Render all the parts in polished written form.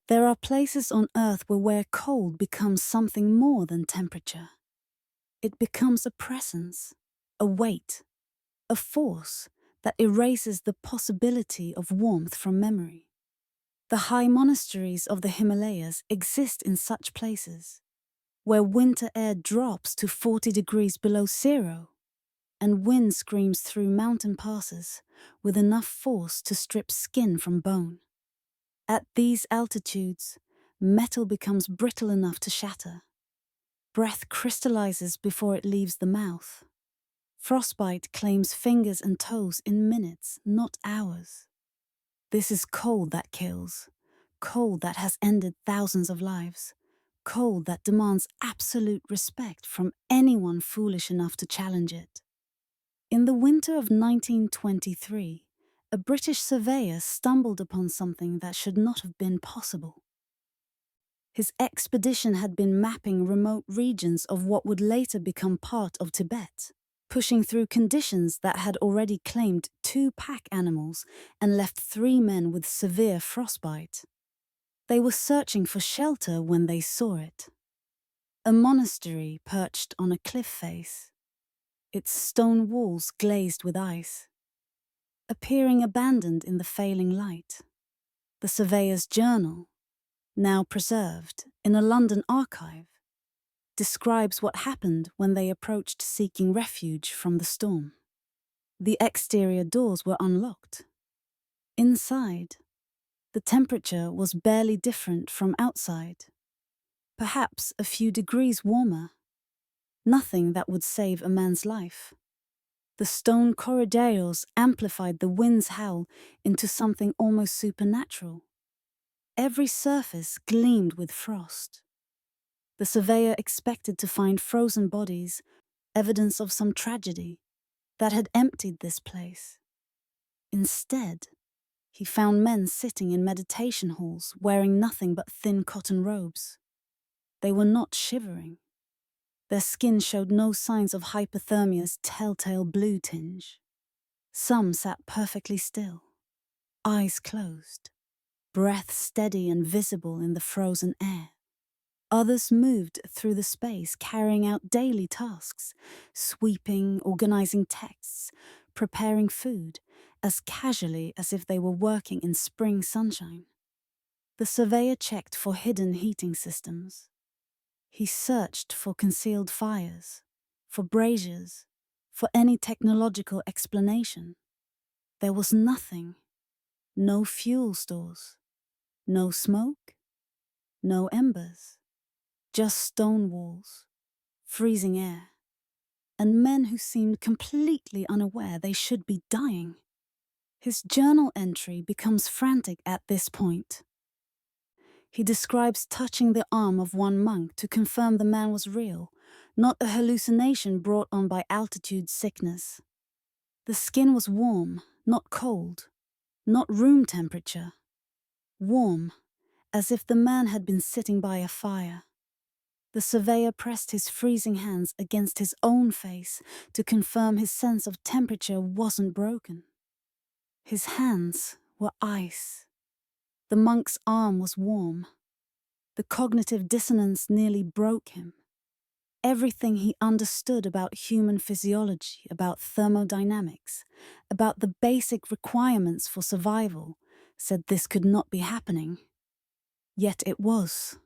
There are places on Earth where cold becomes something more than temperature. It becomes a presence, a weight, a force that erases the possibility of warmth from memory. The high monasteries of the Himalayas exist in such places, where winter air drops to 40 degrees below zero, and wind screams through mountain passes with enough force to strip skin from bone. At these altitudes, metal becomes brittle enough to shatter. Breath crystallizes before it leaves the mouth. Frostbite claims fingers and toes in minutes, not hours. This is cold that kills, cold that has ended thousands of lives, cold that demands absolute respect from anyone foolish enough to challenge it. In the winter of 1923, a British surveyor stumbled upon something that should not have been possible. His expedition had been mapping remote regions of what would later become part of Tibet, pushing through conditions that had already claimed 2 pack animals and left 3 men with severe frostbite. They were searching for shelter when they saw it. A monastery perched on a cliff face, its stone walls glazed with ice, appearing abandoned in the failing light. The surveyor's journal, now preserved in a London archive, describes what happened when they approached seeking refuge from the storm. The exterior doors were unlocked. Inside, the temperature was barely different from outside, perhaps a few degrees warmer. Nothing that would save a man's life. The stone corridors amplified the wind's howl into something almost supernatural. Every surface gleamed with frost. The surveyor expected to find frozen bodies, evidence of some tragedy that had emptied this place. Instead, he found men sitting in meditation halls wearing nothing but thin cotton robes. They were not shivering. Their skin showed no signs of hypothermia's telltale blue tinge. Some sat perfectly still, eyes closed, breath steady and visible in the frozen air. Others moved through the space, carrying out daily tasks, sweeping, organizing texts, preparing food, as casually as if they were working in spring sunshine. The surveyor checked for hidden heating systems. He searched for concealed fires, for braziers, for any technological explanation. There was nothing. No fuel stores, no smoke, no embers. Just stone walls, freezing air, and men who seemed completely unaware they should be dying. His journal entry becomes frantic at this point. He describes touching the arm of one monk to confirm the man was real, not a hallucination brought on by altitude sickness. The skin was warm, not cold, not room temperature. Warm, as if the man had been sitting by a fire. The surveyor pressed his freezing hands against his own face to confirm his sense of temperature wasn't broken. His hands were ice. The monk's arm was warm. The cognitive dissonance nearly broke him. Everything he understood about human physiology, about thermodynamics, about the basic requirements for survival, said this could not be happening. Yet it was.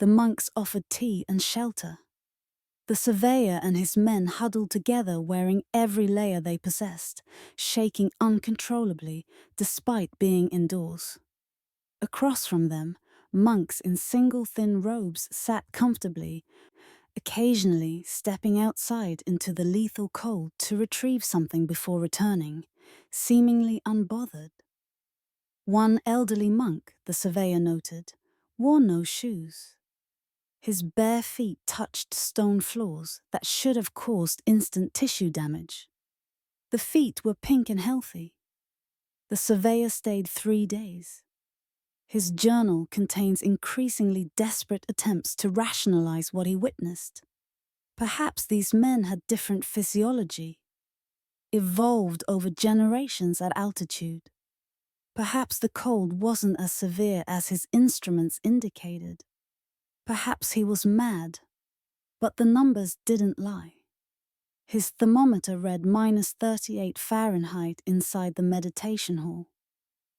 The monks offered tea and shelter. The surveyor and his men huddled together wearing every layer they possessed, shaking uncontrollably despite being indoors. Across from them, monks in single thin robes sat comfortably, occasionally stepping outside into the lethal cold to retrieve something before returning, seemingly unbothered. One elderly monk, the surveyor noted, wore no shoes. His bare feet touched stone floors that should have caused instant tissue damage. The feet were pink and healthy. The surveyor stayed 3 days. His journal contains increasingly desperate attempts to rationalize what he witnessed. Perhaps these men had different physiology, evolved over generations at altitude. Perhaps the cold wasn't as severe as his instruments indicated. Perhaps he was mad, but the numbers didn't lie. His thermometer read -38 Fahrenheit inside the meditation hall,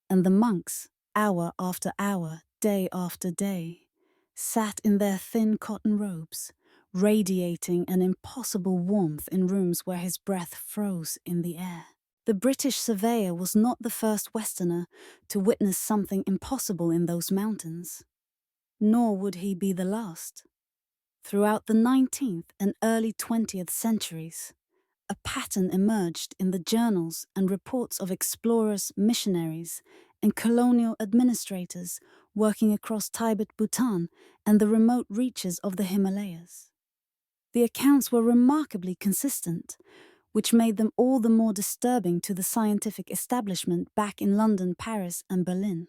and the monks, hour after hour, day after day, sat in their thin cotton robes, radiating an impossible warmth in rooms where his breath froze in the air. The British surveyor was not the first Westerner to witness something impossible in those mountains, nor would he be the last. Throughout the 19th and early 20th centuries, a pattern emerged in the journals and reports of explorers, missionaries, and colonial administrators working across Tibet, Bhutan, and the remote reaches of the Himalayas. The accounts were remarkably consistent, which made them all the more disturbing to the scientific establishment back in London, Paris, and Berlin.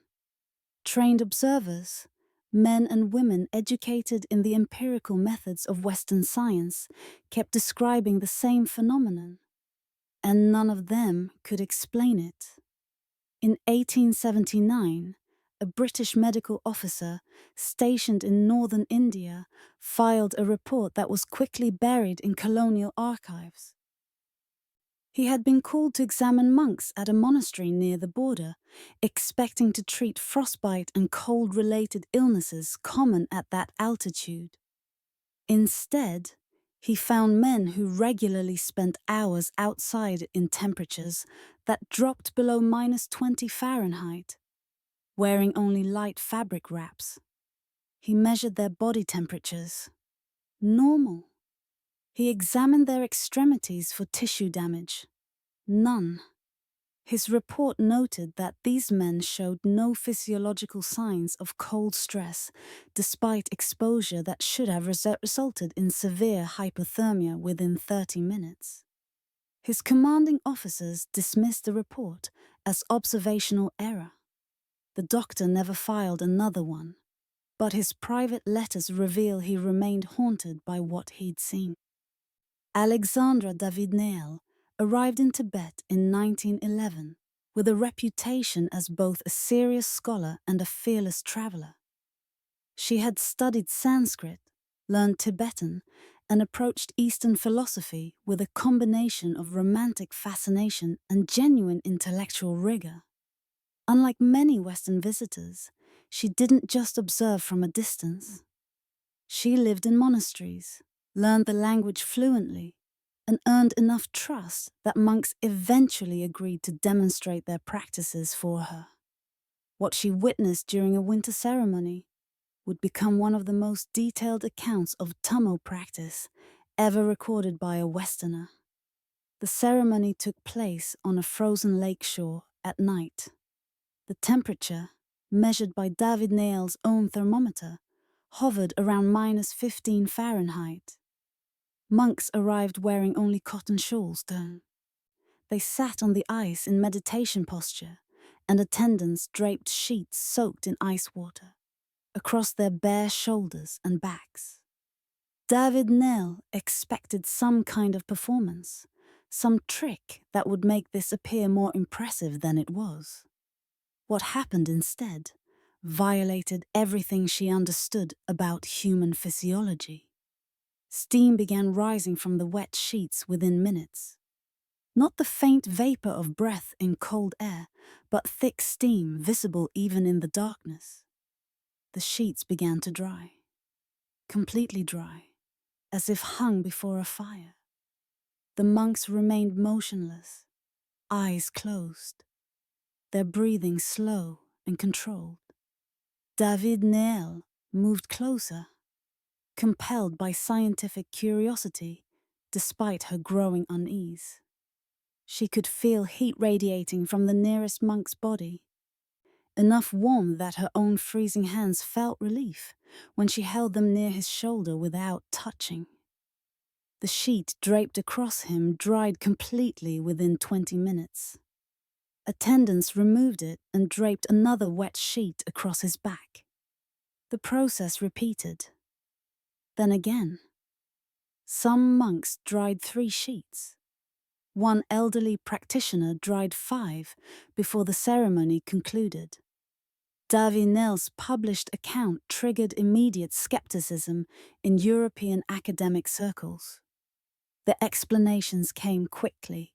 Trained observers, men and women educated in the empirical methods of Western science, kept describing the same phenomenon, and none of them could explain it. In 1879, a British medical officer stationed in northern India filed a report that was quickly buried in colonial archives. He had been called to examine monks at a monastery near the border, expecting to treat frostbite and cold-related illnesses common at that altitude. Instead, he found men who regularly spent hours outside in temperatures that dropped below -20 Fahrenheit, wearing only light fabric wraps. He measured their body temperatures. Normal. He examined their extremities for tissue damage. None. His report noted that these men showed no physiological signs of cold stress, despite exposure that should have resulted in severe hypothermia within 30 minutes. His commanding officers dismissed the report as observational error. The doctor never filed another one, but his private letters reveal he remained haunted by what he'd seen. Alexandra David-Néel arrived in Tibet in 1911 with a reputation as both a serious scholar and a fearless traveler. She had studied Sanskrit, learned Tibetan, and approached Eastern philosophy with a combination of romantic fascination and genuine intellectual rigor. Unlike many Western visitors, she didn't just observe from a distance. She lived in monasteries, learned the language fluently, and earned enough trust that monks eventually agreed to demonstrate their practices for her. What she witnessed during a winter ceremony would become one of the most detailed accounts of Tammo practice ever recorded by a Westerner. The ceremony took place on a frozen lake shore at night. The temperature, measured by David-Néel's own thermometer, hovered around -15 Fahrenheit. Monks arrived wearing only cotton shawls, though. They sat on the ice in meditation posture, and attendants draped sheets soaked in ice water across their bare shoulders and backs. David-Néel expected some kind of performance, some trick that would make this appear more impressive than it was. What happened instead violated everything she understood about human physiology. Steam began rising from the wet sheets within minutes. Not the faint vapor of breath in cold air, but thick steam visible even in the darkness. The sheets began to dry, completely dry, as if hung before a fire. The monks remained motionless, eyes closed, their breathing slow and controlled. David-Néel moved closer, compelled by scientific curiosity, despite her growing unease. She could feel heat radiating from the nearest monk's body, enough warmth that her own freezing hands felt relief when she held them near his shoulder without touching. The sheet draped across him dried completely within 20 minutes. Attendants removed it and draped another wet sheet across his back. The process repeated. Then again. Some monks dried 3 sheets. One elderly practitioner dried 5 before the ceremony concluded. Davinel's published account triggered immediate skepticism in European academic circles. The explanations came quickly.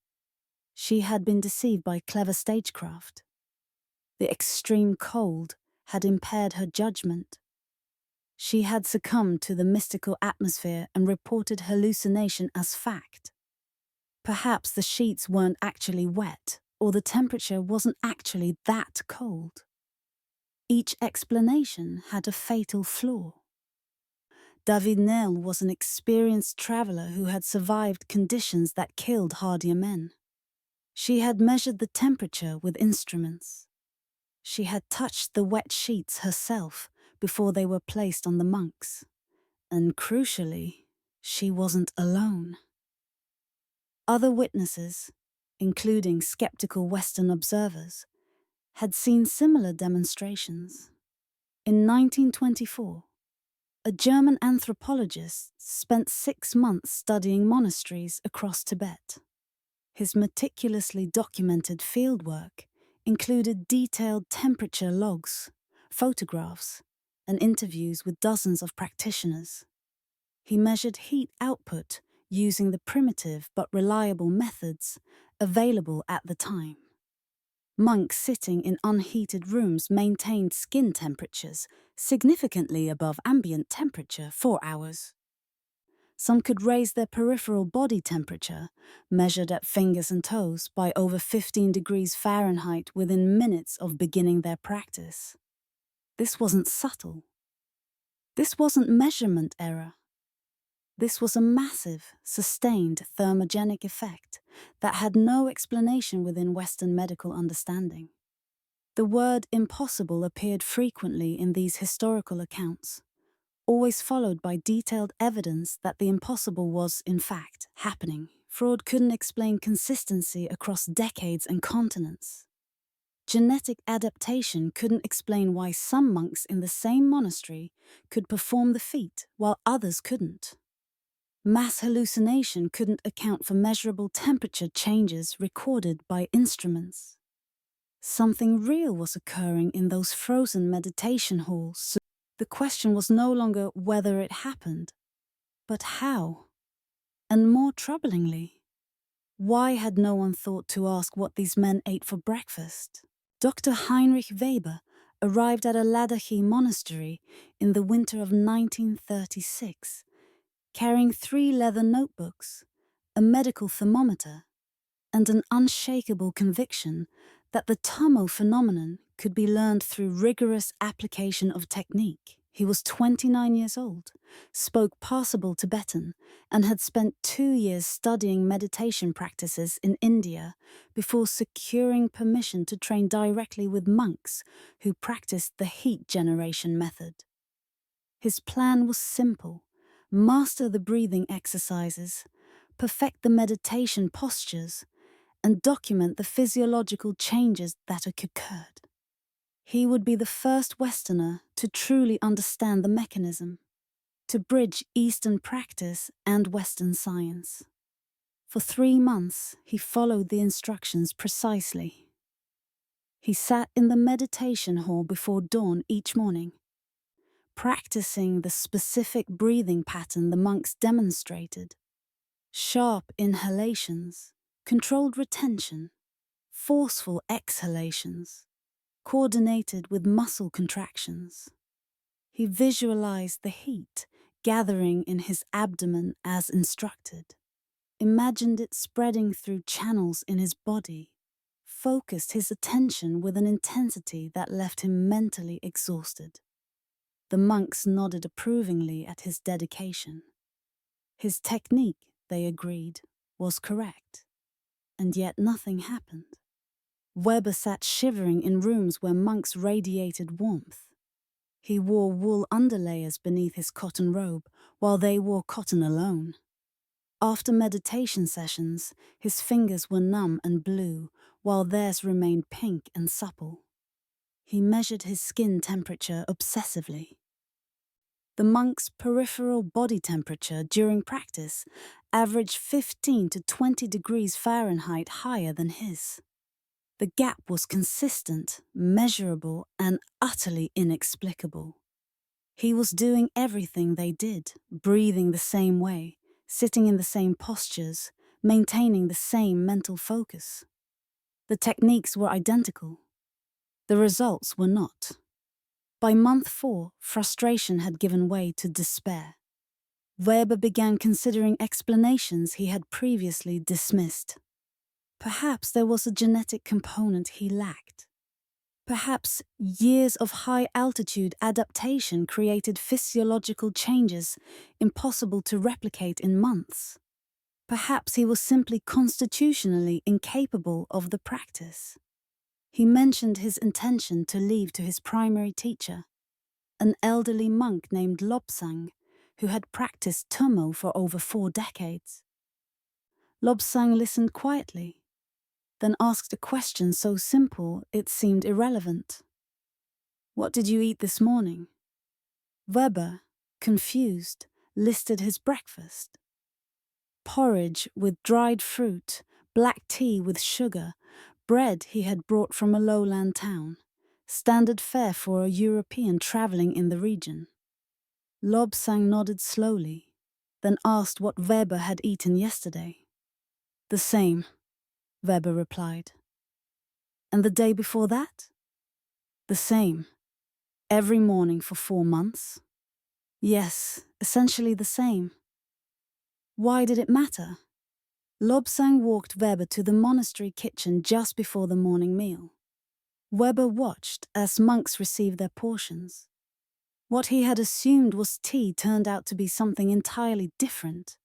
She had been deceived by clever stagecraft. The extreme cold had impaired her judgment. She had succumbed to the mystical atmosphere and reported hallucination as fact. Perhaps the sheets weren't actually wet, or the temperature wasn't actually that cold. Each explanation had a fatal flaw. Davinel was an experienced traveler who had survived conditions that killed hardier men. She had measured the temperature with instruments. She had touched the wet sheets herself before they were placed on the monks. And crucially, she wasn't alone. Other witnesses, including skeptical Western observers, had seen similar demonstrations. In 1924, a German anthropologist spent 6 months studying monasteries across Tibet. His meticulously documented fieldwork included detailed temperature logs, photographs, and interviews with dozens of practitioners. He measured heat output using the primitive but reliable methods available at the time. Monks sitting in unheated rooms maintained skin temperatures significantly above ambient temperature for hours. Some could raise their peripheral body temperature, measured at fingers and toes, by over 15 degrees Fahrenheit within minutes of beginning their practice. This wasn't subtle. This wasn't measurement error. This was a massive, sustained thermogenic effect that had no explanation within Western medical understanding. The word impossible appeared frequently in these historical accounts, always followed by detailed evidence that the impossible was, in fact, happening. Freud couldn't explain consistency across decades and continents. Genetic adaptation couldn't explain why some monks in the same monastery could perform the feat while others couldn't. Mass hallucination couldn't account for measurable temperature changes recorded by instruments. Something real was occurring in those frozen meditation halls. The question was no longer whether it happened, but how. And more troublingly, why had no one thought to ask what these men ate for breakfast? Dr. Heinrich Weber arrived at a Ladakhi monastery in the winter of 1936, carrying 3 leather notebooks, a medical thermometer, and an unshakable conviction that the Tomo phenomenon could be learned through rigorous application of technique. He was 29 years old, spoke passable Tibetan, and had spent 2 years studying meditation practices in India before securing permission to train directly with monks who practiced the heat generation method. His plan was simple: master the breathing exercises, perfect the meditation postures, and document the physiological changes that occurred. He would be the first Westerner to truly understand the mechanism, to bridge Eastern practice and Western science. For 3 months, he followed the instructions precisely. He sat in the meditation hall before dawn each morning, practicing the specific breathing pattern the monks demonstrated: sharp inhalations, controlled retention, forceful exhalations, coordinated with muscle contractions. He visualized the heat gathering in his abdomen as instructed, imagined it spreading through channels in his body, focused his attention with an intensity that left him mentally exhausted. The monks nodded approvingly at his dedication. His technique, they agreed, was correct. And yet nothing happened. Weber sat shivering in rooms where monks radiated warmth. He wore wool underlayers beneath his cotton robe, while they wore cotton alone. After meditation sessions, his fingers were numb and blue, while theirs remained pink and supple. He measured his skin temperature obsessively. The monk's peripheral body temperature during practice averaged 15 to 20 degrees Fahrenheit higher than his. The gap was consistent, measurable, and utterly inexplicable. He was doing everything they did, breathing the same way, sitting in the same postures, maintaining the same mental focus. The techniques were identical. The results were not. By month 4, frustration had given way to despair. Weber began considering explanations he had previously dismissed. Perhaps there was a genetic component he lacked. Perhaps years of high-altitude adaptation created physiological changes impossible to replicate in months. Perhaps he was simply constitutionally incapable of the practice. He mentioned his intention to leave to his primary teacher, an elderly monk named Lobsang, who had practiced Tummo for over 4 decades. Lobsang listened quietly, then asked a question so simple it seemed irrelevant. "What did you eat this morning?" Weber, confused, listed his breakfast. Porridge with dried fruit, black tea with sugar, bread he had brought from a lowland town, standard fare for a European travelling in the region. Lobsang nodded slowly, then asked what Weber had eaten yesterday. "The same," Weber replied. "And the day before that?" "The same. Every morning for 4 months?" "Yes, essentially the same." Why did it matter? Lobsang walked Weber to the monastery kitchen just before the morning meal. Weber watched as monks received their portions. What he had assumed was tea turned out to be something entirely different.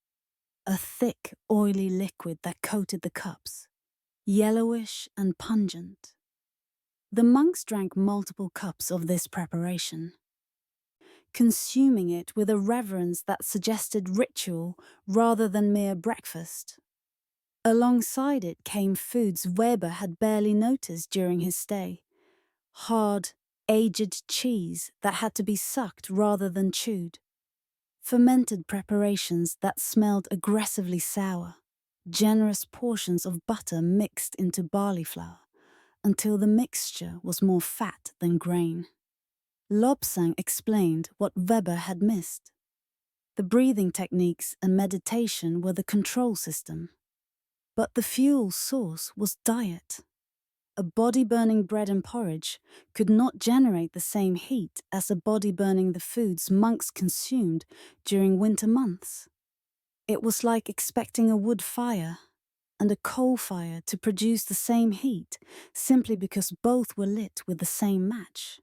A thick, oily liquid that coated the cups, yellowish and pungent. The monks drank multiple cups of this preparation, consuming it with a reverence that suggested ritual rather than mere breakfast. Alongside it came foods Weber had barely noticed during his stay. Hard, aged cheese that had to be sucked rather than chewed. Fermented preparations that smelled aggressively sour. Generous portions of butter mixed into barley flour, until the mixture was more fat than grain. Lobsang explained what Weber had missed. The breathing techniques and meditation were the control system. But the fuel source was diet. A body burning bread and porridge could not generate the same heat as a body burning the foods monks consumed during winter months. It was like expecting a wood fire and a coal fire to produce the same heat simply because both were lit with the same match.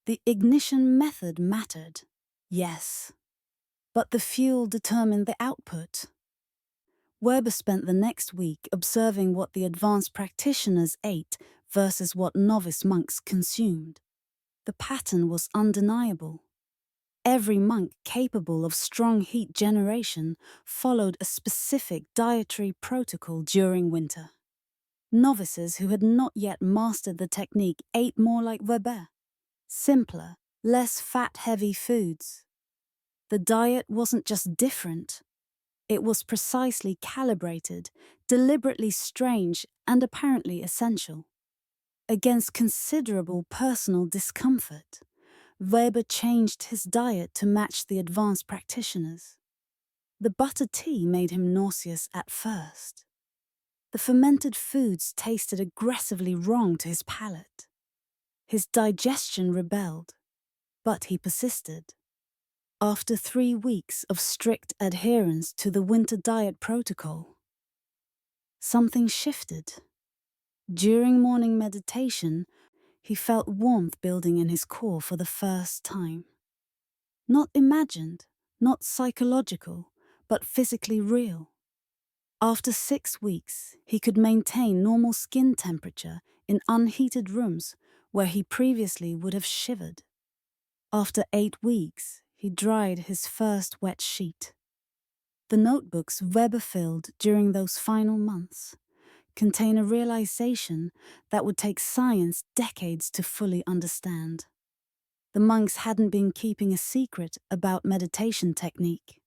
The ignition method mattered, yes, but the fuel determined the output. Weber spent the next week observing what the advanced practitioners ate versus what novice monks consumed. The pattern was undeniable. Every monk capable of strong heat generation followed a specific dietary protocol during winter. Novices who had not yet mastered the technique ate more like Weber, simpler, less fat-heavy foods. The diet wasn't just different. It was precisely calibrated, deliberately strange, and apparently essential. Against considerable personal discomfort, Weber changed his diet to match the advanced practitioners. The butter tea made him nauseous at first. The fermented foods tasted aggressively wrong to his palate. His digestion rebelled, but he persisted. After 3 weeks of strict adherence to the winter diet protocol, something shifted. During morning meditation, he felt warmth building in his core for the first time. Not imagined, not psychological, but physically real. After 6 weeks, he could maintain normal skin temperature in unheated rooms where he previously would have shivered. After 8 weeks, he dried his first wet sheet. The notebooks Weber filled during those final months contain a realization that would take science decades to fully understand. The monks hadn't been keeping a secret about meditation technique.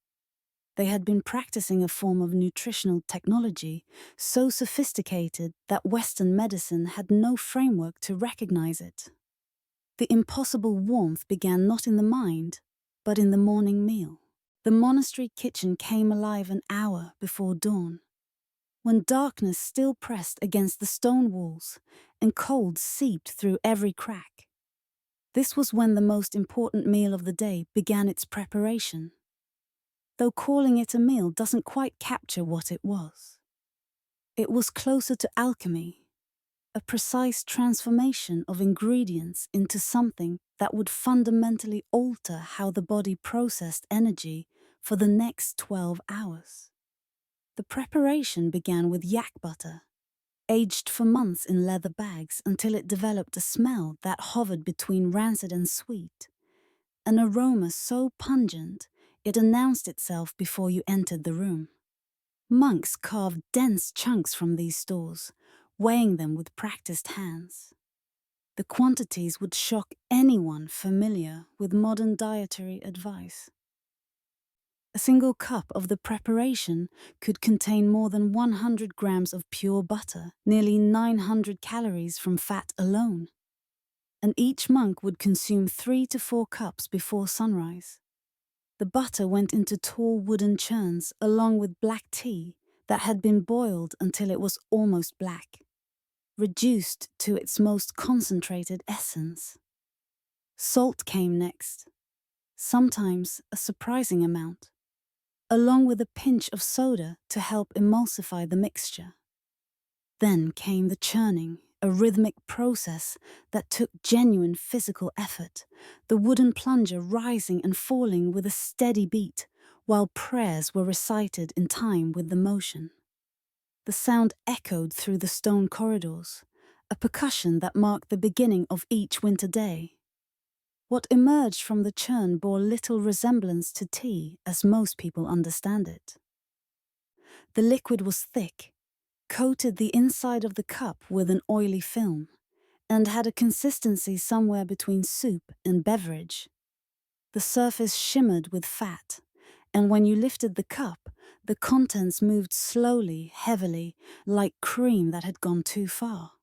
They had been practicing a form of nutritional technology so sophisticated that Western medicine had no framework to recognize it. The impossible warmth began not in the mind, but in the morning meal. The monastery kitchen came alive an hour before dawn, when darkness still pressed against the stone walls and cold seeped through every crack. This was when the most important meal of the day began its preparation, though calling it a meal doesn't quite capture what it was. It was closer to alchemy, a precise transformation of ingredients into something that would fundamentally alter how the body processed energy for the next 12 hours. The preparation began with yak butter, aged for months in leather bags until it developed a smell that hovered between rancid and sweet, an aroma so pungent it announced itself before you entered the room. Monks carved dense chunks from these stores, weighing them with practiced hands. The quantities would shock anyone familiar with modern dietary advice. A single cup of the preparation could contain more than 100 grams of pure butter, nearly 900 calories from fat alone. And each monk would consume 3 to 4 cups before sunrise. The butter went into tall wooden churns along with black tea that had been boiled until it was almost black, reduced to its most concentrated essence. Salt came next, sometimes a surprising amount, along with a pinch of soda to help emulsify the mixture. Then came the churning, a rhythmic process that took genuine physical effort, the wooden plunger rising and falling with a steady beat, while prayers were recited in time with the motion. The sound echoed through the stone corridors, a percussion that marked the beginning of each winter day. What emerged from the churn bore little resemblance to tea as most people understand it. The liquid was thick, coated the inside of the cup with an oily film, and had a consistency somewhere between soup and beverage. The surface shimmered with fat, and when you lifted the cup, the contents moved slowly, heavily, like cream that had gone too far.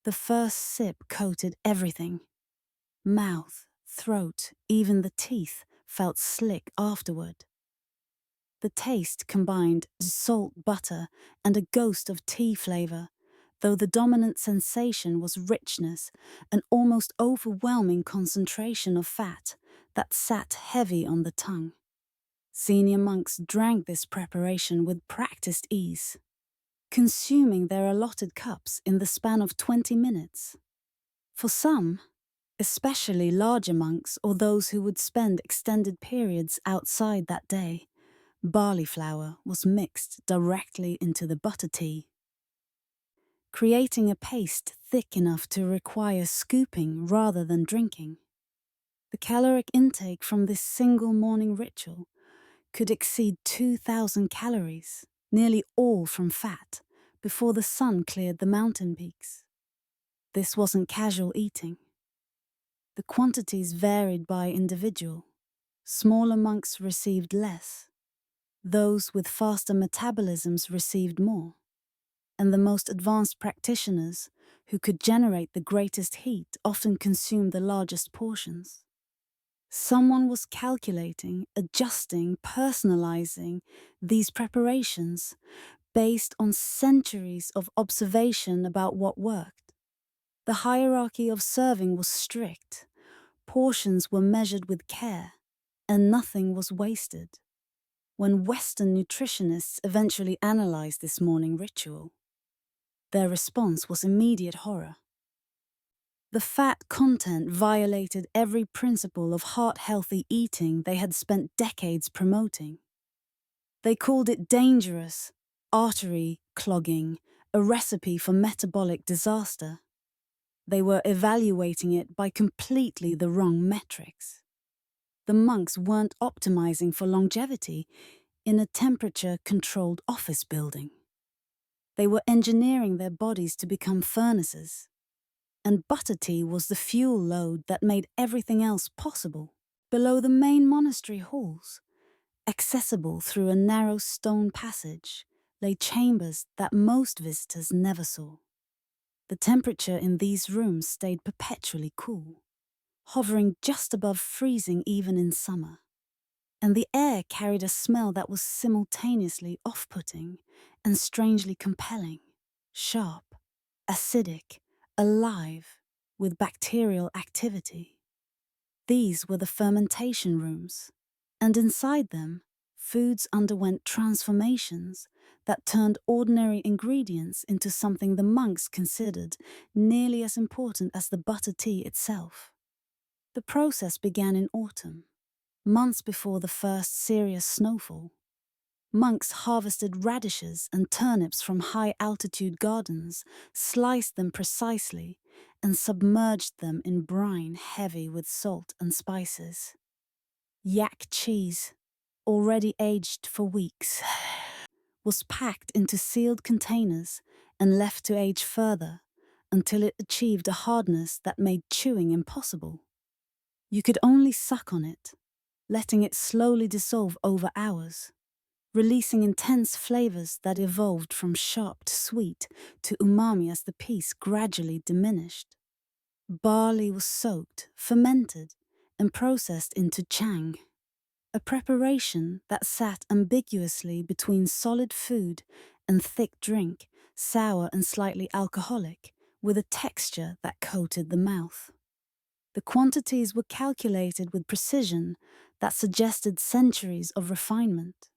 The first sip coated everything. Mouth, throat, even the teeth felt slick afterward. The taste combined salt, butter, and a ghost of tea flavor, though the dominant sensation was richness, an almost overwhelming concentration of fat that sat heavy on the tongue. Senior monks drank this preparation with practiced ease, consuming their allotted cups in the span of 20 minutes. For some, especially larger monks or those who would spend extended periods outside that day, barley flour was mixed directly into the butter tea, creating a paste thick enough to require scooping rather than drinking. The caloric intake from this single morning ritual could exceed 2,000 calories, nearly all from fat, before the sun cleared the mountain peaks. This wasn't casual eating. The quantities varied by individual. Smaller monks received less. Those with faster metabolisms received more, and the most advanced practitioners, who could generate the greatest heat, often consumed the largest portions. Someone was calculating, adjusting, personalizing these preparations based on centuries of observation about what worked. The hierarchy of serving was strict, portions were measured with care, and nothing was wasted. When Western nutritionists eventually analyzed this morning ritual, their response was immediate horror. The fat content violated every principle of heart-healthy eating they had spent decades promoting. They called it dangerous, artery clogging, a recipe for metabolic disaster. They were evaluating it by completely the wrong metrics. The monks weren't optimizing for longevity in a temperature-controlled office building. They were engineering their bodies to become furnaces. and butter tea was the fuel load that made everything else possible. Below the main monastery halls, accessible through a narrow stone passage, lay chambers that most visitors never saw. The temperature in these rooms stayed perpetually cool, hovering just above freezing even in summer. And the air carried a smell that was simultaneously off-putting and strangely compelling, sharp, acidic, alive, with bacterial activity. These were the fermentation rooms, and inside them, foods underwent transformations that turned ordinary ingredients into something the monks considered nearly as important as the butter tea itself. The process began in autumn, months before the first serious snowfall. Monks harvested radishes and turnips from high-altitude gardens, sliced them precisely, and submerged them in brine heavy with salt and spices. Yak cheese, already aged for weeks, was packed into sealed containers and left to age further until it achieved a hardness that made chewing impossible. You could only suck on it, letting it slowly dissolve over hours, releasing intense flavors that evolved from sharp to sweet to umami as the piece gradually diminished. Barley was soaked, fermented, and processed into chang, a preparation that sat ambiguously between solid food and thick drink, sour and slightly alcoholic, with a texture that coated the mouth. The quantities were calculated with precision that suggested centuries of refinement.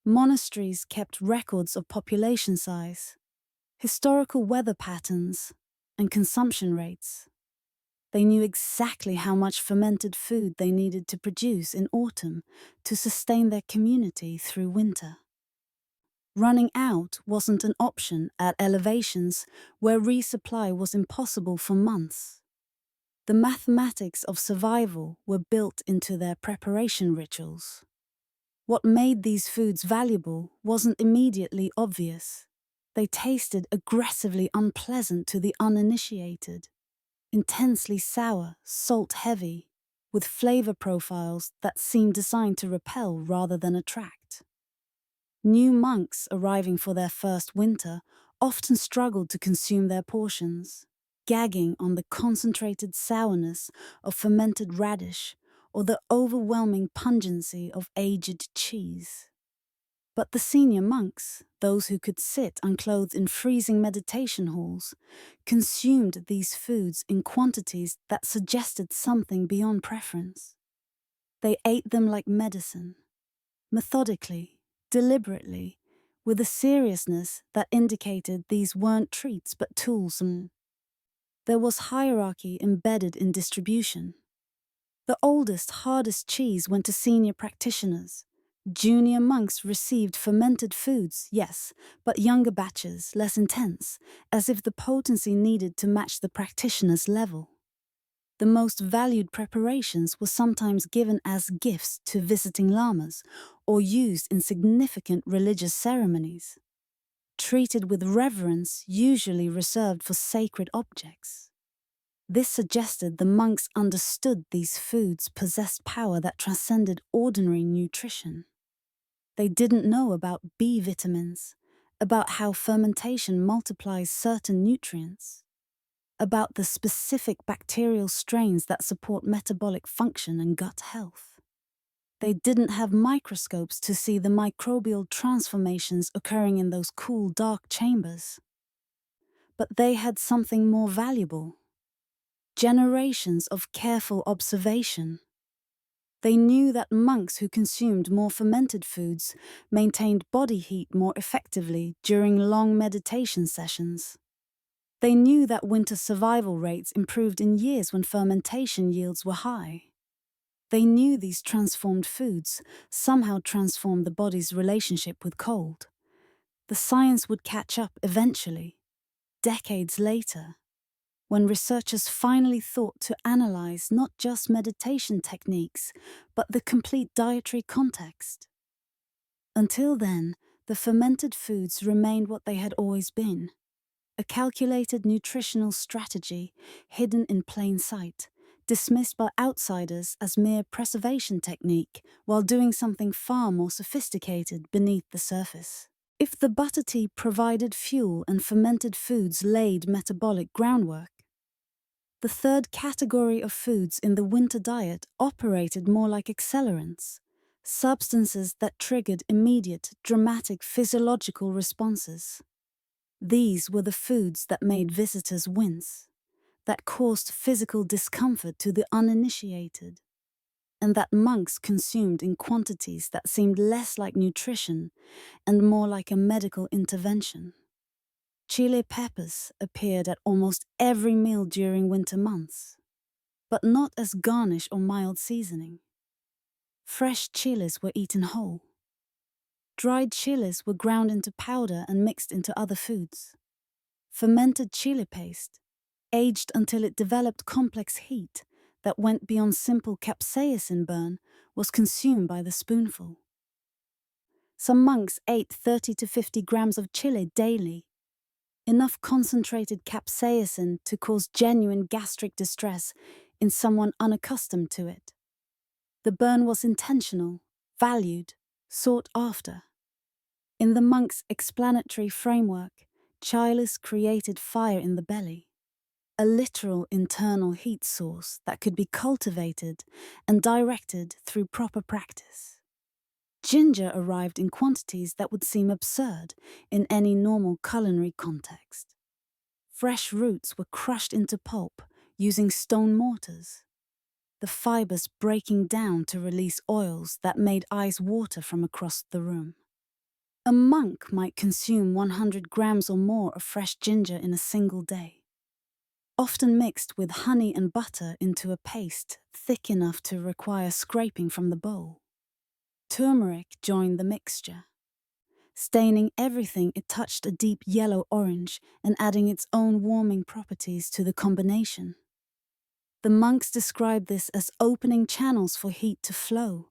Monasteries kept records of population size, historical weather patterns, and consumption rates. They knew exactly how much fermented food they needed to produce in autumn to sustain their community through winter. Running out wasn't an option at elevations where resupply was impossible for months. The mathematics of survival were built into their preparation rituals. What made these foods valuable wasn't immediately obvious. They tasted aggressively unpleasant to the uninitiated, intensely sour, salt-heavy, with flavor profiles that seemed designed to repel rather than attract. New monks arriving for their first winter often struggled to consume their portions, gagging on the concentrated sourness of fermented radish or the overwhelming pungency of aged cheese. But the senior monks, those who could sit unclothed in freezing meditation halls, consumed these foods in quantities that suggested something beyond preference. They ate them like medicine, methodically, deliberately, with a seriousness that indicated these weren't treats but tools. There was hierarchy embedded in distribution. The oldest, hardest cheese went to senior practitioners. Junior monks received fermented foods, yes, but younger batches, less intense, as if the potency needed to match the practitioner's level. The most valued preparations were sometimes given as gifts to visiting lamas or used in significant religious ceremonies, treated with reverence usually reserved for sacred objects. This suggested the monks understood these foods possessed power that transcended ordinary nutrition. They didn't know about B vitamins, about how fermentation multiplies certain nutrients, about the specific bacterial strains that support metabolic function and gut health. They didn't have microscopes to see the microbial transformations occurring in those cool, dark chambers. But they had something more valuable: generations of careful observation. They knew that monks who consumed more fermented foods maintained body heat more effectively during long meditation sessions. They knew that winter survival rates improved in years when fermentation yields were high. They knew these transformed foods somehow transformed the body's relationship with cold. The science would catch up eventually, decades later, when researchers finally thought to analyze not just meditation techniques, but the complete dietary context. Until then, the fermented foods remained what they had always been: a calculated nutritional strategy hidden in plain sight, dismissed by outsiders as mere preservation technique while doing something far more sophisticated beneath the surface. If the butter tea provided fuel and fermented foods laid metabolic groundwork, the third category of foods in the winter diet operated more like accelerants, substances that triggered immediate, dramatic physiological responses. These were the foods that made visitors wince, that caused physical discomfort to the uninitiated, and that monks consumed in quantities that seemed less like nutrition and more like a medical intervention. Chile peppers appeared at almost every meal during winter months, but not as garnish or mild seasoning. Fresh chiles were eaten whole. Dried chiles were ground into powder and mixed into other foods. Fermented chile paste, aged until it developed complex heat that went beyond simple capsaicin burn, was consumed by the spoonful. Some monks ate 30 to 50 grams of chile daily, enough concentrated capsaicin to cause genuine gastric distress in someone unaccustomed to it. The burn was intentional, valued, sought after. In the monk's explanatory framework, chiles created fire in the belly, a literal internal heat source that could be cultivated and directed through proper practice. Ginger arrived in quantities that would seem absurd in any normal culinary context. Fresh roots were crushed into pulp using stone mortars, the fibers breaking down to release oils that made eyes water from across the room. A monk might consume 100 grams or more of fresh ginger in a single day, often mixed with honey and butter into a paste thick enough to require scraping from the bowl. Turmeric joined the mixture, staining everything it touched a deep yellow-orange and adding its own warming properties to the combination. The monks described this as opening channels for heat to flow,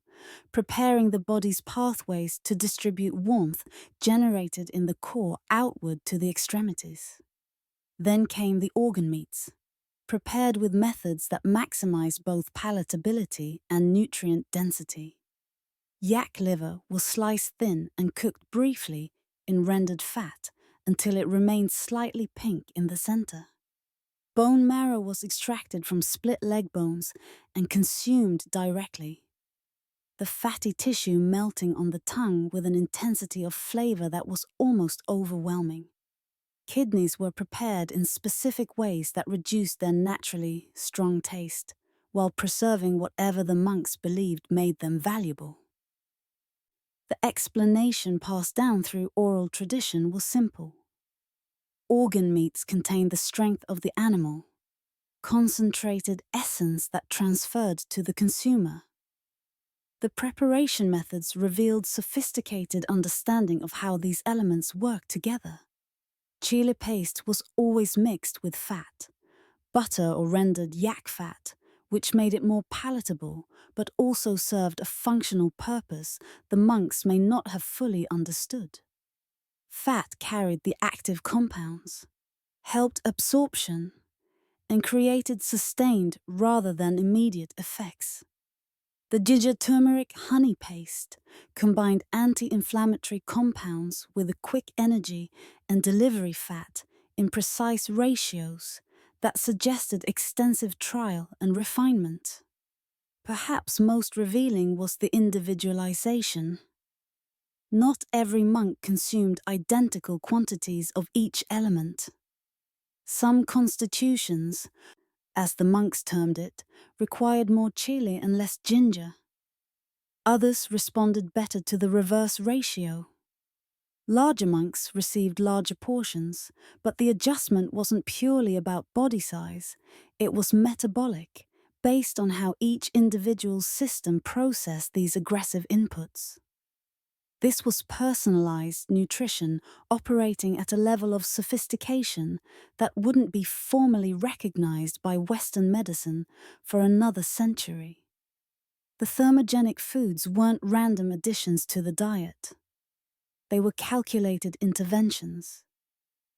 preparing the body's pathways to distribute warmth generated in the core outward to the extremities. Then came the organ meats, prepared with methods that maximize both palatability and nutrient density. Yak liver was sliced thin and cooked briefly in rendered fat until it remained slightly pink in the center. Bone marrow was extracted from split leg bones and consumed directly, the fatty tissue melting on the tongue with an intensity of flavor that was almost overwhelming. Kidneys were prepared in specific ways that reduced their naturally strong taste, while preserving whatever the monks believed made them valuable. The explanation passed down through oral tradition was simple. Organ meats contained the strength of the animal, concentrated essence that transferred to the consumer. The preparation methods revealed sophisticated understanding of how these elements work together. Chile paste was always mixed with fat, butter or rendered yak fat, which made it more palatable, but also served a functional purpose the monks may not have fully understood. Fat carried the active compounds, helped absorption, and created sustained rather than immediate effects. The ginger turmeric honey paste combined anti-inflammatory compounds with a quick energy and delivery fat in precise ratios that suggested extensive trial and refinement. Perhaps most revealing was the individualization. Not every monk consumed identical quantities of each element. Some constitutions, as the monks termed it, required more chili and less ginger. Others responded better to the reverse ratio. Larger monks received larger portions, but the adjustment wasn't purely about body size, it was metabolic, based on how each individual's system processed these aggressive inputs. This was personalized nutrition operating at a level of sophistication that wouldn't be formally recognized by Western medicine for another century. The thermogenic foods weren't random additions to the diet. They were calculated interventions.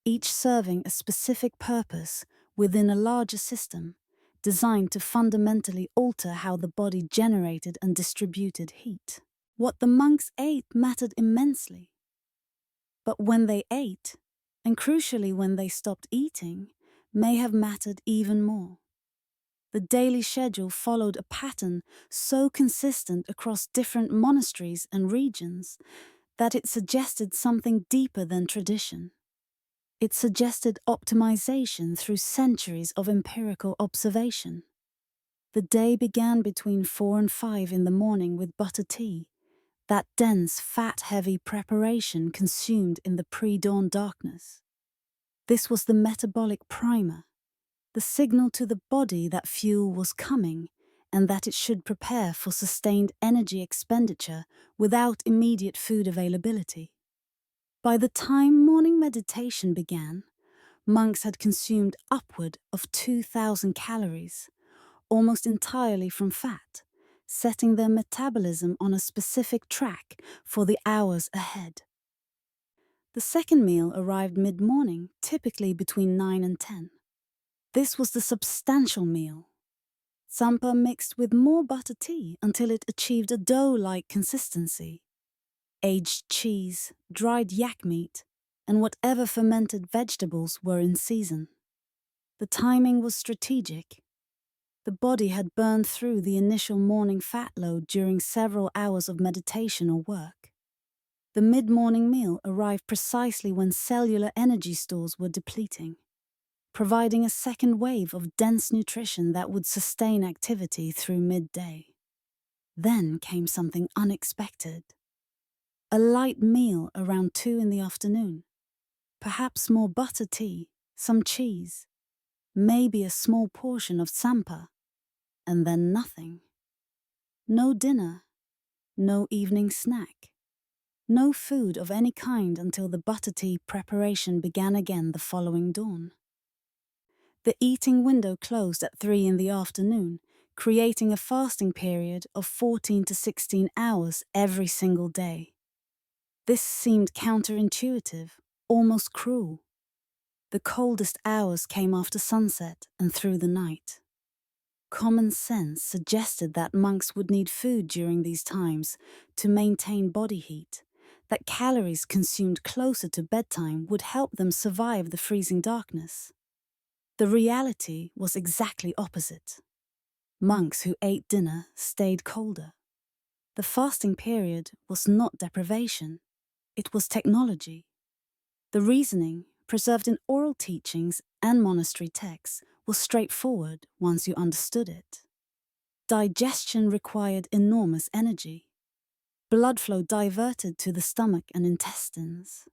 each serving a specific purpose within a larger system designed to fundamentally alter how the body generated and distributed heat. What the monks ate mattered immensely. But when they ate, and crucially when they stopped eating, may have mattered even more. The daily schedule followed a pattern so consistent across different monasteries and regions that it suggested something deeper than tradition. It suggested optimization through centuries of empirical observation. The day began between 4 and 5 in the morning with butter tea, that dense, fat-heavy preparation consumed in the pre-dawn darkness. This was the metabolic primer, the signal to the body that fuel was coming and that it should prepare for sustained energy expenditure without immediate food availability. By the time morning meditation began, monks had consumed upward of 2,000 calories, almost entirely from fat, setting their metabolism on a specific track for the hours ahead. The second meal arrived mid-morning, typically between 9 and 10. This was the substantial meal. Tsampa mixed with more butter tea until it achieved a dough-like consistency. Aged cheese, dried yak meat, and whatever fermented vegetables were in season. The timing was strategic. The body had burned through the initial morning fat load during several hours of meditation or work. The mid-morning meal arrived precisely when cellular energy stores were depleting, providing a second wave of dense nutrition that would sustain activity through midday. Then came something unexpected. A light meal around 2 in the afternoon. Perhaps more butter tea, some cheese, maybe a small portion of tsampa, and then nothing. No dinner, no evening snack, no food of any kind until the butter tea preparation began again the following dawn. The eating window closed at 3 in the afternoon, creating a fasting period of 14 to 16 hours every single day. This seemed counterintuitive, almost cruel. The coldest hours came after sunset and through the night. Common sense suggested that monks would need food during these times to maintain body heat, that calories consumed closer to bedtime would help them survive the freezing darkness. The reality was exactly opposite. Monks who ate dinner stayed colder. The fasting period was not deprivation, it was technology. The reasoning, preserved in oral teachings and monastery texts, was straightforward once you understood it. Digestion required enormous energy. Blood flow diverted to the stomach and intestines.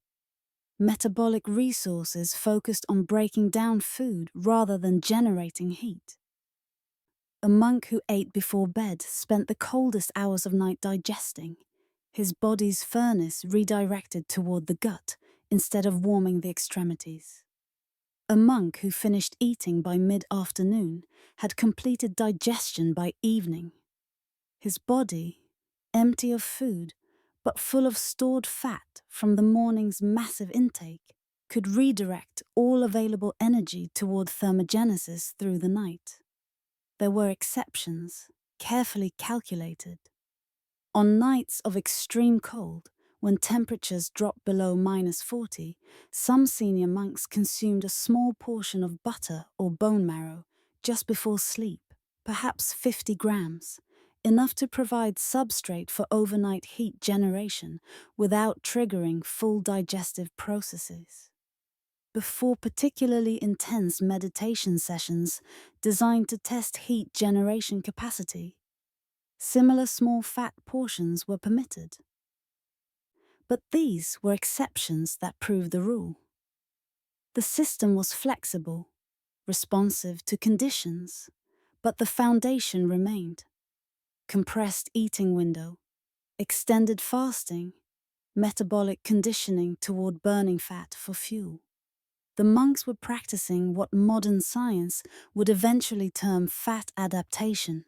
Metabolic resources focused on breaking down food rather than generating heat. A monk who ate before bed spent the coldest hours of night digesting, his body's furnace redirected toward the gut instead of warming the extremities. A monk who finished eating by mid-afternoon had completed digestion by evening. His body, empty of food, but full of stored fat from the morning's massive intake, could redirect all available energy toward thermogenesis through the night. There were exceptions, carefully calculated. On nights of extreme cold, when temperatures dropped below -40, some senior monks consumed a small portion of butter or bone marrow just before sleep, perhaps 50 grams, enough to provide substrate for overnight heat generation without triggering full digestive processes. Before particularly intense meditation sessions designed to test heat generation capacity, similar small fat portions were permitted. But these were exceptions that proved the rule. The system was flexible, responsive to conditions, but the foundation remained. Compressed eating window, extended fasting, metabolic conditioning toward burning fat for fuel. The monks were practicing what modern science would eventually term fat adaptation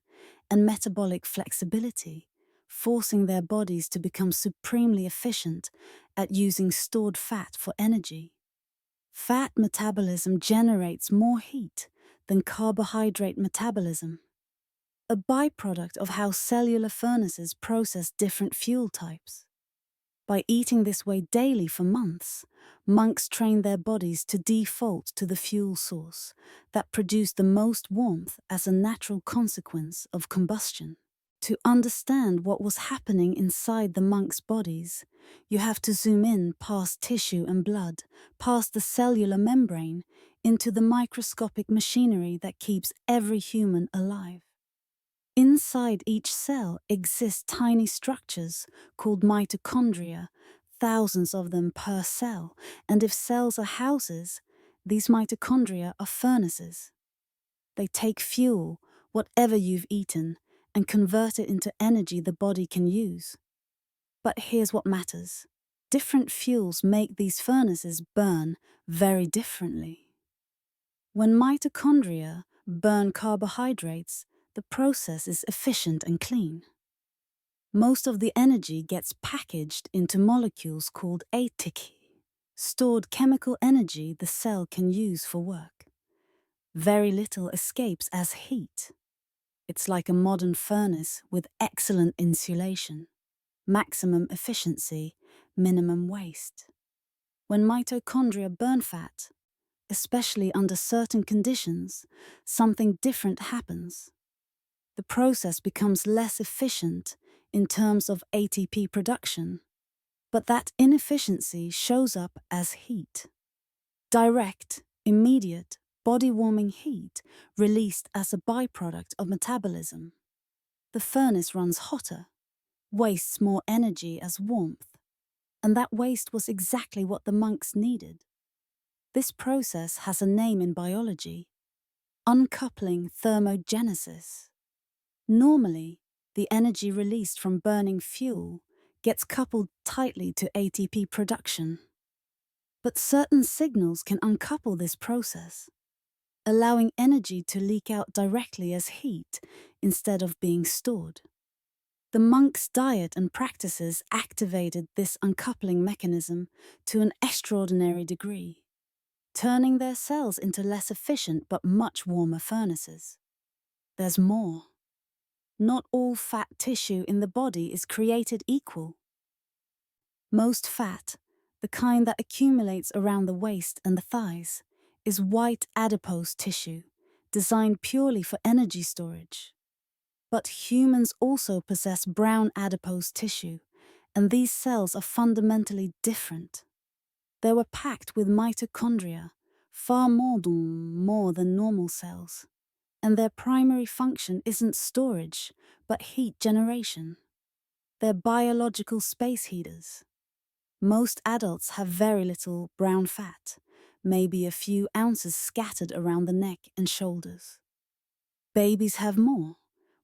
and metabolic flexibility, forcing their bodies to become supremely efficient at using stored fat for energy. Fat metabolism generates more heat than carbohydrate metabolism, a byproduct of how cellular furnaces process different fuel types. By eating this way daily for months, monks train their bodies to default to the fuel source that produced the most warmth as a natural consequence of combustion. To understand what was happening inside the monks' bodies, you have to zoom in past tissue and blood, past the cellular membrane, into the microscopic machinery that keeps every human alive. Inside each cell exist tiny structures called mitochondria, thousands of them per cell, and if cells are houses, these mitochondria are furnaces. They take fuel, whatever you've eaten, and convert it into energy the body can use. But here's what matters. Different fuels make these furnaces burn very differently. When mitochondria burn carbohydrates, the process is efficient and clean. Most of the energy gets packaged into molecules called ATP, stored chemical energy the cell can use for work. Very little escapes as heat. It's like a modern furnace with excellent insulation, maximum efficiency, minimum waste. When mitochondria burn fat, especially under certain conditions, something different happens. The process becomes less efficient in terms of ATP production, but that inefficiency shows up as heat. Direct, immediate, body-warming heat released as a byproduct of metabolism. The furnace runs hotter, wastes more energy as warmth, and that waste was exactly what the monks needed. This process has a name in biology: uncoupling thermogenesis. Normally, the energy released from burning fuel gets coupled tightly to ATP production. But certain signals can uncouple this process, allowing energy to leak out directly as heat instead of being stored. The monks' diet and practices activated this uncoupling mechanism to an extraordinary degree, turning their cells into less efficient but much warmer furnaces. There's more. Not all fat tissue in the body is created equal. Most fat, the kind that accumulates around the waist and the thighs, is white adipose tissue, designed purely for energy storage. But humans also possess brown adipose tissue, and these cells are fundamentally different. They were packed with mitochondria, far more than normal cells, and their primary function isn't storage, but heat generation. They're biological space heaters. Most adults have very little brown fat, maybe a few ounces scattered around the neck and shoulders. Babies have more,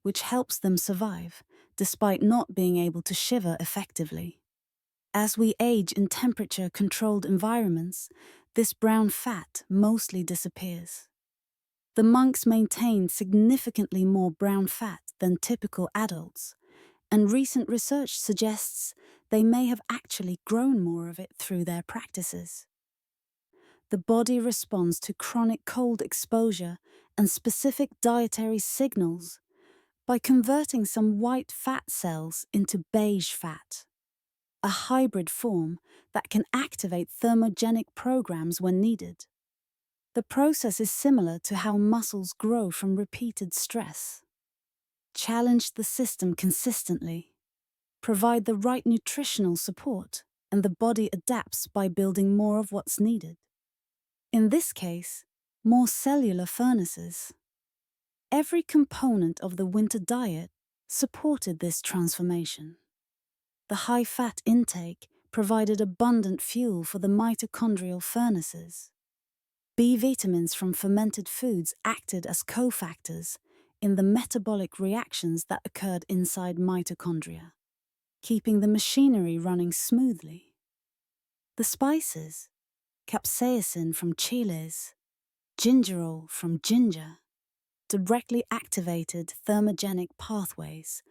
which helps them survive, despite not being able to shiver effectively. As we age in temperature-controlled environments, this brown fat mostly disappears. The monks maintained significantly more brown fat than typical adults, and recent research suggests they may have actually grown more of it through their practices. The body responds to chronic cold exposure and specific dietary signals by converting some white fat cells into beige fat, a hybrid form that can activate thermogenic programs when needed. The process is similar to how muscles grow from repeated stress. Challenge the system consistently, provide the right nutritional support, and the body adapts by building more of what's needed. In this case, more cellular furnaces. Every component of the winter diet supported this transformation. The high-fat intake provided abundant fuel for the mitochondrial furnaces. B vitamins from fermented foods acted as cofactors in the metabolic reactions that occurred inside mitochondria, keeping the machinery running smoothly. The spices, capsaicin from chiles, gingerol from ginger, directly activated thermogenic pathways,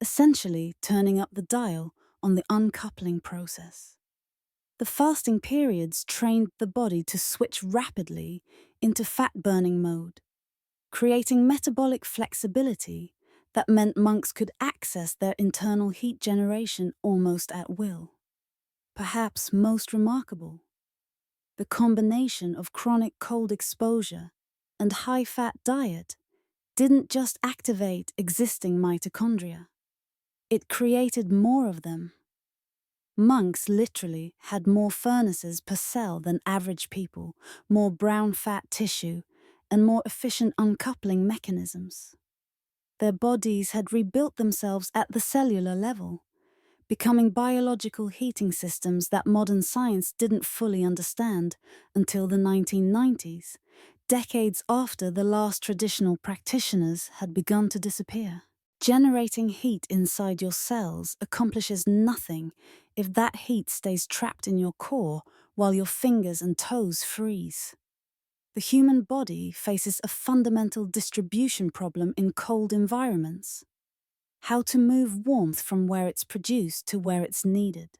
essentially turning up the dial on the uncoupling process. The fasting periods trained the body to switch rapidly into fat-burning mode, creating metabolic flexibility that meant monks could access their internal heat generation almost at will. Perhaps most remarkable, the combination of chronic cold exposure and high-fat diet didn't just activate existing mitochondria. It created more of them. Monks literally had more furnaces per cell than average people, more brown fat tissue, and more efficient uncoupling mechanisms. Their bodies had rebuilt themselves at the cellular level, becoming biological heating systems that modern science didn't fully understand until the 1990s, decades after the last traditional practitioners had begun to disappear. Generating heat inside your cells accomplishes nothing if that heat stays trapped in your core while your fingers and toes freeze. The human body faces a fundamental distribution problem in cold environments: how to move warmth from where it's produced to where it's needed.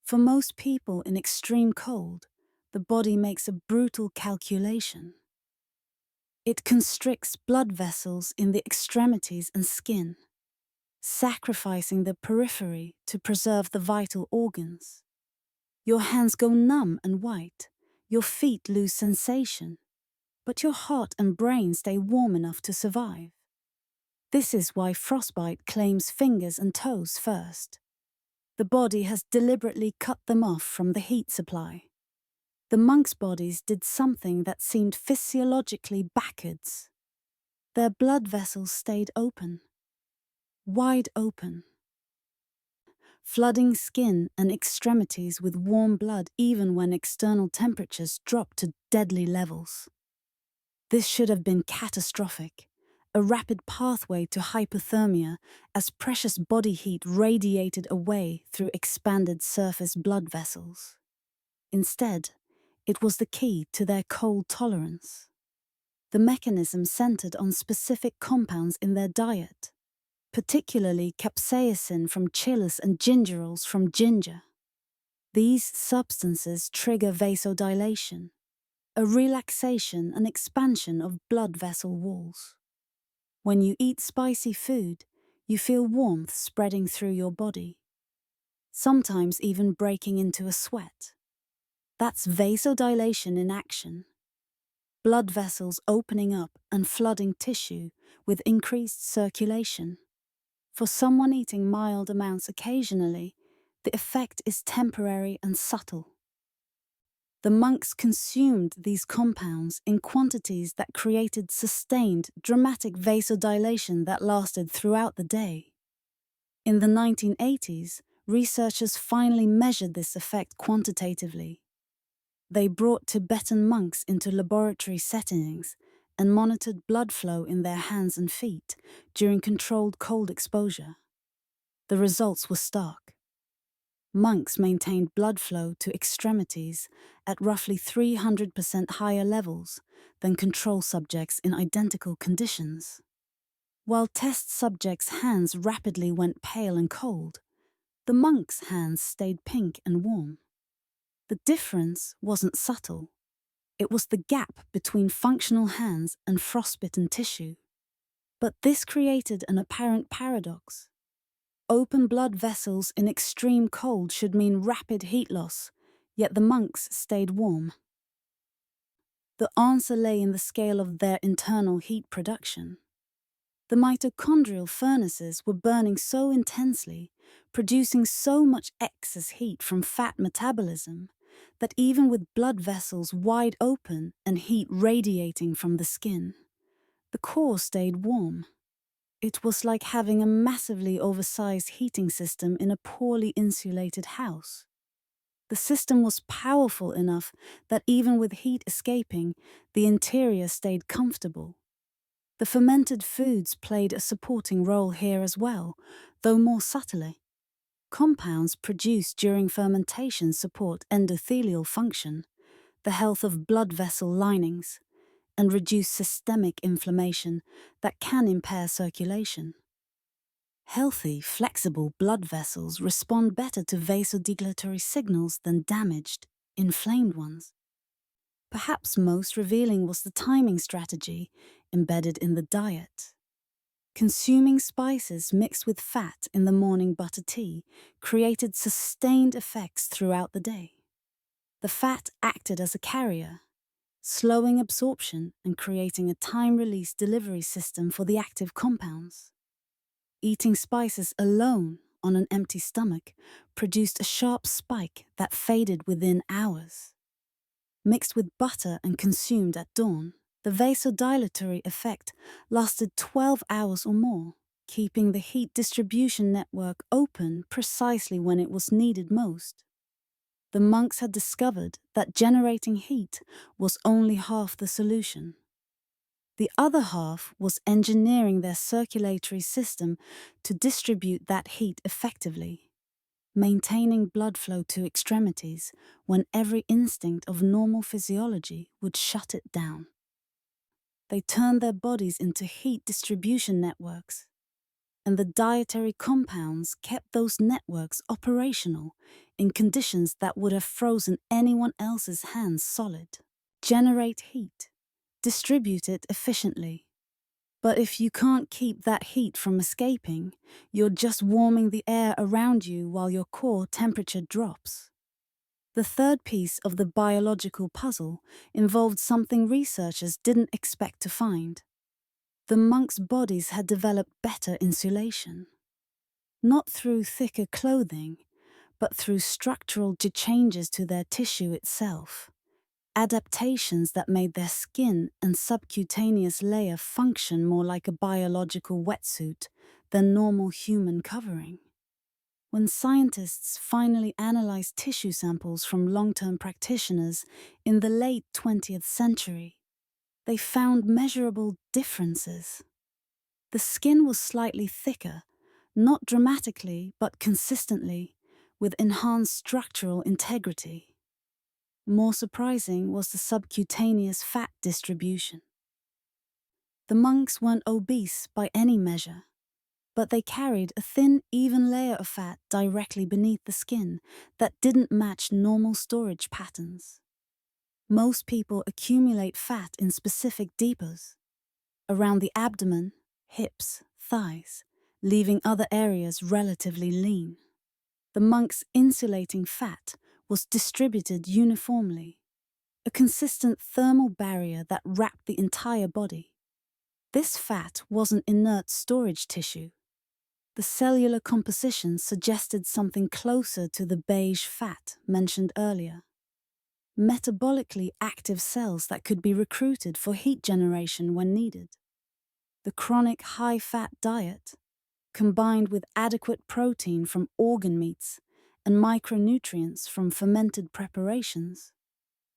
For most people in extreme cold, the body makes a brutal calculation. It constricts blood vessels in the extremities and skin, sacrificing the periphery to preserve the vital organs. Your hands go numb and white, your feet lose sensation, but your heart and brain stay warm enough to survive. This is why frostbite claims fingers and toes first. The body has deliberately cut them off from the heat supply. The monks' bodies did something that seemed physiologically backwards. Their blood vessels stayed open, wide open, flooding skin and extremities with warm blood even when external temperatures dropped to deadly levels. This should have been catastrophic, a rapid pathway to hypothermia as precious body heat radiated away through expanded surface blood vessels. Instead, it was the key to their cold tolerance. The mechanism centered on specific compounds in their diet, particularly capsaicin from chilies and gingerols from ginger. These substances trigger vasodilation, a relaxation and expansion of blood vessel walls. When you eat spicy food, you feel warmth spreading through your body, sometimes even breaking into a sweat. That's vasodilation in action. Blood vessels opening up and flooding tissue with increased circulation. For someone eating mild amounts occasionally, the effect is temporary and subtle. The monks consumed these compounds in quantities that created sustained, dramatic vasodilation that lasted throughout the day. In the 1980s, researchers finally measured this effect quantitatively. They brought Tibetan monks into laboratory settings and monitored blood flow in their hands and feet during controlled cold exposure. The results were stark. Monks maintained blood flow to extremities at roughly 300% higher levels than control subjects in identical conditions. While test subjects' hands rapidly went pale and cold, the monks' hands stayed pink and warm. The difference wasn't subtle. It was the gap between functional hands and frostbitten tissue. But this created an apparent paradox. Open blood vessels in extreme cold should mean rapid heat loss, yet the monks stayed warm. The answer lay in the scale of their internal heat production. The mitochondrial furnaces were burning so intensely, producing so much excess heat from fat metabolism, that even with blood vessels wide open and heat radiating from the skin, the core stayed warm. It was like having a massively oversized heating system in a poorly insulated house. The system was powerful enough that even with heat escaping, the interior stayed comfortable. The fermented foods played a supporting role here as well, though more subtly. Compounds produced during fermentation support endothelial function, the health of blood vessel linings, and reduce systemic inflammation that can impair circulation. Healthy, flexible blood vessels respond better to vasodilatory signals than damaged, inflamed ones. Perhaps most revealing was the timing strategy embedded in the diet. Consuming spices mixed with fat in the morning butter tea created sustained effects throughout the day. The fat acted as a carrier, slowing absorption and creating a time-release delivery system for the active compounds. Eating spices alone on an empty stomach produced a sharp spike that faded within hours. Mixed with butter and consumed at dawn, the vasodilatory effect lasted 12 hours or more, keeping the heat distribution network open precisely when it was needed most. The monks had discovered that generating heat was only half the solution. The other half was engineering their circulatory system to distribute that heat effectively, maintaining blood flow to extremities when every instinct of normal physiology would shut it down. They turned their bodies into heat distribution networks, and the dietary compounds kept those networks operational in conditions that would have frozen anyone else's hands solid. Generate heat, distribute it efficiently. But if you can't keep that heat from escaping, you're just warming the air around you while your core temperature drops. The third piece of the biological puzzle involved something researchers didn't expect to find. The monks' bodies had developed better insulation. Not through thicker clothing, but through structural changes to their tissue itself. Adaptations that made their skin and subcutaneous layer function more like a biological wetsuit than normal human covering. When scientists finally analyzed tissue samples from long-term practitioners in the late 20th century, they found measurable differences. The skin was slightly thicker, not dramatically but consistently, with enhanced structural integrity. More surprising was the subcutaneous fat distribution. The monks weren't obese by any measure, but they carried a thin, even layer of fat directly beneath the skin that didn't match normal storage patterns. Most people accumulate fat in specific depots, around the abdomen, hips, thighs, leaving other areas relatively lean. The monks' insulating fat was distributed uniformly, a consistent thermal barrier that wrapped the entire body. This fat wasn't inert storage tissue. The cellular composition suggested something closer to the beige fat mentioned earlier. Metabolically active cells that could be recruited for heat generation when needed. The chronic high-fat diet, combined with adequate protein from organ meats and micronutrients from fermented preparations,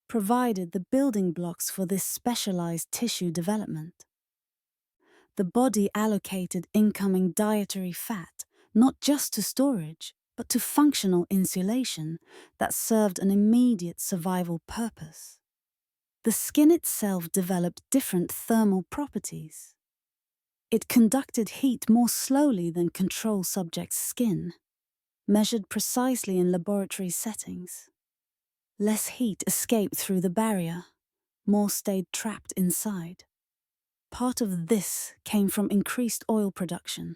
provided the building blocks for this specialized tissue development. The body allocated incoming dietary fat not just to storage, but to functional insulation that served an immediate survival purpose. The skin itself developed different thermal properties. It conducted heat more slowly than control subjects' skin, measured precisely in laboratory settings. Less heat escaped through the barrier, more stayed trapped inside. Part of this came from increased oil production.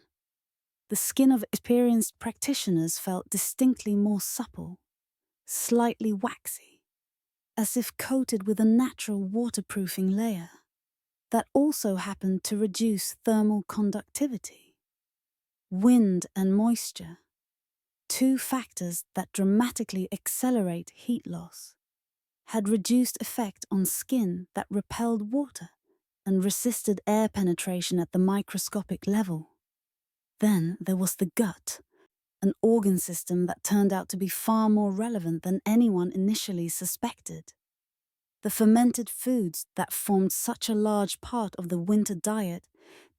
The skin of experienced practitioners felt distinctly more supple, slightly waxy, as if coated with a natural waterproofing layer that also happened to reduce thermal conductivity. Wind and moisture, two factors that dramatically accelerate heat loss, had reduced effect on skin that repelled water and resisted air penetration at the microscopic level. Then there was the gut, an organ system that turned out to be far more relevant than anyone initially suspected. The fermented foods that formed such a large part of the winter diet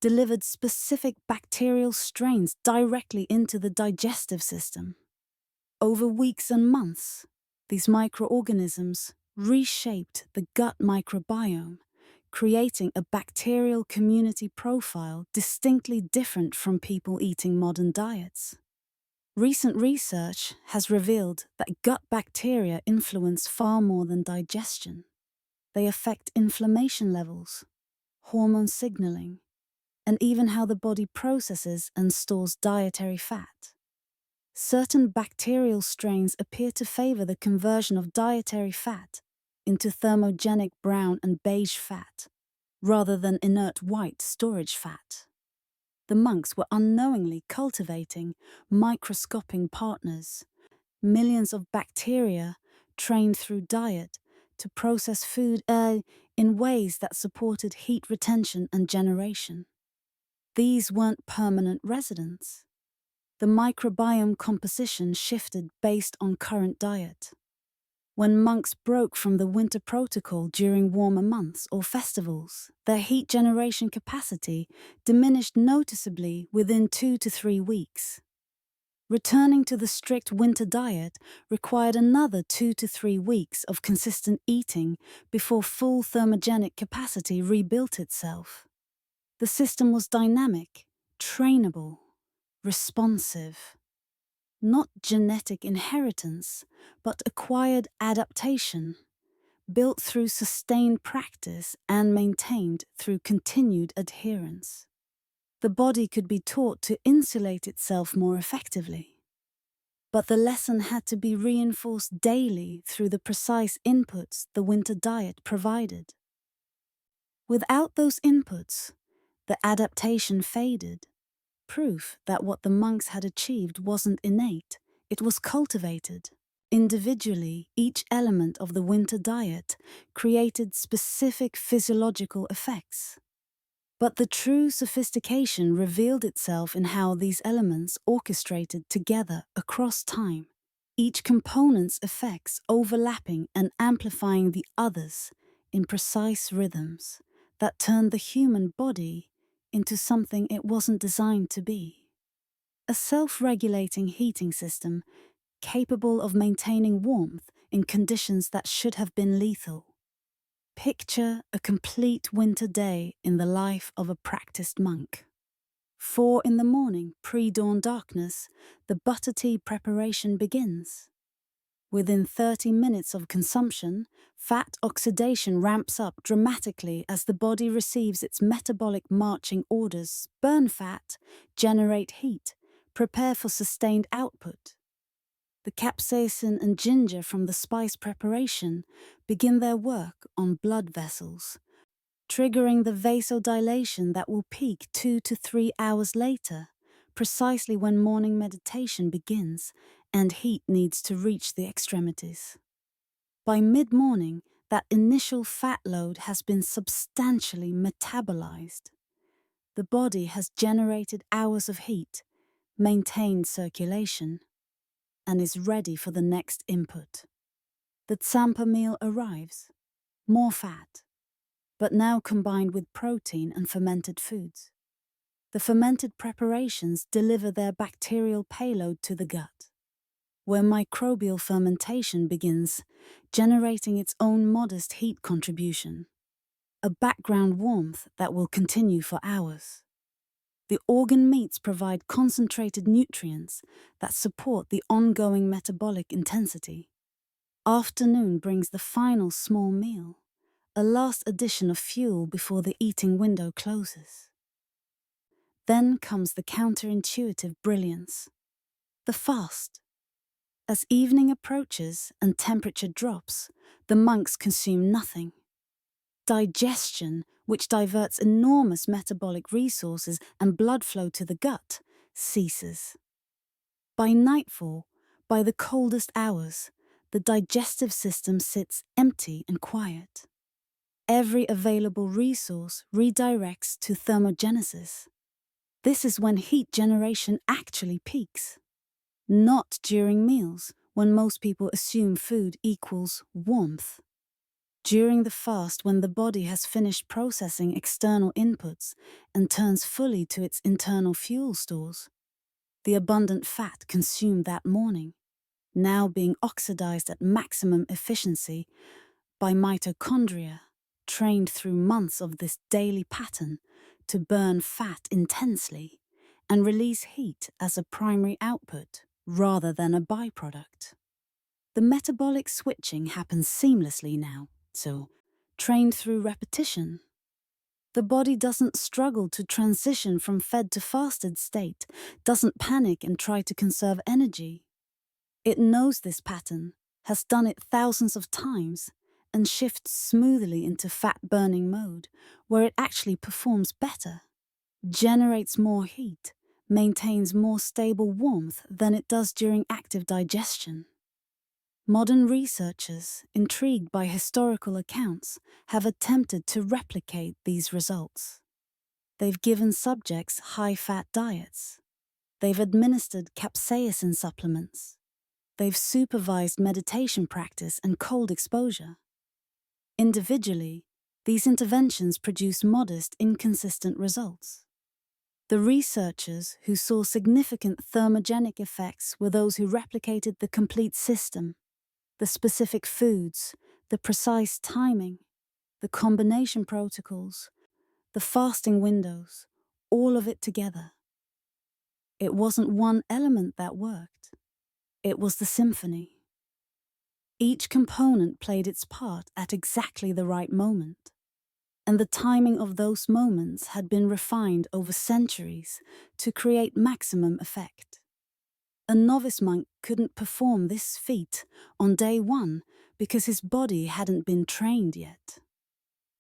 delivered specific bacterial strains directly into the digestive system. Over weeks and months, these microorganisms reshaped the gut microbiome, creating a bacterial community profile distinctly different from people eating modern diets. Recent research has revealed that gut bacteria influence far more than digestion. They affect inflammation levels, hormone signaling, and even how the body processes and stores dietary fat. Certain bacterial strains appear to favor the conversion of dietary fat into thermogenic brown and beige fat, rather than inert white storage fat. The monks were unknowingly cultivating microscopic partners, millions of bacteria trained through diet to process food in ways that supported heat retention and generation. These weren't permanent residents. The microbiome composition shifted based on current diet. When monks broke from the winter protocol during warmer months or festivals, their heat generation capacity diminished noticeably within 2 to 3 weeks. Returning to the strict winter diet required another 2 to 3 weeks of consistent eating before full thermogenic capacity rebuilt itself. The system was dynamic, trainable, responsive. Not genetic inheritance, but acquired adaptation, built through sustained practice and maintained through continued adherence. The body could be taught to insulate itself more effectively. But the lesson had to be reinforced daily through the precise inputs the winter diet provided. Without those inputs, the adaptation faded. Proof that what the monks had achieved wasn't innate, it was cultivated. Individually, each element of the winter diet created specific physiological effects. But the true sophistication revealed itself in how these elements orchestrated together across time, each component's effects overlapping and amplifying the others in precise rhythms that turned the human body into something it wasn't designed to be. A self-regulating heating system capable of maintaining warmth in conditions that should have been lethal. Picture a complete winter day in the life of a practiced monk. 4 in the morning, pre-dawn darkness, the butter tea preparation begins. Within 30 minutes of consumption, fat oxidation ramps up dramatically as the body receives its metabolic marching orders: burn fat, generate heat, prepare for sustained output. The capsaicin and ginger from the spice preparation begin their work on blood vessels, triggering the vasodilation that will peak 2 to 3 hours later, precisely when morning meditation begins and heat needs to reach the extremities. By mid-morning, that initial fat load has been substantially metabolized. The body has generated hours of heat, maintained circulation, and is ready for the next input. The tsampa meal arrives, more fat, but now combined with protein and fermented foods. The fermented preparations deliver their bacterial payload to the gut, where microbial fermentation begins, generating its own modest heat contribution, a background warmth that will continue for hours. The organ meats provide concentrated nutrients that support the ongoing metabolic intensity. Afternoon brings the final small meal, a last addition of fuel before the eating window closes. Then comes the counterintuitive brilliance, the fast. As evening approaches and temperature drops, the monks consume nothing. Digestion, which diverts enormous metabolic resources and blood flow to the gut, ceases. By nightfall, by the coldest hours, the digestive system sits empty and quiet. Every available resource redirects to thermogenesis. This is when heat generation actually peaks. Not during meals, when most people assume food equals warmth. During the fast, when the body has finished processing external inputs and turns fully to its internal fuel stores, the abundant fat consumed that morning, now being oxidized at maximum efficiency by mitochondria, trained through months of this daily pattern to burn fat intensely and release heat as a primary output rather than a byproduct. The metabolic switching happens seamlessly now, so trained through repetition. The body doesn't struggle to transition from fed to fasted state, doesn't panic and try to conserve energy. It knows this pattern, has done it thousands of times, and shifts smoothly into fat-burning mode, where it actually performs better, generates more heat, maintains more stable warmth than it does during active digestion. Modern researchers, intrigued by historical accounts, have attempted to replicate these results. They've given subjects high-fat diets. They've administered capsaicin supplements. They've supervised meditation practice and cold exposure. Individually, these interventions produce modest, inconsistent results. The researchers who saw significant thermogenic effects were those who replicated the complete system, the specific foods, the precise timing, the combination protocols, the fasting windows, all of it together. It wasn't one element that worked. It was the symphony. Each component played its part at exactly the right moment, and the timing of those moments had been refined over centuries to create maximum effect. A novice monk couldn't perform this feat on day one because his body hadn't been trained yet.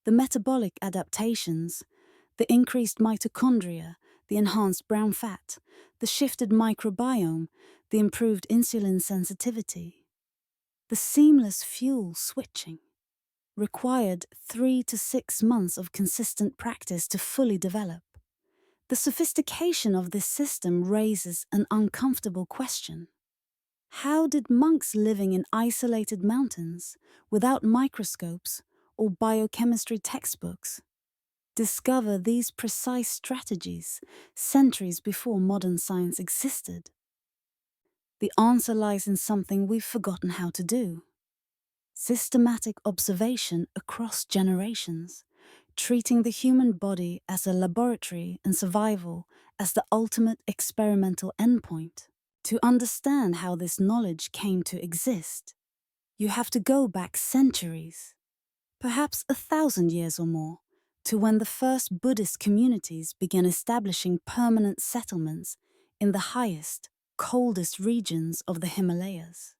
The metabolic adaptations, the increased mitochondria, the enhanced brown fat, the shifted microbiome, the improved insulin sensitivity, the seamless fuel switching required 3 to 6 months of consistent practice to fully develop. The sophistication of this system raises an uncomfortable question. How did monks living in isolated mountains, without microscopes or biochemistry textbooks, discover these precise strategies centuries before modern science existed? The answer lies in something we've forgotten how to do. Systematic observation across generations, treating the human body as a laboratory and survival as the ultimate experimental endpoint. To understand how this knowledge came to exist, you have to go back centuries, perhaps 1,000 years or more, to when the first Buddhist communities began establishing permanent settlements in the highest, coldest regions of the Himalayas.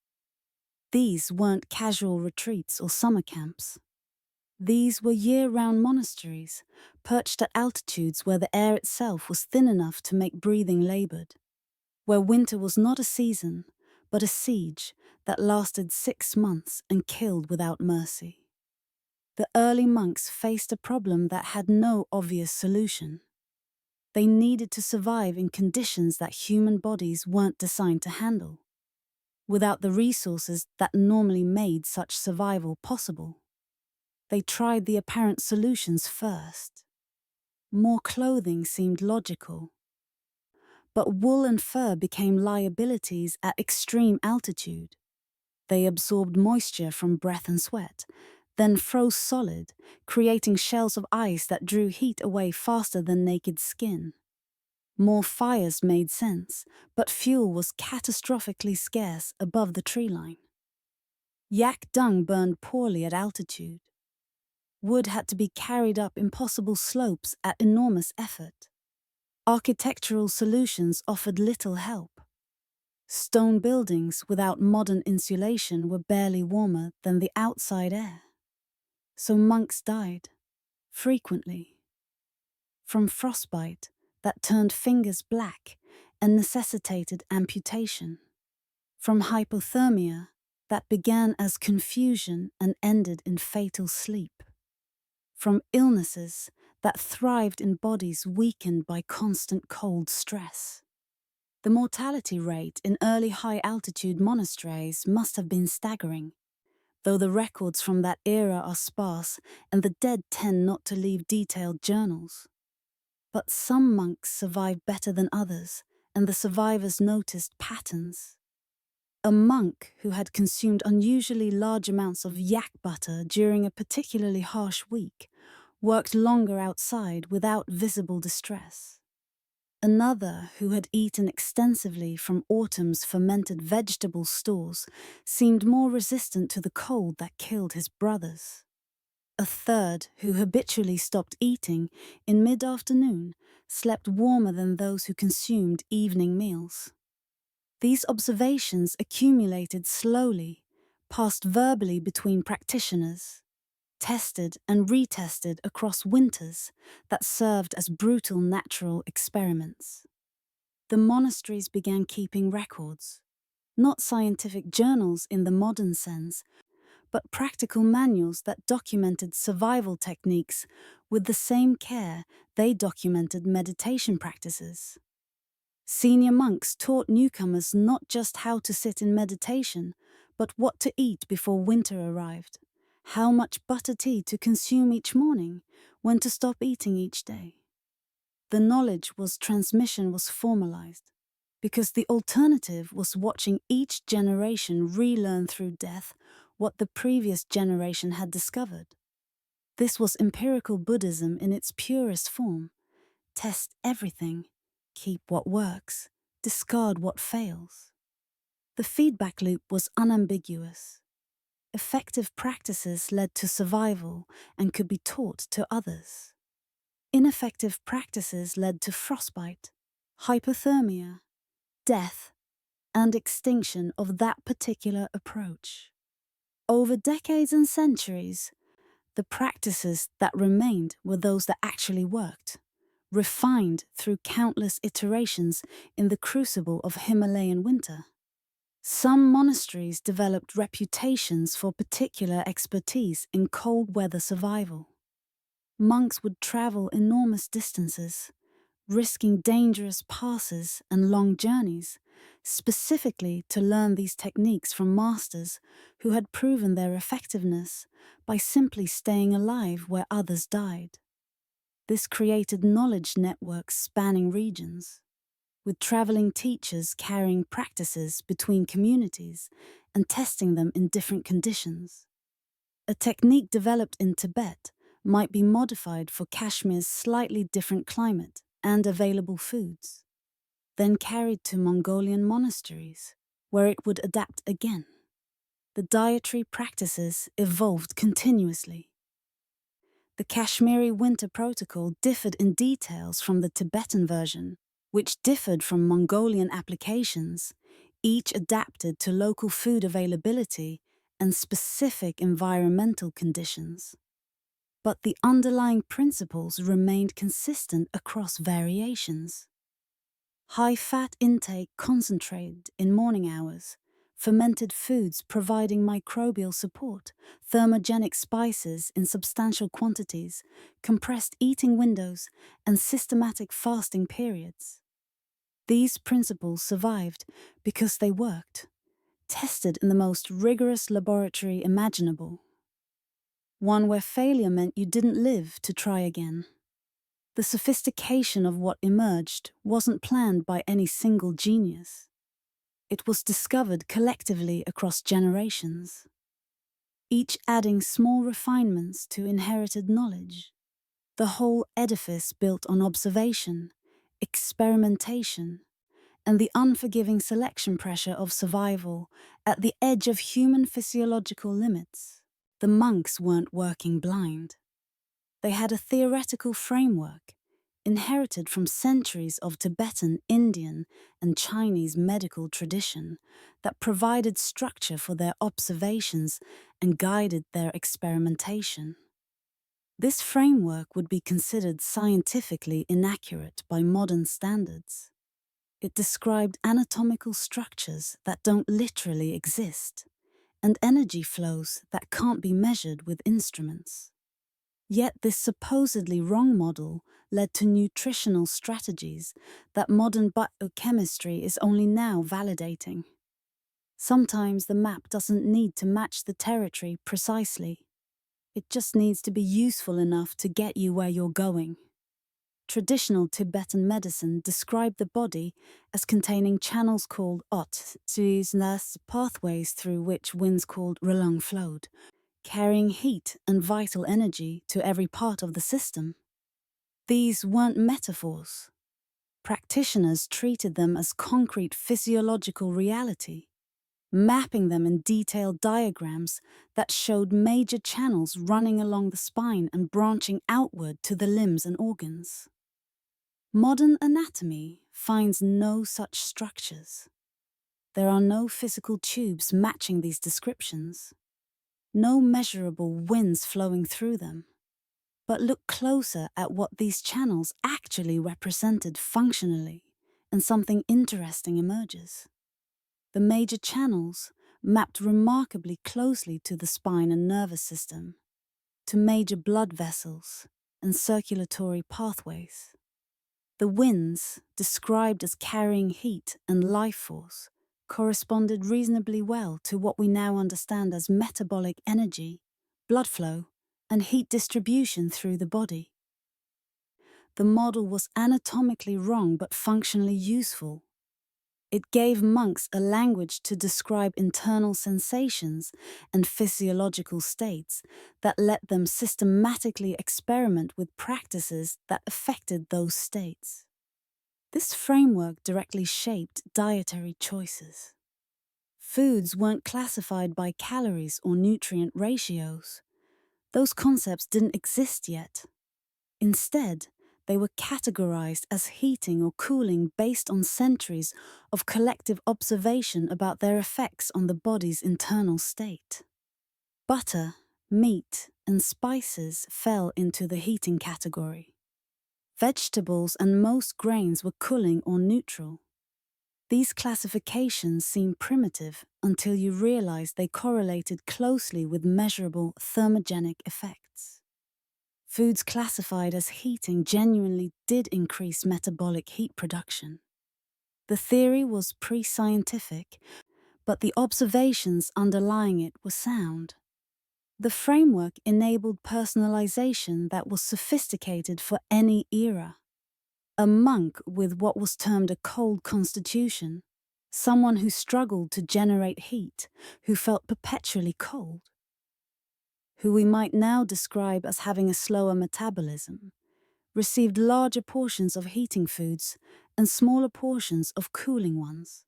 These weren't casual retreats or summer camps. These were year-round monasteries, perched at altitudes where the air itself was thin enough to make breathing labored, where winter was not a season, but a siege that lasted 6 months and killed without mercy. The early monks faced a problem that had no obvious solution. They needed to survive in conditions that human bodies weren't designed to handle, without the resources that normally made such survival possible. They tried the apparent solutions first. More clothing seemed logical, but wool and fur became liabilities at extreme altitude. They absorbed moisture from breath and sweat, then froze solid, creating shells of ice that drew heat away faster than naked skin. More fires made sense, but fuel was catastrophically scarce above the tree line. Yak dung burned poorly at altitude. Wood had to be carried up impossible slopes at enormous effort. Architectural solutions offered little help. Stone buildings without modern insulation were barely warmer than the outside air. So monks died, frequently, from frostbite that turned fingers black and necessitated amputation, from hypothermia that began as confusion and ended in fatal sleep, from illnesses that thrived in bodies weakened by constant cold stress. The mortality rate in early high-altitude monasteries must have been staggering, though the records from that era are sparse and the dead tend not to leave detailed journals. But some monks survived better than others, and the survivors noticed patterns. A monk who had consumed unusually large amounts of yak butter during a particularly harsh week worked longer outside without visible distress. Another, who had eaten extensively from autumn's fermented vegetable stores, seemed more resistant to the cold that killed his brothers. A third, who habitually stopped eating in mid-afternoon, slept warmer than those who consumed evening meals. These observations accumulated slowly, passed verbally between practitioners, tested and retested across winters that served as brutal natural experiments. The monasteries began keeping records, not scientific journals in the modern sense, but practical manuals that documented survival techniques with the same care they documented meditation practices. Senior monks taught newcomers not just how to sit in meditation, but what to eat before winter arrived, how much butter tea to consume each morning, when to stop eating each day. The knowledge transmission was formalized, because the alternative was watching each generation relearn through death what the previous generation had discovered. This was empirical Buddhism in its purest form. Test everything, keep what works, discard what fails. The feedback loop was unambiguous. Effective practices led to survival and could be taught to others. Ineffective practices led to frostbite, hypothermia, death, and extinction of that particular approach. Over decades and centuries, the practices that remained were those that actually worked, refined through countless iterations in the crucible of Himalayan winter. Some monasteries developed reputations for particular expertise in cold weather survival. Monks would travel enormous distances, risking dangerous passes and long journeys, specifically to learn these techniques from masters who had proven their effectiveness by simply staying alive where others died. This created knowledge networks spanning regions, with traveling teachers carrying practices between communities and testing them in different conditions. A technique developed in Tibet might be modified for Kashmir's slightly different climate and available foods, then carried to Mongolian monasteries, where it would adapt again. The dietary practices evolved continuously. The Kashmiri winter protocol differed in details from the Tibetan version, which differed from Mongolian applications, each adapted to local food availability and specific environmental conditions. But the underlying principles remained consistent across variations. High fat intake concentrated in morning hours, fermented foods providing microbial support, thermogenic spices in substantial quantities, compressed eating windows, and systematic fasting periods. These principles survived because they worked, tested in the most rigorous laboratory imaginable. One where failure meant you didn't live to try again. The sophistication of what emerged wasn't planned by any single genius. It was discovered collectively across generations, each adding small refinements to inherited knowledge. The whole edifice built on observation, experimentation, and the unforgiving selection pressure of survival at the edge of human physiological limits. The monks weren't working blind. They had a theoretical framework, inherited from centuries of Tibetan, Indian, and Chinese medical tradition, that provided structure for their observations and guided their experimentation. This framework would be considered scientifically inaccurate by modern standards. It described anatomical structures that don't literally exist, and energy flows that can't be measured with instruments. Yet this supposedly wrong model led to nutritional strategies that modern biochemistry is only now validating. Sometimes the map doesn't need to match the territory precisely. It just needs to be useful enough to get you where you're going. traditional Tibetan medicine described the body as containing channels called ot, pathways through which winds called relung flowed, carrying heat and vital energy to every part of the system. These weren't metaphors. Practitioners treated them as concrete physiological reality, mapping them in detailed diagrams that showed major channels running along the spine and branching outward to the limbs and organs. Modern anatomy finds no such structures. There are no physical tubes matching these descriptions, no measurable winds flowing through them. But look closer at what these channels actually represented functionally, and something interesting emerges. The major channels mapped remarkably closely to the spine and nervous system, to major blood vessels and circulatory pathways. The winds, described as carrying heat and life force, corresponded reasonably well to what we now understand as metabolic energy, blood flow, and heat distribution through the body. The model was anatomically wrong but functionally useful. It gave monks a language to describe internal sensations and physiological states that let them systematically experiment with practices that affected those states. This framework directly shaped dietary choices. Foods weren't classified by calories or nutrient ratios. Those concepts didn't exist yet. Instead, they were categorized as heating or cooling based on centuries of collective observation about their effects on the body's internal state. Butter, meat, and spices fell into the heating category. Vegetables and most grains were cooling or neutral. These classifications seem primitive until you realize they correlated closely with measurable thermogenic effects. Foods classified as heating genuinely did increase metabolic heat production. The theory was pre-scientific, but the observations underlying it were sound. The framework enabled personalization that was sophisticated for any era. A monk with what was termed a cold constitution, someone who struggled to generate heat, who felt perpetually cold, who we might now describe as having a slower metabolism, received larger portions of heating foods and smaller portions of cooling ones.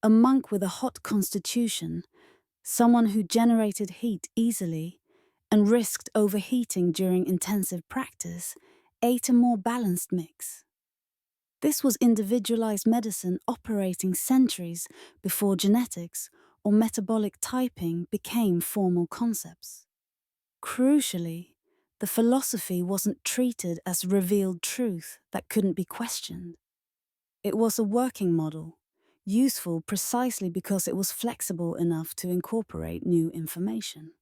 A monk with a hot constitution, someone who generated heat easily and risked overheating during intensive practice, ate a more balanced mix. This was individualized medicine operating centuries before genetics or metabolic typing became formal concepts. Crucially, the philosophy wasn't treated as revealed truth that couldn't be questioned. It was a working model, useful precisely because it was flexible enough to incorporate new information.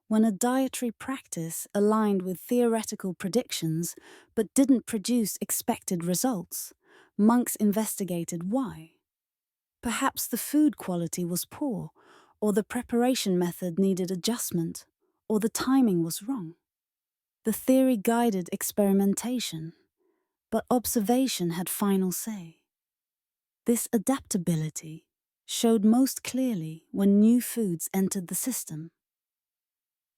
When a dietary practice aligned with theoretical predictions but didn't produce expected results, monks investigated why. Perhaps the food quality was poor, or the preparation method needed adjustment, or the timing was wrong. The theory guided experimentation, but observation had final say. This adaptability showed most clearly when new foods entered the system.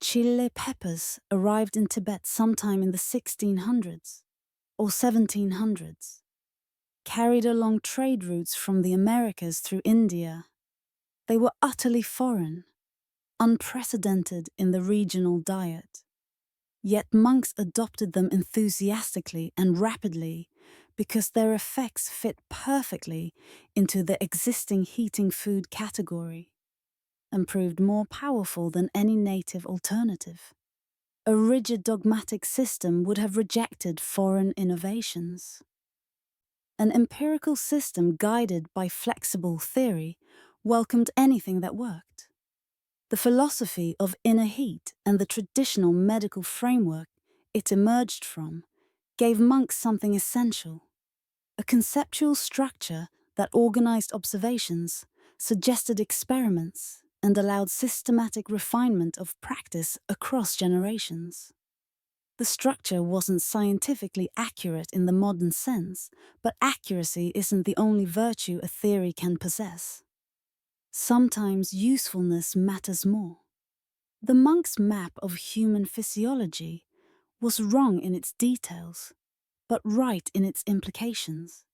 Chile peppers arrived in Tibet sometime in the 1600s or 1700s, carried along trade routes from the Americas through India. They were utterly foreign, unprecedented in the regional diet. Yet monks adopted them enthusiastically and rapidly because their effects fit perfectly into the existing heating food category and proved more powerful than any native alternative. A rigid dogmatic system would have rejected foreign innovations. An empirical system guided by flexible theory welcomed anything that worked. The philosophy of inner heat and the traditional medical framework it emerged from gave monks something essential: a conceptual structure that organized observations, suggested experiments, and allowed systematic refinement of practice across generations. The structure wasn't scientifically accurate in the modern sense, but accuracy isn't the only virtue a theory can possess. Sometimes usefulness matters more. The monk's map of human physiology was wrong in its details, but right in its implications,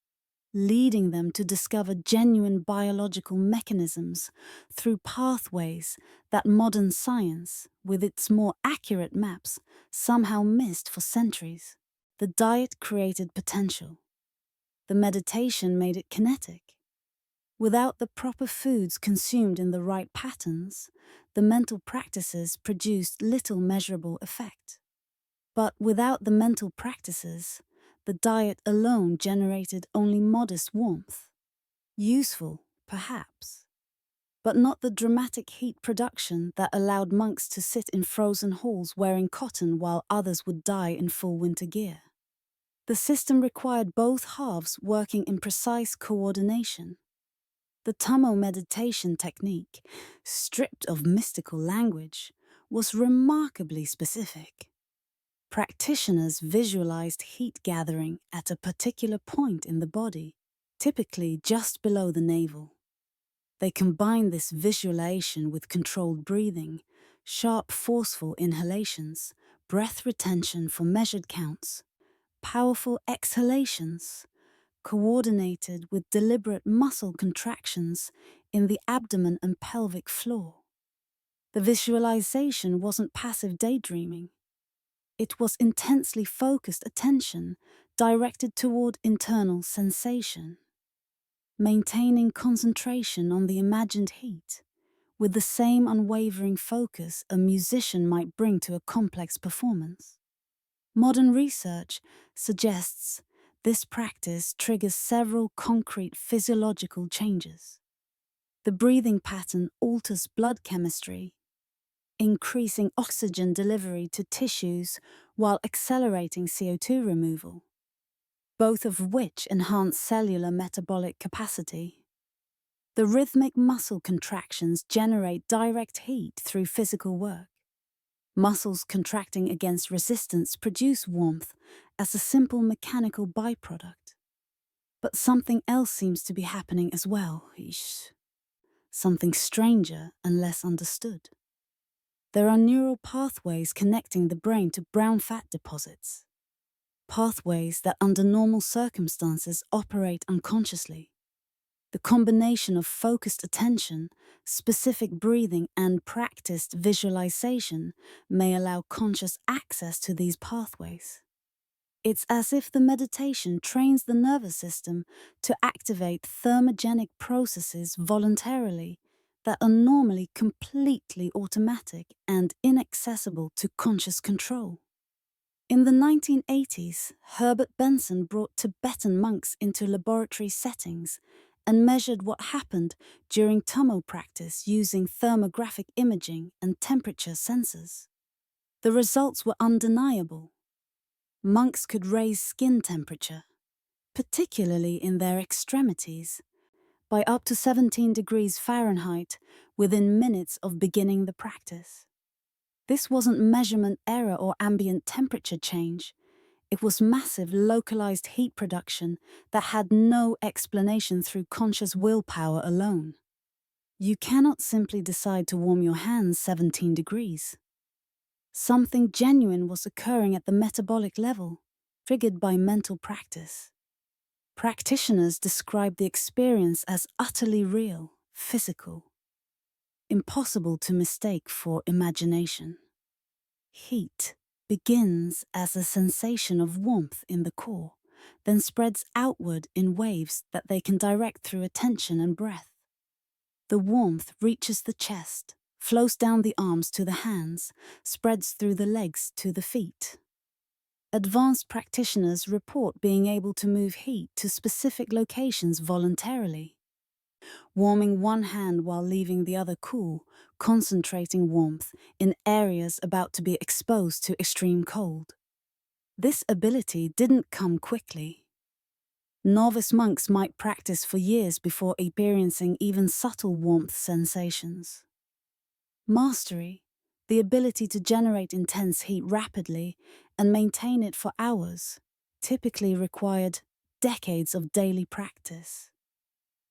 leading them to discover genuine biological mechanisms through pathways that modern science, with its more accurate maps, somehow missed for centuries. The diet created potential. The meditation made it kinetic. Without the proper foods consumed in the right patterns, the mental practices produced little measurable effect. But without the mental practices, the diet alone generated only modest warmth. Useful, perhaps, but not the dramatic heat production that allowed monks to sit in frozen halls wearing cotton while others would die in full winter gear. The system required both halves working in precise coordination. The Tummo meditation technique, stripped of mystical language, was remarkably specific. Practitioners visualized heat gathering at a particular point in the body, typically just below the navel. They combined this visualization with controlled breathing, sharp, forceful inhalations, breath retention for measured counts, powerful exhalations, coordinated with deliberate muscle contractions in the abdomen and pelvic floor. The visualization wasn't passive daydreaming. It was intensely focused attention directed toward internal sensation, maintaining concentration on the imagined heat, with the same unwavering focus a musician might bring to a complex performance. Modern research suggests this practice triggers several concrete physiological changes. The breathing pattern alters blood chemistry, increasing oxygen delivery to tissues while accelerating CO2 removal, both of which enhance cellular metabolic capacity. The rhythmic muscle contractions generate direct heat through physical work. Muscles contracting against resistance produce warmth as a simple mechanical byproduct. But something else seems to be happening as well, something stranger and less understood. There are neural pathways connecting the brain to brown fat deposits, pathways that under normal circumstances operate unconsciously. The combination of focused attention, specific breathing, and practiced visualization may allow conscious access to these pathways. It's as if the meditation trains the nervous system to activate thermogenic processes voluntarily that are normally completely automatic and inaccessible to conscious control. In the 1980s, Herbert Benson brought Tibetan monks into laboratory settings and measured what happened during Tummo practice using thermographic imaging and temperature sensors. The results were undeniable. Monks could raise skin temperature, particularly in their extremities, by up to 17 degrees Fahrenheit within minutes of beginning the practice. This wasn't measurement error or ambient temperature change. It was massive localized heat production that had no explanation through conscious willpower alone. You cannot simply decide to warm your hands 17 degrees. Something genuine was occurring at the metabolic level, triggered by mental practice. Practitioners describe the experience as utterly real, physical, impossible to mistake for imagination. Heat begins as a sensation of warmth in the core, then spreads outward in waves that they can direct through attention and breath. The warmth reaches the chest, flows down the arms to the hands, spreads through the legs to the feet. Advanced practitioners report being able to move heat to specific locations voluntarily, warming one hand while leaving the other cool, concentrating warmth in areas about to be exposed to extreme cold. This ability didn't come quickly. Novice monks might practice for years before experiencing even subtle warmth sensations. Mastery, the ability to generate intense heat rapidly and maintain it for hours typically required decades of daily practice.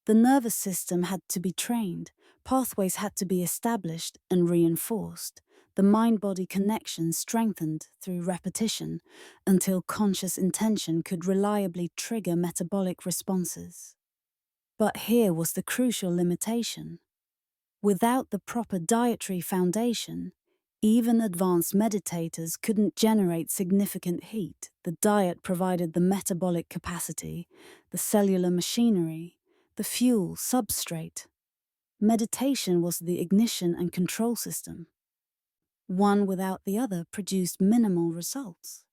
The nervous system had to be trained, pathways had to be established and reinforced, the mind-body connection strengthened through repetition until conscious intention could reliably trigger metabolic responses. But here was the crucial limitation. Without the proper dietary foundation, even advanced meditators couldn't generate significant heat. The diet provided the metabolic capacity, the cellular machinery, the fuel substrate. Meditation was the ignition and control system. One without the other produced minimal results.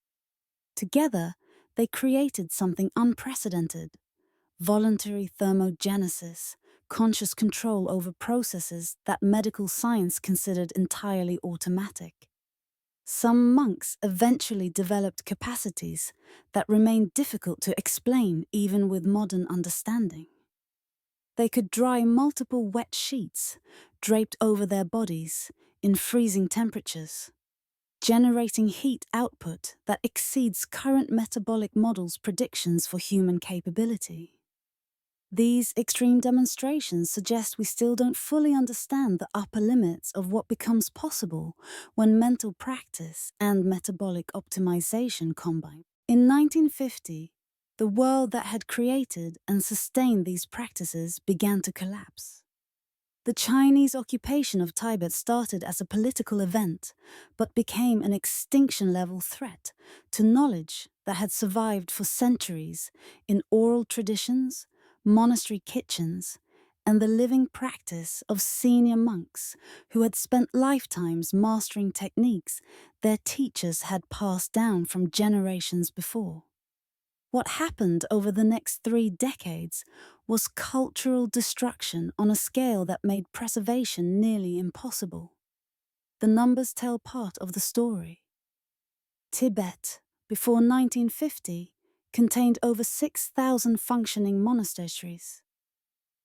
Together, they created something unprecedented: voluntary thermogenesis, conscious control over processes that medical science considered entirely automatic. Some monks eventually developed capacities that remain difficult to explain even with modern understanding. They could dry multiple wet sheets draped over their bodies in freezing temperatures, generating heat output that exceeds current metabolic models' predictions for human capability. These extreme demonstrations suggest we still don't fully understand the upper limits of what becomes possible when mental practice and metabolic optimization combine. In 1950, the world that had created and sustained these practices began to collapse. The Chinese occupation of Tibet started as a political event, but became an extinction-level threat to knowledge that had survived for centuries in oral traditions, monastery kitchens, and the living practice of senior monks who had spent lifetimes mastering techniques their teachers had passed down from generations before. What happened over the next 3 decades was cultural destruction on a scale that made preservation nearly impossible. The numbers tell part of the story. Tibet, before 1950, contained over 6,000 functioning monasteries.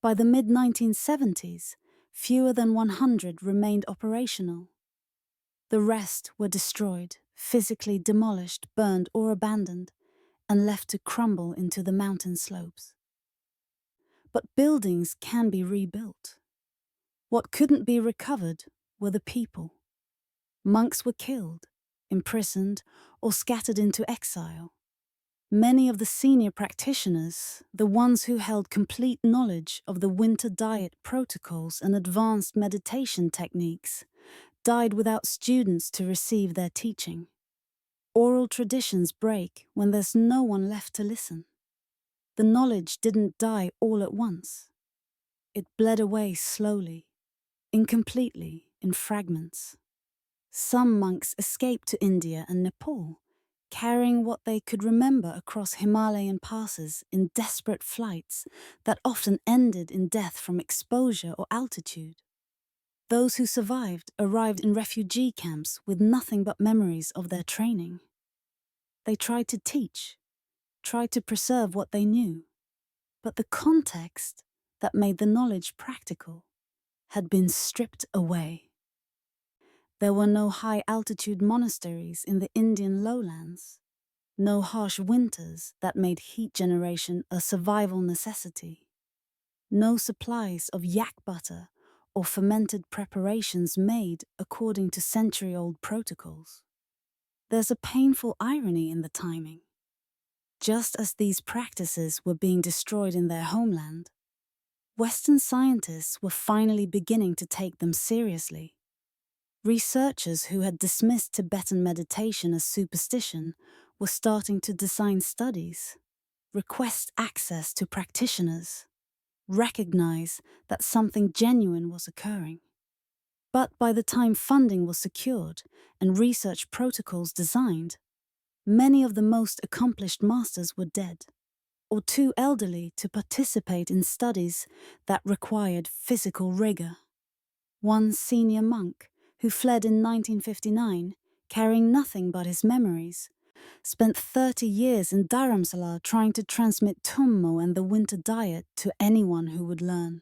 By the mid-1970s, fewer than 100 remained operational. The rest were destroyed, physically demolished, burned, or abandoned, and left to crumble into the mountain slopes. But buildings can be rebuilt. What couldn't be recovered were the people. Monks were killed, imprisoned, or scattered into exile. Many of the senior practitioners, the ones who held complete knowledge of the winter diet protocols and advanced meditation techniques, died without students to receive their teaching. Oral traditions break when there's no one left to listen. The knowledge didn't die all at once. It bled away slowly, incompletely, in fragments. Some monks escaped to India and Nepal, carrying what they could remember across Himalayan passes in desperate flights that often ended in death from exposure or altitude. Those who survived arrived in refugee camps with nothing but memories of their training. They tried to teach, tried to preserve what they knew, but the context that made the knowledge practical had been stripped away. There were no high-altitude monasteries in the Indian lowlands, no harsh winters that made heat generation a survival necessity, no supplies of yak butter or fermented preparations made according to century-old protocols. There's a painful irony in the timing. Just as these practices were being destroyed in their homeland, Western scientists were finally beginning to take them seriously. Researchers who had dismissed Tibetan meditation as superstition were starting to design studies, request access to practitioners, recognize that something genuine was occurring. But by the time funding was secured and research protocols designed, many of the most accomplished masters were dead, or too elderly to participate in studies that required physical rigor. One senior monk, who fled in 1959, carrying nothing but his memories, spent 30 years in Dharamsala trying to transmit Tummo and the winter diet to anyone who would learn.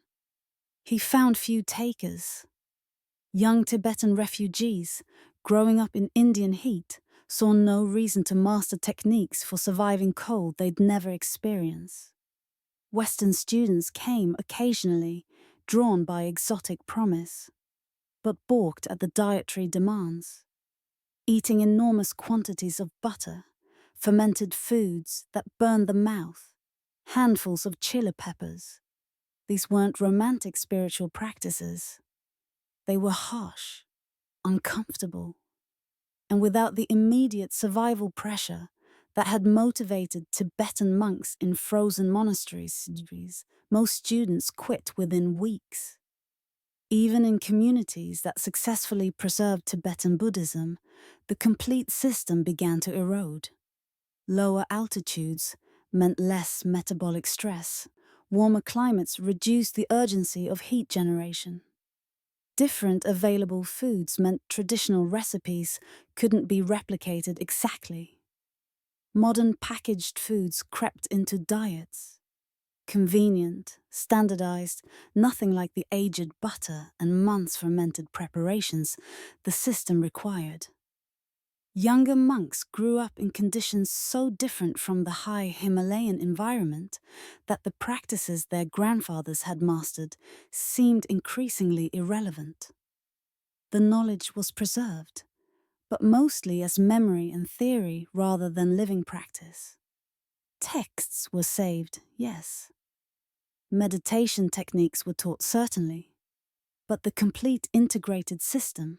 He found few takers. Young Tibetan refugees, growing up in Indian heat, saw no reason to master techniques for surviving cold they'd never experienced. Western students came occasionally, drawn by exotic promise, but balked at the dietary demands, eating enormous quantities of butter, fermented foods that burned the mouth, handfuls of chili peppers. These weren't romantic spiritual practices. They were harsh, uncomfortable, and without the immediate survival pressure that had motivated Tibetan monks in frozen monasteries, most students quit within weeks. Even in communities that successfully preserved Tibetan Buddhism, the complete system began to erode. Lower altitudes meant less metabolic stress. Warmer climates reduced the urgency of heat generation. Different available foods meant traditional recipes couldn't be replicated exactly. Modern packaged foods crept into diets. Convenient, standardized, nothing like the aged butter and months fermented preparations the system required. Younger monks grew up in conditions so different from the high Himalayan environment that the practices their grandfathers had mastered seemed increasingly irrelevant. The knowledge was preserved, but mostly as memory and theory rather than living practice. Texts were saved, yes. Meditation techniques were taught, certainly, but the complete integrated system,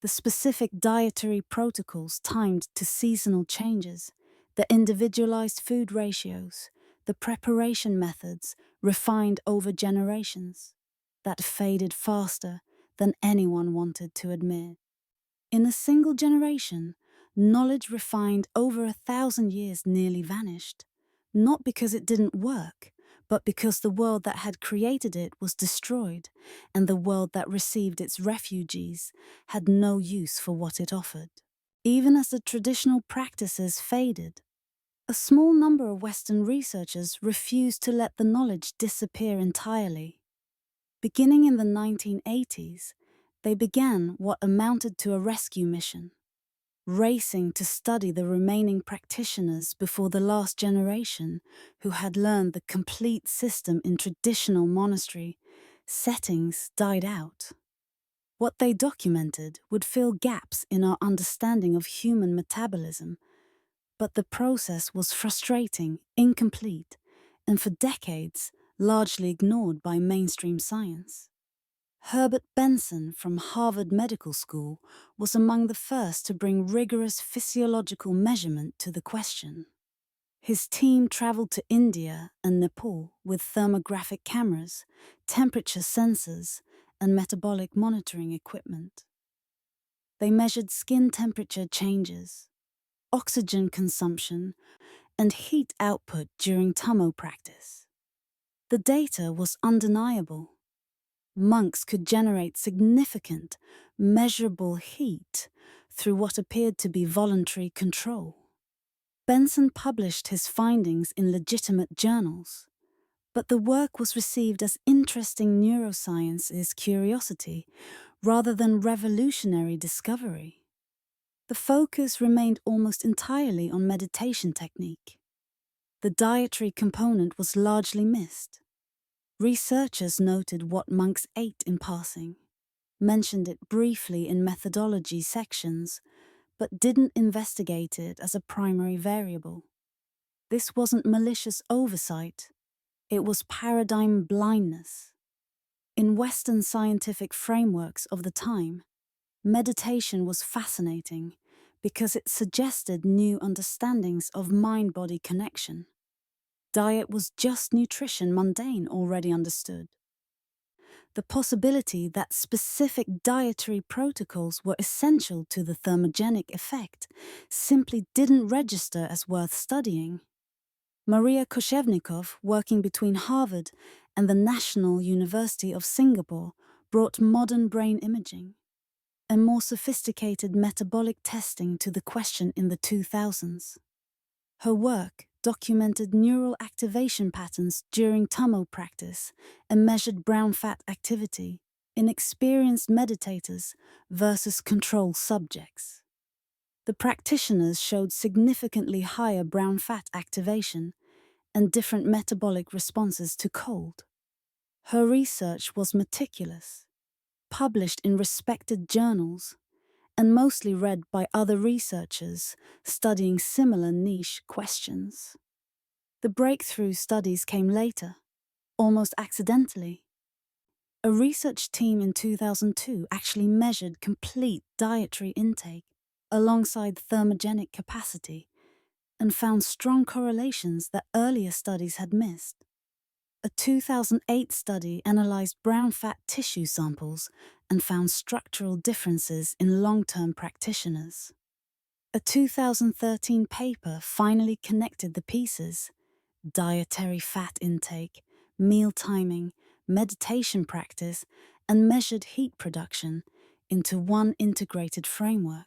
the specific dietary protocols timed to seasonal changes, the individualized food ratios, the preparation methods refined over generations, that faded faster than anyone wanted to admit. In a single generation, knowledge refined over 1,000 years nearly vanished, not because it didn't work, but because the world that had created it was destroyed, and the world that received its refugees had no use for what it offered. Even as the traditional practices faded, a small number of Western researchers refused to let the knowledge disappear entirely. Beginning in the 1980s, they began what amounted to a rescue mission, racing to study the remaining practitioners before the last generation who had learned the complete system in traditional monastery settings died out. What they documented would fill gaps in our understanding of human metabolism, but the process was frustrating, incomplete, and for decades largely ignored by mainstream science. Herbert Benson from Harvard Medical School was among the first to bring rigorous physiological measurement to the question. His team traveled to India and Nepal with thermographic cameras, temperature sensors, and metabolic monitoring equipment. They measured skin temperature changes, oxygen consumption, and heat output during tummo practice. The data was undeniable. Monks could generate significant, measurable heat through what appeared to be voluntary control. Benson published his findings in legitimate journals, but the work was received as interesting neuroscience's curiosity rather than revolutionary discovery. The focus remained almost entirely on meditation technique. The dietary component was largely missed. Researchers noted what monks ate in passing, mentioned it briefly in methodology sections, but didn't investigate it as a primary variable. This wasn't malicious oversight, it was paradigm blindness. In Western scientific frameworks of the time, meditation was fascinating because it suggested new understandings of mind-body connection. Diet was just nutrition mundane already understood. The possibility that specific dietary protocols were essential to the thermogenic effect simply didn't register as worth studying. Maria Koshevnikov, working between Harvard and the National University of Singapore, brought modern brain imaging and more sophisticated metabolic testing to the question in the 2000s. Her work documented neural activation patterns during tummo practice and measured brown fat activity in experienced meditators versus control subjects. The practitioners showed significantly higher brown fat activation and different metabolic responses to cold. Her research was meticulous, published in respected journals, and mostly read by other researchers studying similar niche questions. The breakthrough studies came later, almost accidentally. A research team in 2002 actually measured complete dietary intake alongside thermogenic capacity and found strong correlations that earlier studies had missed. A 2008 study analyzed brown fat tissue samples and found structural differences in long-term practitioners. A 2013 paper finally connected the pieces: dietary fat intake, meal timing, meditation practice, and measured heat production into one integrated framework.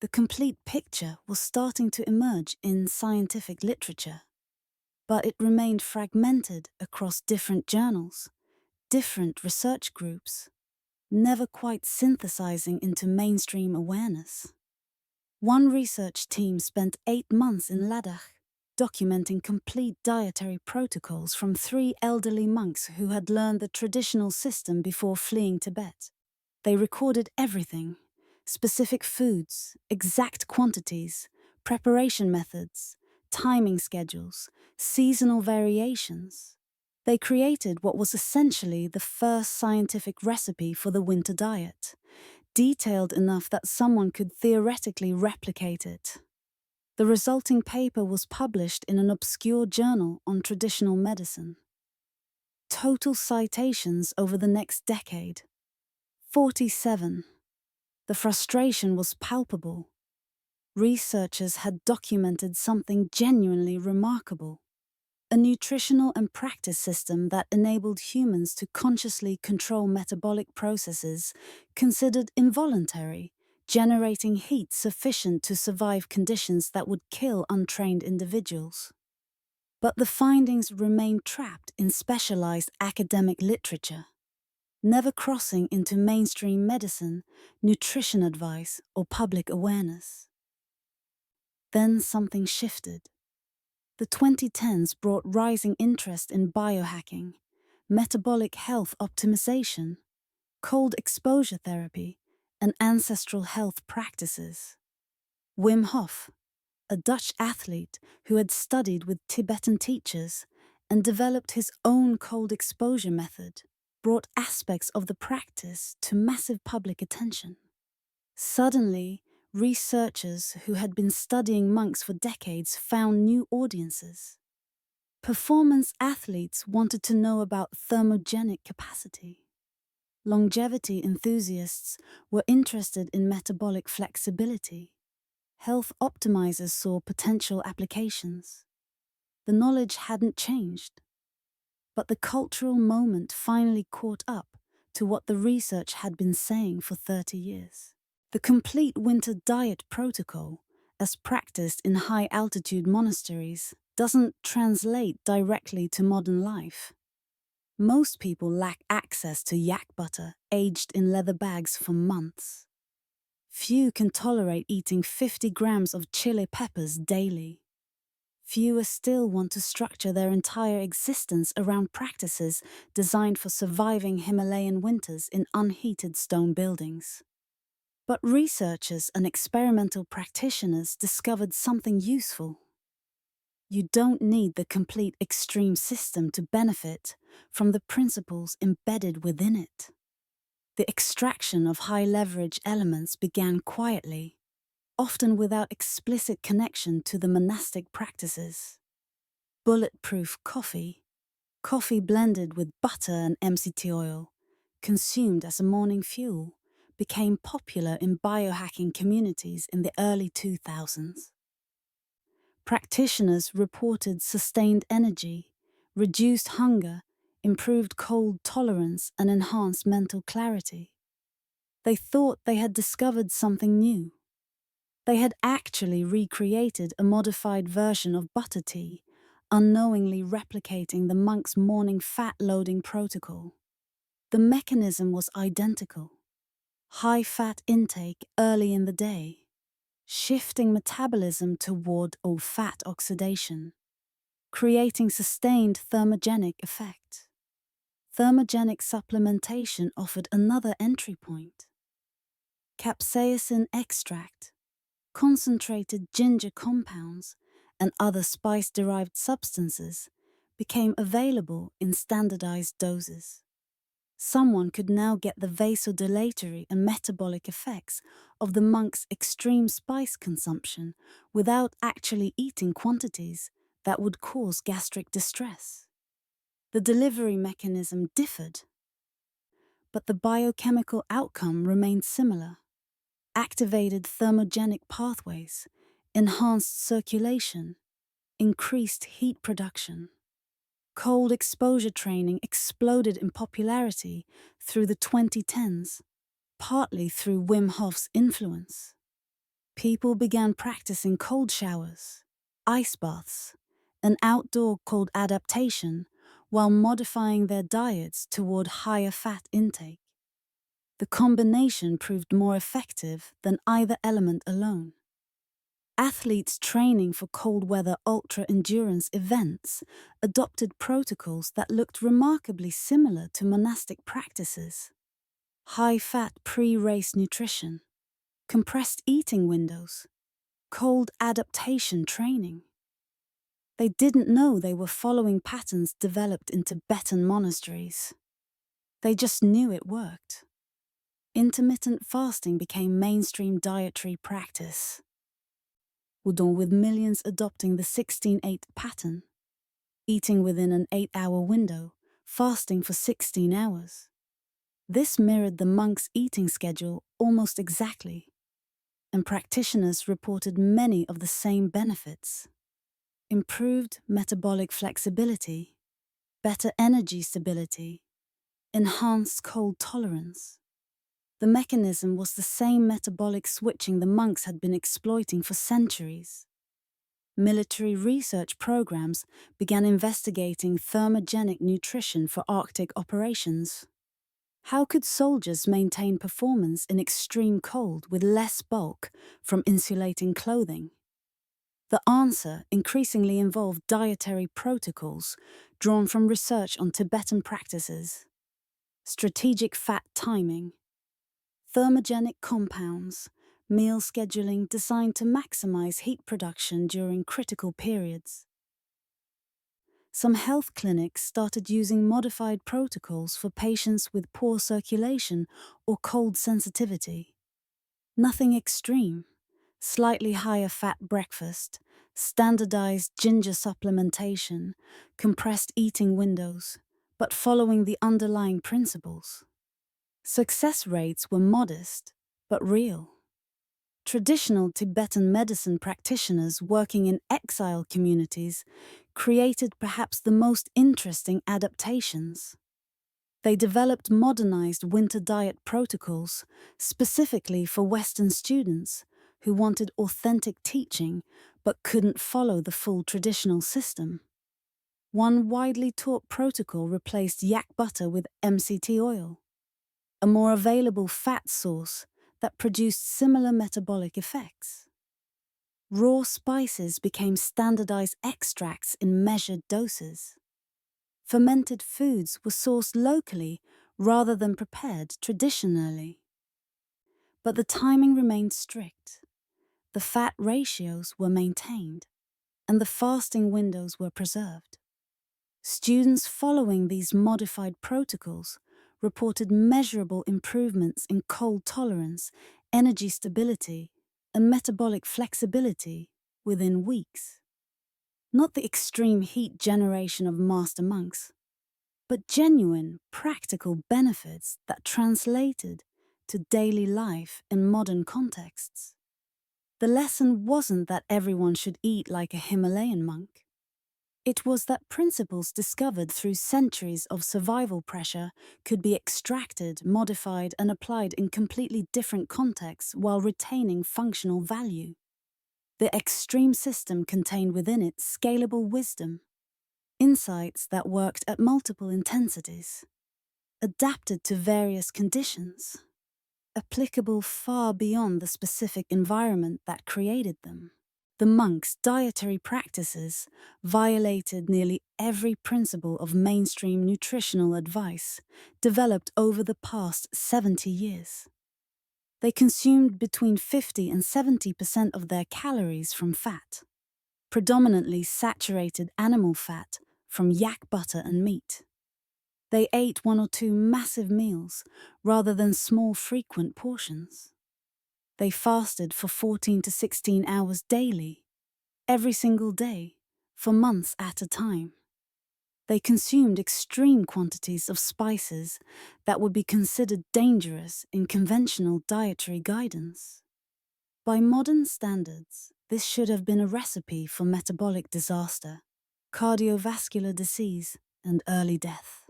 The complete picture was starting to emerge in scientific literature, but it remained fragmented across different journals, different research groups, never quite synthesizing into mainstream awareness. One research team spent 8 months in Ladakh, documenting complete dietary protocols from 3 elderly monks who had learned the traditional system before fleeing Tibet. They recorded everything: specific foods, exact quantities, preparation methods, timing schedules, seasonal variations. They created what was essentially the first scientific recipe for the winter diet, detailed enough that someone could theoretically replicate it. The resulting paper was published in an obscure journal on traditional medicine. Total citations over the next decade: 47. The frustration was palpable. Researchers had documented something genuinely remarkable: a nutritional and practice system that enabled humans to consciously control metabolic processes considered involuntary, generating heat sufficient to survive conditions that would kill untrained individuals. But the findings remained trapped in specialized academic literature, never crossing into mainstream medicine, nutrition advice, or public awareness. Then something shifted. The 2010s brought rising interest in biohacking, metabolic health optimization, cold exposure therapy, and ancestral health practices. Wim Hof, a Dutch athlete who had studied with Tibetan teachers and developed his own cold exposure method, brought aspects of the practice to massive public attention. Suddenly, researchers who had been studying monks for decades found new audiences. Performance athletes wanted to know about thermogenic capacity. Longevity enthusiasts were interested in metabolic flexibility. Health optimizers saw potential applications. The knowledge hadn't changed, but the cultural moment finally caught up to what the research had been saying for 30 years. The complete winter diet protocol, as practiced in high-altitude monasteries, doesn't translate directly to modern life. Most people lack access to yak butter aged in leather bags for months. Few can tolerate eating 50 grams of chili peppers daily. Fewer still want to structure their entire existence around practices designed for surviving Himalayan winters in unheated stone buildings. But researchers and experimental practitioners discovered something useful. You don't need the complete extreme system to benefit from the principles embedded within it. The extraction of high-leverage elements began quietly, often without explicit connection to the monastic practices. Bulletproof coffee, coffee blended with butter and MCT oil, consumed as a morning fuel, became popular in biohacking communities in the early 2000s. Practitioners reported sustained energy, reduced hunger, improved cold tolerance, and enhanced mental clarity. They thought they had discovered something new. They had actually recreated a modified version of butter tea, unknowingly replicating the monk's morning fat-loading protocol. The mechanism was identical: high fat intake early in the day, shifting metabolism toward fat oxidation, creating sustained thermogenic effect. Thermogenic supplementation offered another entry point. Capsaicin extract, concentrated ginger compounds, and other spice-derived substances became available in standardized doses. Someone could now get the vasodilatory and metabolic effects of the monk's extreme spice consumption without actually eating quantities that would cause gastric distress. The delivery mechanism differed, but the biochemical outcome remained similar. Activated thermogenic pathways, enhanced circulation, increased heat production. Cold exposure training exploded in popularity through the 2010s, partly through Wim Hof's influence. People began practicing cold showers, ice baths, and outdoor cold adaptation while modifying their diets toward higher fat intake. The combination proved more effective than either element alone. Athletes training for cold weather ultra-endurance events adopted protocols that looked remarkably similar to monastic practices. High-fat pre-race nutrition, compressed eating windows, cold adaptation training. They didn't know they were following patterns developed in Tibetan monasteries. They just knew it worked. Intermittent fasting became mainstream dietary practice. Udon, with millions adopting the 16-8 pattern, eating within an 8-hour window, fasting for 16 hours. This mirrored the monks' eating schedule almost exactly, and practitioners reported many of the same benefits. Improved metabolic flexibility, better energy stability, enhanced cold tolerance. The mechanism was the same metabolic switching the monks had been exploiting for centuries. Military research programs began investigating thermogenic nutrition for Arctic operations. How could soldiers maintain performance in extreme cold with less bulk from insulating clothing? The answer increasingly involved dietary protocols drawn from research on Tibetan practices, strategic fat timing, thermogenic compounds, meal scheduling designed to maximize heat production during critical periods. Some health clinics started using modified protocols for patients with poor circulation or cold sensitivity. Nothing extreme, slightly higher fat breakfast, standardized ginger supplementation, compressed eating windows, but following the underlying principles. Success rates were modest, but real. Traditional Tibetan medicine practitioners working in exile communities created perhaps the most interesting adaptations. They developed modernized winter diet protocols specifically for Western students who wanted authentic teaching but couldn't follow the full traditional system. One widely taught protocol replaced yak butter with MCT oil, a more available fat source that produced similar metabolic effects. Raw spices became standardized extracts in measured doses. Fermented foods were sourced locally rather than prepared traditionally. But the timing remained strict. The fat ratios were maintained, and the fasting windows were preserved. Students following these modified protocols reported measurable improvements in cold tolerance, energy stability, and metabolic flexibility within weeks. Not the extreme heat generation of master monks, but genuine, practical benefits that translated to daily life in modern contexts. The lesson wasn't that everyone should eat like a Himalayan monk. It was that principles discovered through centuries of survival pressure could be extracted, modified, and applied in completely different contexts while retaining functional value. The extreme system contained within it scalable wisdom, insights that worked at multiple intensities, adapted to various conditions. applicable far beyond the specific environment that created them. The monks' dietary practices violated nearly every principle of mainstream nutritional advice developed over the past 70 years. They consumed between 50 and 70% of their calories from fat, predominantly saturated animal fat from yak butter and meat. They ate 1 or 2 massive meals rather than small, frequent portions. They fasted for 14 to 16 hours daily, every single day, for months at a time. They consumed extreme quantities of spices that would be considered dangerous in conventional dietary guidance. By modern standards, this should have been a recipe for metabolic disaster, cardiovascular disease, and early death.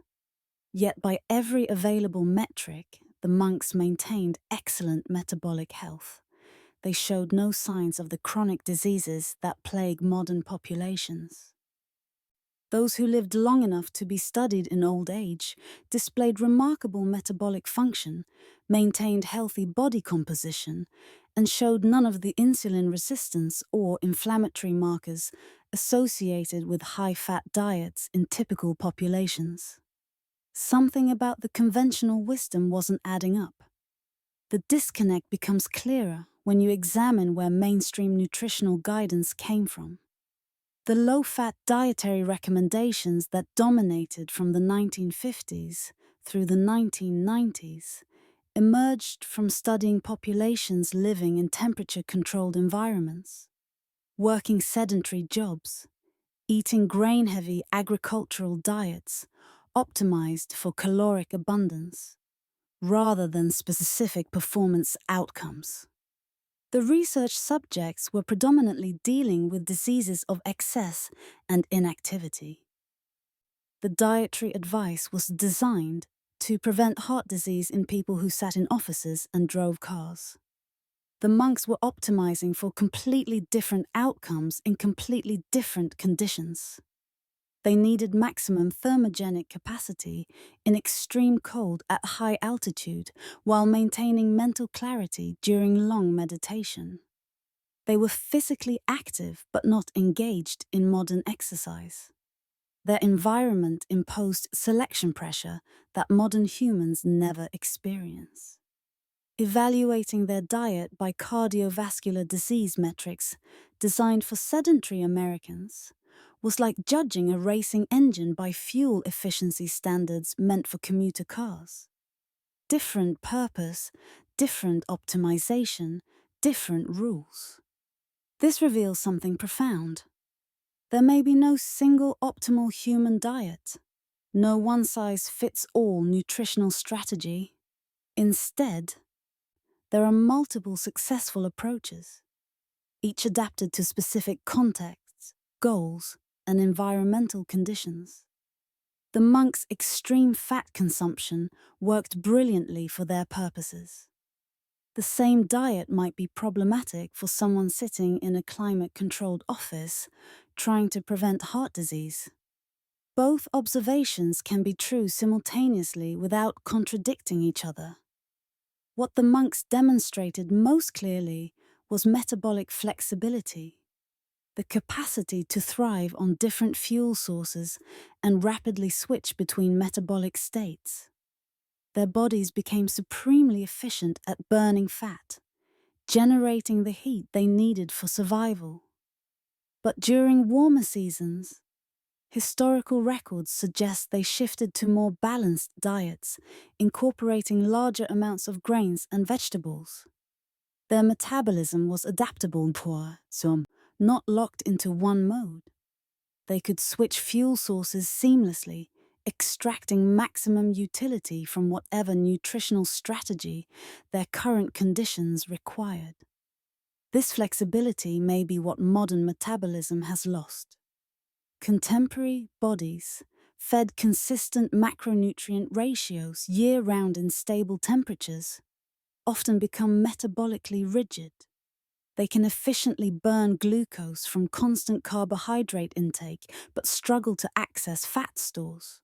Yet by every available metric, the monks maintained excellent metabolic health. They showed no signs of the chronic diseases that plague modern populations. Those who lived long enough to be studied in old age displayed remarkable metabolic function, maintained healthy body composition, and showed none of the insulin resistance or inflammatory markers associated with high-fat diets in typical populations. Something about the conventional wisdom wasn't adding up. The disconnect becomes clearer when you examine where mainstream nutritional guidance came from. The low-fat dietary recommendations that dominated from the 1950s through the 1990s emerged from studying populations living in temperature-controlled environments, working sedentary jobs, eating grain-heavy agricultural diets optimized for caloric abundance, rather than specific performance outcomes. The research subjects were predominantly dealing with diseases of excess and inactivity. The dietary advice was designed to prevent heart disease in people who sat in offices and drove cars. The monks were optimizing for completely different outcomes in completely different conditions. They needed maximum thermogenic capacity in extreme cold at high altitude while maintaining mental clarity during long meditation. They were physically active but not engaged in modern exercise. Their environment imposed selection pressure that modern humans never experience. Evaluating their diet by cardiovascular disease metrics designed for sedentary Americans was like judging a racing engine by fuel efficiency standards meant for commuter cars. Different purpose, different optimization, different rules. This reveals something profound. There may be no single optimal human diet, no one-size-fits-all nutritional strategy. Instead, there are multiple successful approaches, each adapted to specific contexts, goals, and environmental conditions. The monks' extreme fat consumption worked brilliantly for their purposes. The same diet might be problematic for someone sitting in a climate-controlled office trying to prevent heart disease. Both observations can be true simultaneously without contradicting each other. What the monks demonstrated most clearly was metabolic flexibility, the capacity to thrive on different fuel sources and rapidly switch between metabolic states. Their bodies became supremely efficient at burning fat, generating the heat they needed for survival. But during warmer seasons, historical records suggest they shifted to more balanced diets, incorporating larger amounts of grains and vegetables. Their metabolism was adaptable, not locked into one mode. They could switch fuel sources seamlessly, extracting maximum utility from whatever nutritional strategy their current conditions required. This flexibility may be what modern metabolism has lost. Contemporary bodies, fed consistent macronutrient ratios year-round in stable temperatures, often become metabolically rigid. They can efficiently burn glucose from constant carbohydrate intake but struggle to access fat stores.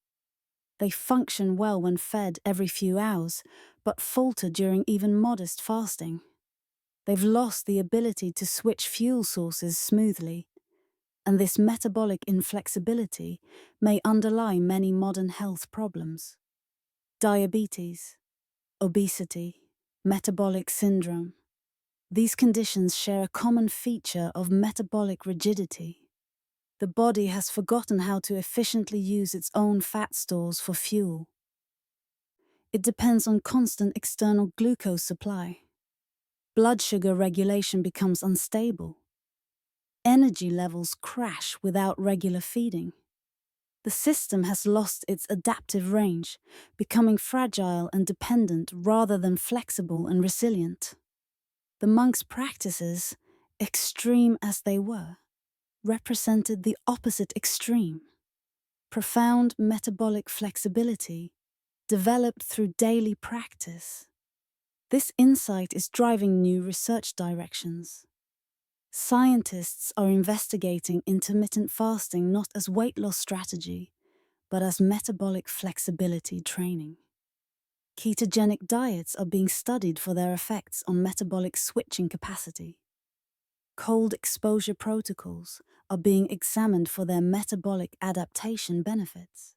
They function well when fed every few hours, but falter during even modest fasting. They've lost the ability to switch fuel sources smoothly, and this metabolic inflexibility may underlie many modern health problems. Diabetes, obesity, metabolic syndrome. These conditions share a common feature of metabolic rigidity. The body has forgotten how to efficiently use its own fat stores for fuel. It depends on constant external glucose supply. Blood sugar regulation becomes unstable. Energy levels crash without regular feeding. The system has lost its adaptive range, becoming fragile and dependent rather than flexible and resilient. The monks' practices, extreme as they were, represented the opposite extreme. Profound metabolic flexibility, developed through daily practice. This insight is driving new research directions. Scientists are investigating intermittent fasting not as weight loss strategy, but as metabolic flexibility training. Ketogenic diets are being studied for their effects on metabolic switching capacity. Cold exposure protocols are being examined for their metabolic adaptation benefits.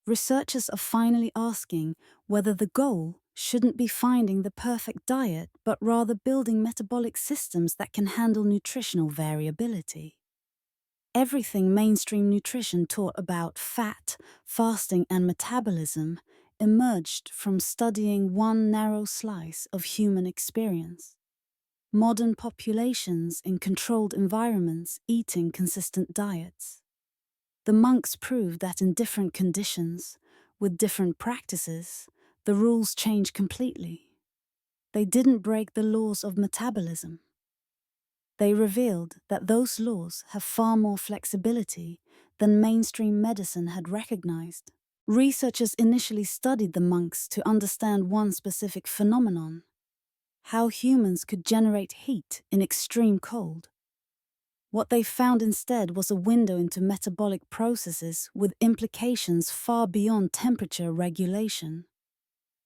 Researchers are finally asking whether the goal shouldn't be finding the perfect diet, but rather building metabolic systems that can handle nutritional variability. Everything mainstream nutrition taught about fat, fasting, and metabolism emerged from studying one narrow slice of human experience. Modern populations in controlled environments eating consistent diets. The monks proved that in different conditions, with different practices, the rules change completely. They didn't break the laws of metabolism. They revealed that those laws have far more flexibility than mainstream medicine had recognized. Researchers initially studied the monks to understand one specific phenomenon: how humans could generate heat in extreme cold. What they found instead was a window into metabolic processes with implications far beyond temperature regulation.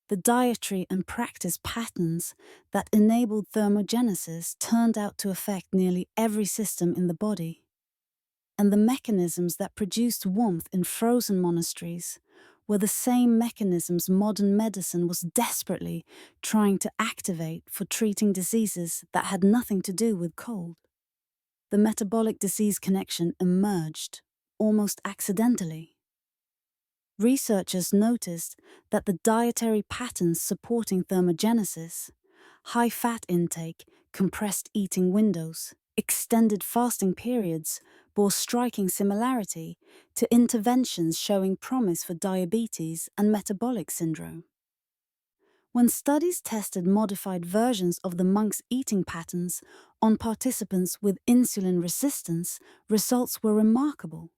The dietary and practice patterns that enabled thermogenesis turned out to affect nearly every system in the body. And the mechanisms that produced warmth in frozen monasteries were the same mechanisms modern medicine was desperately trying to activate for treating diseases that had nothing to do with cold. The metabolic disease connection emerged almost accidentally. Researchers noticed that the dietary patterns supporting thermogenesis, high fat intake, compressed eating windows, extended fasting periods, bore striking similarity to interventions showing promise for diabetes and metabolic syndrome. When studies tested modified versions of the monks' eating patterns on participants with insulin resistance, results were remarkable.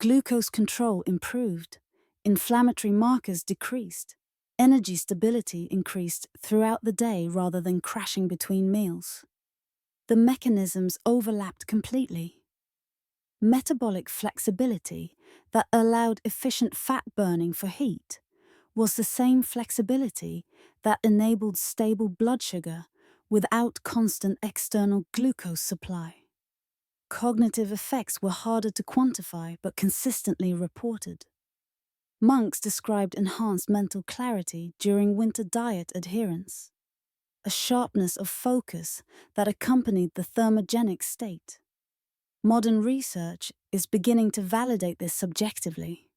Glucose control improved, inflammatory markers decreased, energy stability increased throughout the day rather than crashing between meals. The mechanisms overlapped completely. Metabolic flexibility that allowed efficient fat burning for heat was the same flexibility that enabled stable blood sugar without constant external glucose supply. Cognitive effects were harder to quantify but consistently reported. Monks described enhanced mental clarity during winter diet adherence, a sharpness of focus that accompanied the thermogenic state. Modern research is beginning to validate this subjectively.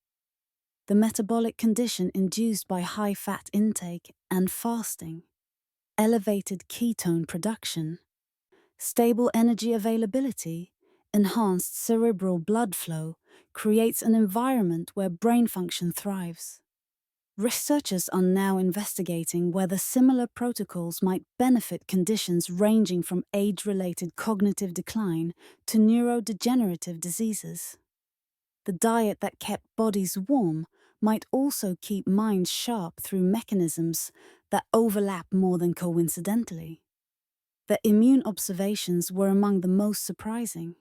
The metabolic condition induced by high fat intake and fasting, elevated ketone production, stable energy availability, enhanced cerebral blood flow creates an environment where brain function thrives. Researchers are now investigating whether similar protocols might benefit conditions ranging from age-related cognitive decline to neurodegenerative diseases. The diet that kept bodies warm might also keep minds sharp through mechanisms that overlap more than coincidentally. The immune observations were among the most surprising.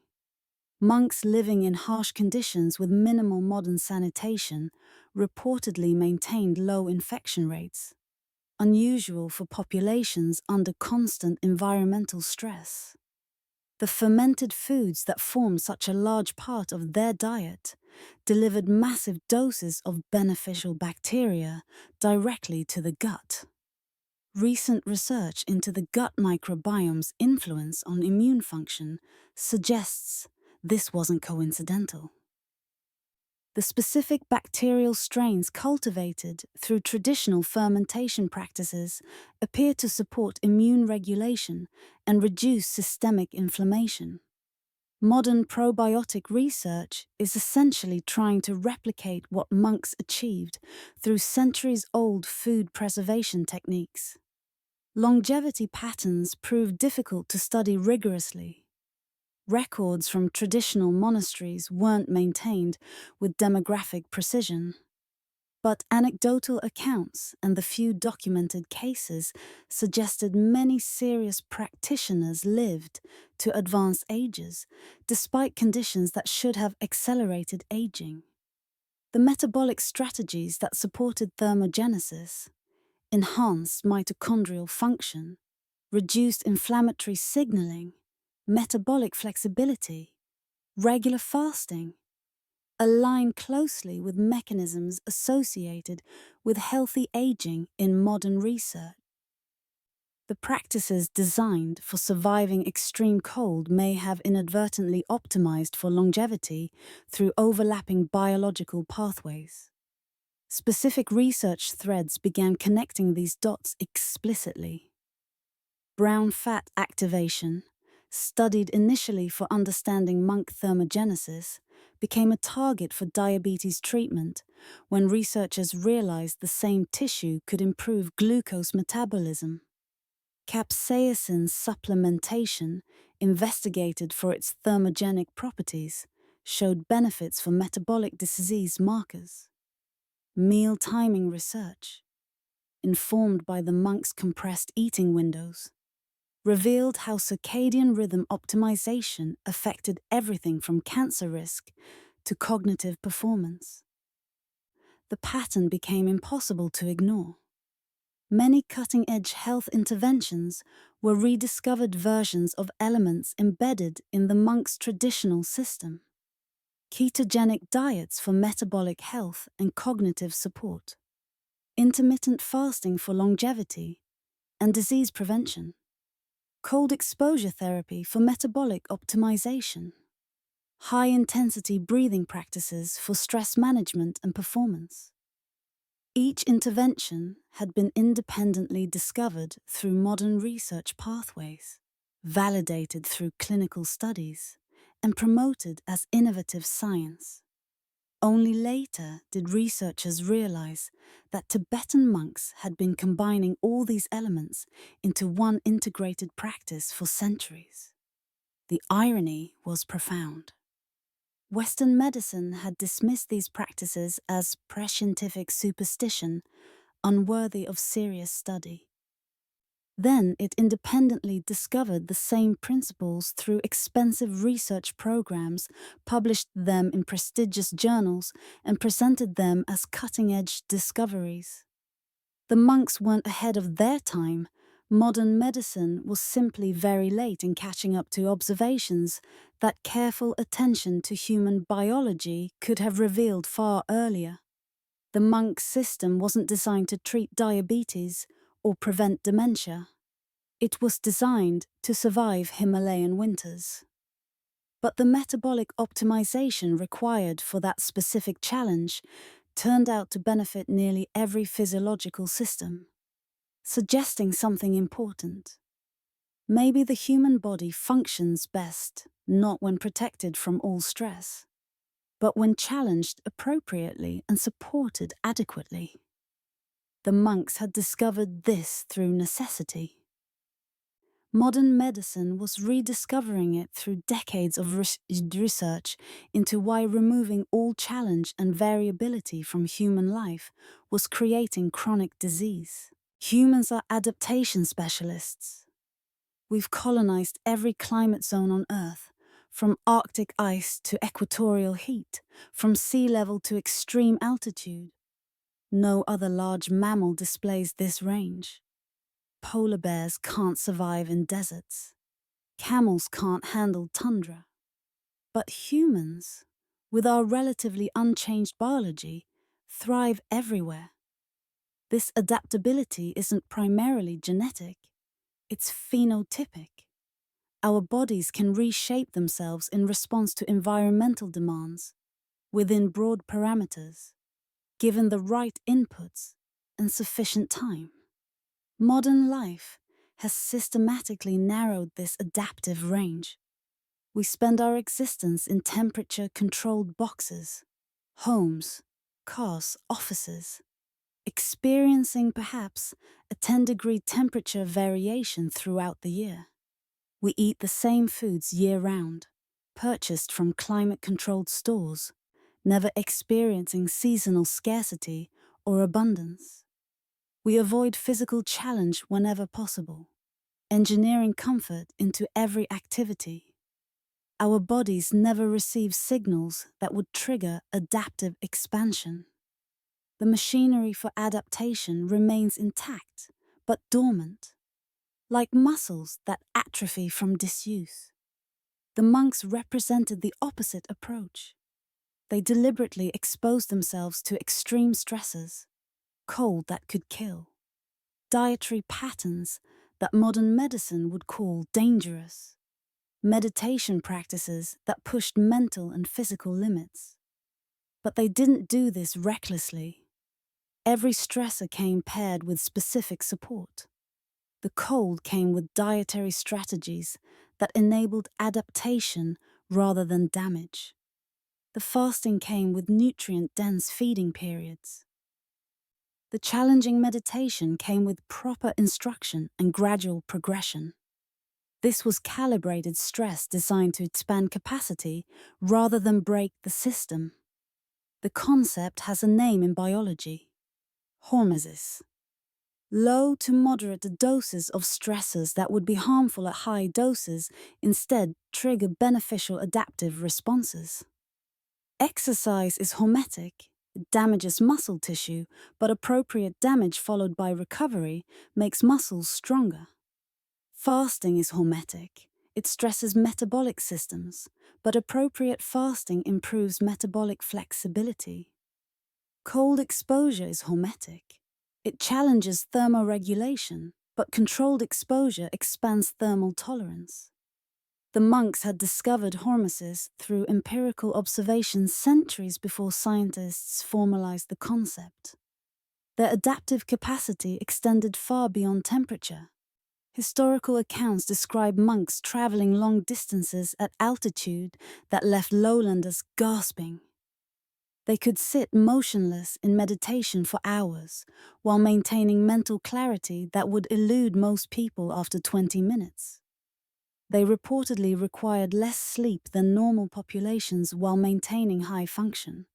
Monks living in harsh conditions with minimal modern sanitation reportedly maintained low infection rates, unusual for populations under constant environmental stress. The fermented foods that formed such a large part of their diet delivered massive doses of beneficial bacteria directly to the gut. Recent research into the gut microbiome's influence on immune function suggests this wasn't coincidental. The specific bacterial strains cultivated through traditional fermentation practices appear to support immune regulation and reduce systemic inflammation. Modern probiotic research is essentially trying to replicate what monks achieved through centuries-old food preservation techniques. Longevity patterns prove difficult to study rigorously. Records from traditional monasteries weren't maintained with demographic precision. But anecdotal accounts and the few documented cases suggested many serious practitioners lived to advanced ages, despite conditions that should have accelerated aging. The metabolic strategies that supported thermogenesis, enhanced mitochondrial function, reduced inflammatory signaling, metabolic flexibility, regular fasting, align closely with mechanisms associated with healthy aging in modern research. The practices designed for surviving extreme cold may have inadvertently optimized for longevity through overlapping biological pathways. Specific research threads began connecting these dots explicitly. Brown fat activation, studied initially for understanding monk thermogenesis, became a target for diabetes treatment when researchers realized the same tissue could improve glucose metabolism. Capsaicin supplementation, investigated for its thermogenic properties, showed benefits for metabolic disease markers. Meal timing research, informed by the monks' compressed eating windows, revealed how circadian rhythm optimization affected everything from cancer risk to cognitive performance. The pattern became impossible to ignore. Many cutting-edge health interventions were rediscovered versions of elements embedded in the monk's traditional system. Ketogenic diets for metabolic health and cognitive support, intermittent fasting for longevity and disease prevention, cold exposure therapy for metabolic optimization, high-intensity breathing practices for stress management and performance. Each intervention had been independently discovered through modern research pathways, validated through clinical studies, and promoted as innovative science. Only later did researchers realize that Tibetan monks had been combining all these elements into one integrated practice for centuries. The irony was profound. Western medicine had dismissed these practices as prescientific superstition, unworthy of serious study. Then it independently discovered the same principles through expensive research programs, published them in prestigious journals, and presented them as cutting-edge discoveries. The monks weren't ahead of their time. Modern medicine was simply very late in catching up to observations that careful attention to human biology could have revealed far earlier. The monk system wasn't designed to treat diabetes or prevent dementia. It was designed to survive Himalayan winters. But the metabolic optimization required for that specific challenge turned out to benefit nearly every physiological system, suggesting something important. Maybe the human body functions best not when protected from all stress, but when challenged appropriately and supported adequately. The monks had discovered this through necessity. Modern medicine was rediscovering it through decades of research into why removing all challenge and variability from human life was creating chronic disease. Humans are adaptation specialists. We've colonized every climate zone on Earth, From Arctic ice to equatorial heat, from sea level to extreme altitude, no other large mammal displays this range. Polar bears can't survive in deserts. Camels can't handle tundra. But humans, with our relatively unchanged biology, thrive everywhere. This adaptability isn't primarily genetic, it's phenotypic. Our bodies can reshape themselves in response to environmental demands, within broad parameters, given the right inputs and sufficient time. Modern life has systematically narrowed this adaptive range. We spend our existence in temperature-controlled boxes, homes, cars, offices, experiencing perhaps a 10-degree temperature variation throughout the year. We eat the same foods year-round, purchased from climate-controlled stores, never experiencing seasonal scarcity or abundance. We avoid physical challenge whenever possible, engineering comfort into every activity. Our bodies never receive signals that would trigger adaptive expansion. The machinery for adaptation remains intact, but dormant, like muscles that atrophy from disuse. The monks represented the opposite approach. They deliberately exposed themselves to extreme stresses, cold that could kill, dietary patterns that modern medicine would call dangerous, meditation practices that pushed mental and physical limits. But they didn't do this recklessly. Every stressor came paired with specific support. The cold came with dietary strategies that enabled adaptation rather than damage. The fasting came with nutrient-dense feeding periods. The challenging meditation came with proper instruction and gradual progression. This was calibrated stress designed to expand capacity rather than break the system. The concept has a name in biology: hormesis. Low to moderate doses of stressors that would be harmful at high doses instead trigger beneficial adaptive responses. Exercise is hormetic. It damages muscle tissue, but appropriate damage followed by recovery makes muscles stronger. Fasting is hormetic. It stresses metabolic systems, but appropriate fasting improves metabolic flexibility. Cold exposure is hormetic. It challenges thermoregulation, but controlled exposure expands thermal tolerance. The monks had discovered hormesis through empirical observations centuries before scientists formalized the concept. Their adaptive capacity extended far beyond temperature. Historical accounts describe monks traveling long distances at altitude that left lowlanders gasping. They could sit motionless in meditation for hours, while maintaining mental clarity that would elude most people after 20 minutes. They reportedly required less sleep than normal populations while maintaining high function.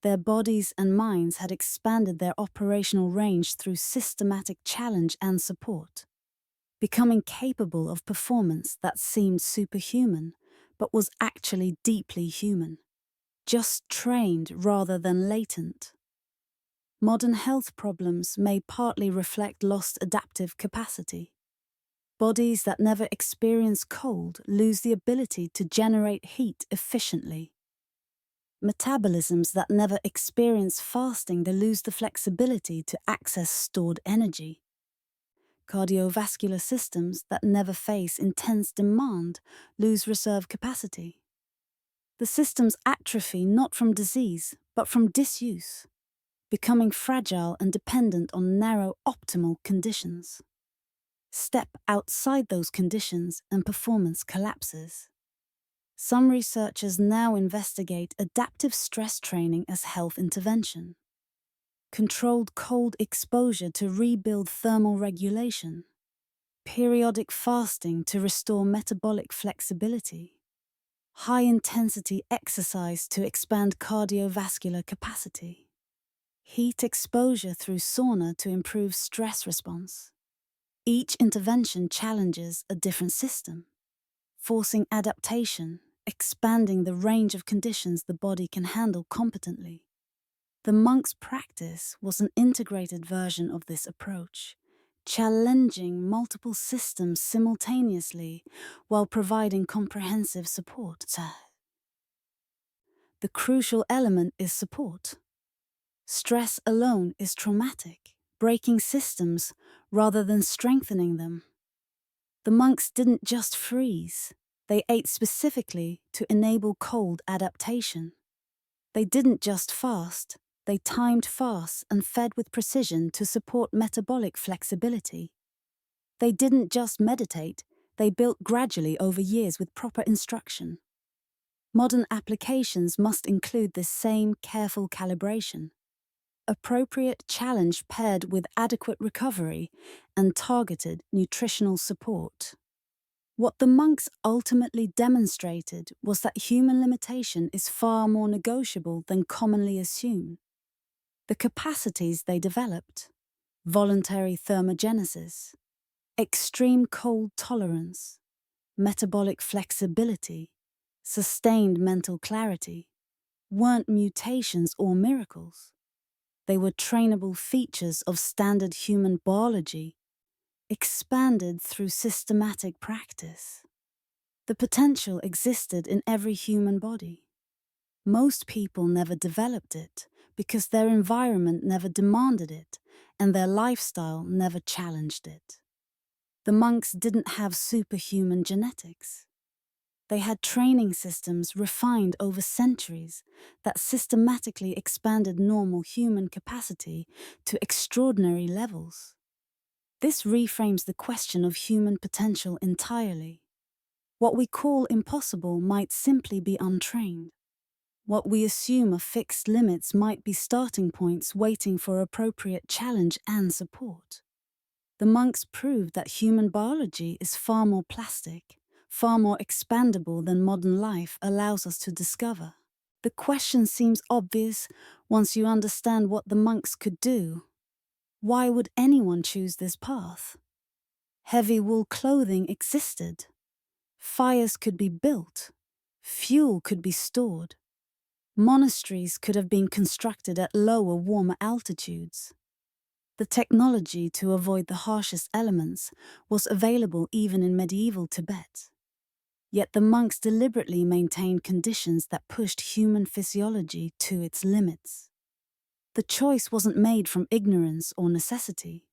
Their bodies and minds had expanded their operational range through systematic challenge and support, becoming capable of performance that seemed superhuman, but was actually deeply human. Just trained rather than latent. Modern health problems may partly reflect lost adaptive capacity. Bodies that never experience cold lose the ability to generate heat efficiently. Metabolisms that never experience fasting lose the flexibility to access stored energy. Cardiovascular systems that never face intense demand lose reserve capacity. The systems atrophy not from disease, but from disuse, becoming fragile and dependent on narrow optimal conditions. Step outside those conditions and performance collapses. Some researchers now investigate adaptive stress training as health intervention, controlled cold exposure to rebuild thermal regulation, periodic fasting to restore metabolic flexibility, high-intensity exercise to expand cardiovascular capacity, heat exposure through sauna to improve stress response. Each intervention challenges a different system, forcing adaptation expanding the range of conditions the body can handle competently. The monk's practice was an integrated version of this approach, challenging multiple systems simultaneously while providing comprehensive support. The crucial element is support. Stress alone is traumatic, breaking systems rather than strengthening them. The monks didn't just freeze, they ate specifically to enable cold adaptation. They didn't just fast, they timed fasts and fed with precision to support metabolic flexibility. They didn't just meditate, they built gradually over years with proper instruction. Modern applications must include this same careful calibration. Appropriate challenge paired with adequate recovery and targeted nutritional support. What the monks ultimately demonstrated was that human limitation is far more negotiable than commonly assumed. The capacities they developed, voluntary thermogenesis, extreme cold tolerance, metabolic flexibility, sustained mental clarity, weren't mutations or miracles. They were trainable features of standard human biology, expanded through systematic practice. The potential existed in every human body. Most people never developed it because their environment never demanded it and their lifestyle never challenged it. The monks didn't have superhuman genetics. They had training systems refined over centuries that systematically expanded normal human capacity to extraordinary levels. This reframes the question of human potential entirely. What we call impossible might simply be untrained. What we assume are fixed limits might be starting points waiting for appropriate challenge and support. The monks proved that human biology is far more plastic, far more expandable than modern life allows us to discover. The question seems obvious once you understand what the monks could do. Why would anyone choose this path? Heavy wool clothing existed. Fires could be built. Fuel could be stored. Monasteries could have been constructed at lower, warmer altitudes. The technology to avoid the harshest elements was available even in medieval Tibet. Yet the monks deliberately maintained conditions that pushed human physiology to its limits. The choice wasn't made from ignorance or necessity.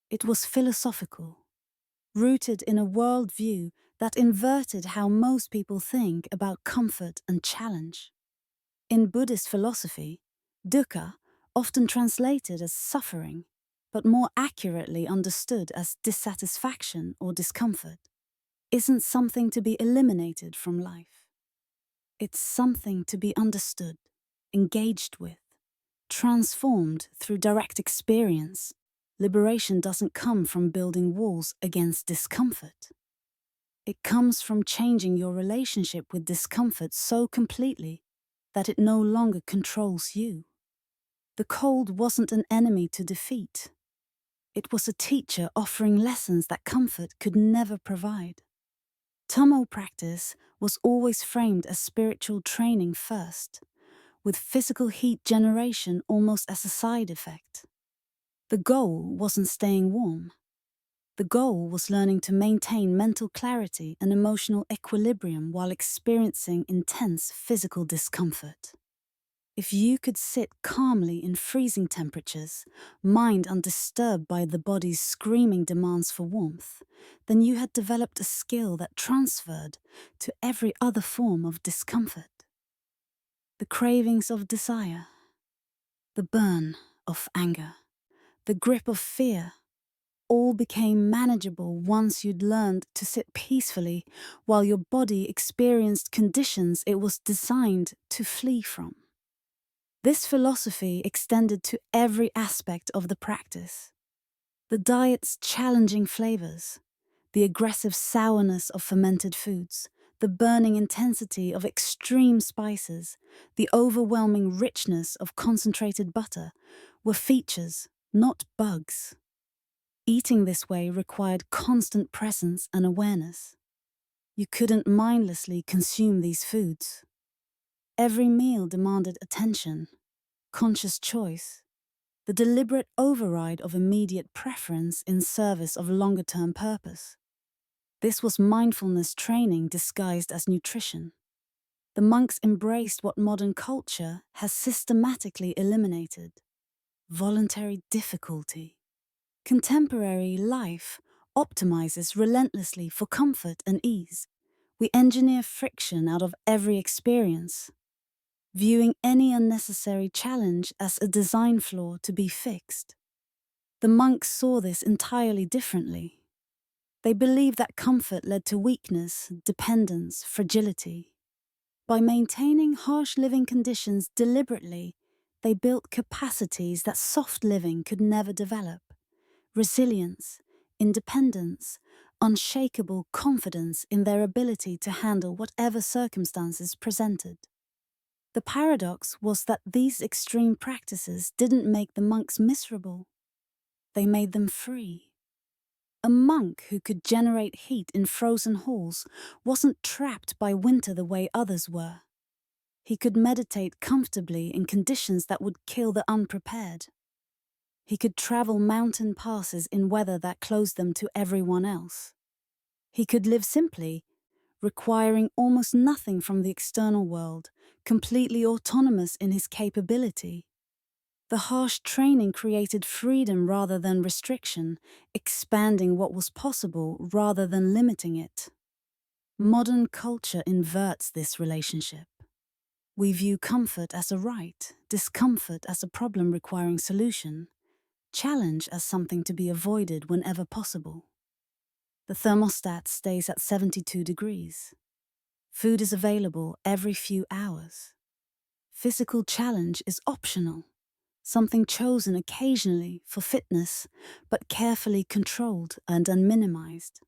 It was philosophical, rooted in a worldview that inverted how most people think about comfort and challenge. In Buddhist philosophy, dukkha, often translated as suffering, but more accurately understood as dissatisfaction or discomfort, isn't something to be eliminated from life. It's something to be understood, engaged with, transformed through direct experience. Liberation doesn't come from building walls against discomfort. It comes from changing your relationship with discomfort so completely that it no longer controls you. The cold wasn't an enemy to defeat. It was a teacher offering lessons that comfort could never provide. Tummo practice was always framed as spiritual training first, with physical heat generation almost as a side effect. The goal wasn't staying warm. The goal was learning to maintain mental clarity and emotional equilibrium while experiencing intense physical discomfort. If you could sit calmly in freezing temperatures, mind undisturbed by the body's screaming demands for warmth, then you had developed a skill that transferred to every other form of discomfort. The cravings of desire, the burn of anger, the grip of fear, all became manageable once you'd learned to sit peacefully while your body experienced conditions it was designed to flee from. This philosophy extended to every aspect of the practice. The diet's challenging flavors, the aggressive sourness of fermented foods, the burning intensity of extreme spices, the overwhelming richness of concentrated butter were features, not bugs. Eating this way required constant presence and awareness. You couldn't mindlessly consume these foods. Every meal demanded attention, conscious choice, the deliberate override of immediate preference in service of longer-term purpose. This was mindfulness training disguised as nutrition. The monks embraced what modern culture has systematically eliminated: voluntary difficulty. Contemporary life optimizes relentlessly for comfort and ease. We engineer friction out of every experience, viewing any unnecessary challenge as a design flaw to be fixed. The monks saw this entirely differently. They believed that comfort led to weakness, dependence, fragility. By maintaining harsh living conditions deliberately, they built capacities that soft living could never develop: resilience, independence, unshakable confidence in their ability to handle whatever circumstances presented. The paradox was that these extreme practices didn't make the monks miserable. They made them free. A monk who could generate heat in frozen halls wasn't trapped by winter the way others were. He could meditate comfortably in conditions that would kill the unprepared. He could travel mountain passes in weather that closed them to everyone else. He could live simply, requiring almost nothing from the external world, completely autonomous in his capability. The harsh training created freedom rather than restriction, expanding what was possible rather than limiting it. Modern culture inverts this relationship. We view comfort as a right, discomfort as a problem requiring solution, challenge as something to be avoided whenever possible. The thermostat stays at 72 degrees. Food is available every few hours. Physical challenge is optional, something chosen occasionally for fitness, but carefully controlled and minimized.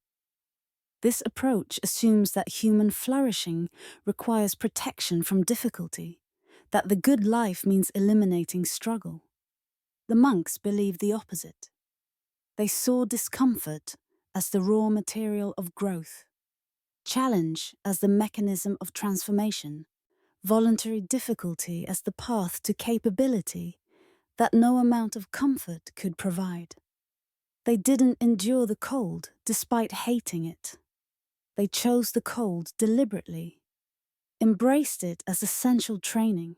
This approach assumes that human flourishing requires protection from difficulty, that the good life means eliminating struggle. The monks believed the opposite. They saw discomfort as the raw material of growth, challenge as the mechanism of transformation, voluntary difficulty as the path to capability that no amount of comfort could provide. They didn't endure the cold despite hating it. They chose the cold deliberately, embraced it as essential training,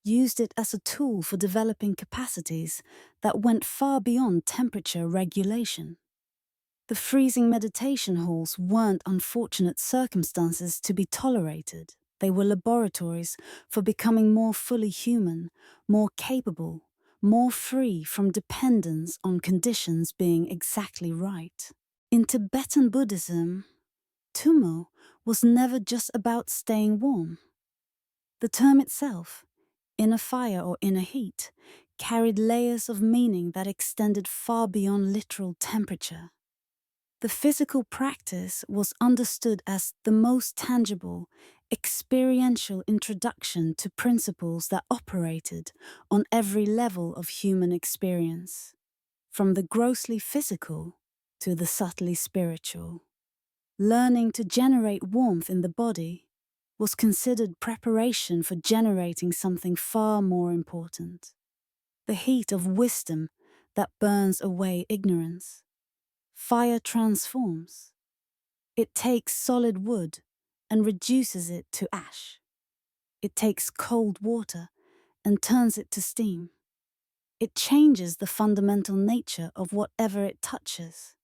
used it as a tool for developing capacities that went far beyond temperature regulation. The freezing meditation halls weren't unfortunate circumstances to be tolerated. They were laboratories for becoming more fully human, more capable, more free from dependence on conditions being exactly right. In Tibetan Buddhism, Tummo was never just about staying warm. The term itself, inner fire or inner heat, carried layers of meaning that extended far beyond literal temperature. The physical practice was understood as the most tangible, experiential introduction to principles that operated on every level of human experience, from the grossly physical to the subtly spiritual. Learning to generate warmth in the body was considered preparation for generating something far more important: the heat of wisdom that burns away ignorance. Fire transforms. It takes solid wood and reduces it to ash. It takes cold water and turns it to steam. It changes the fundamental nature of whatever it touches.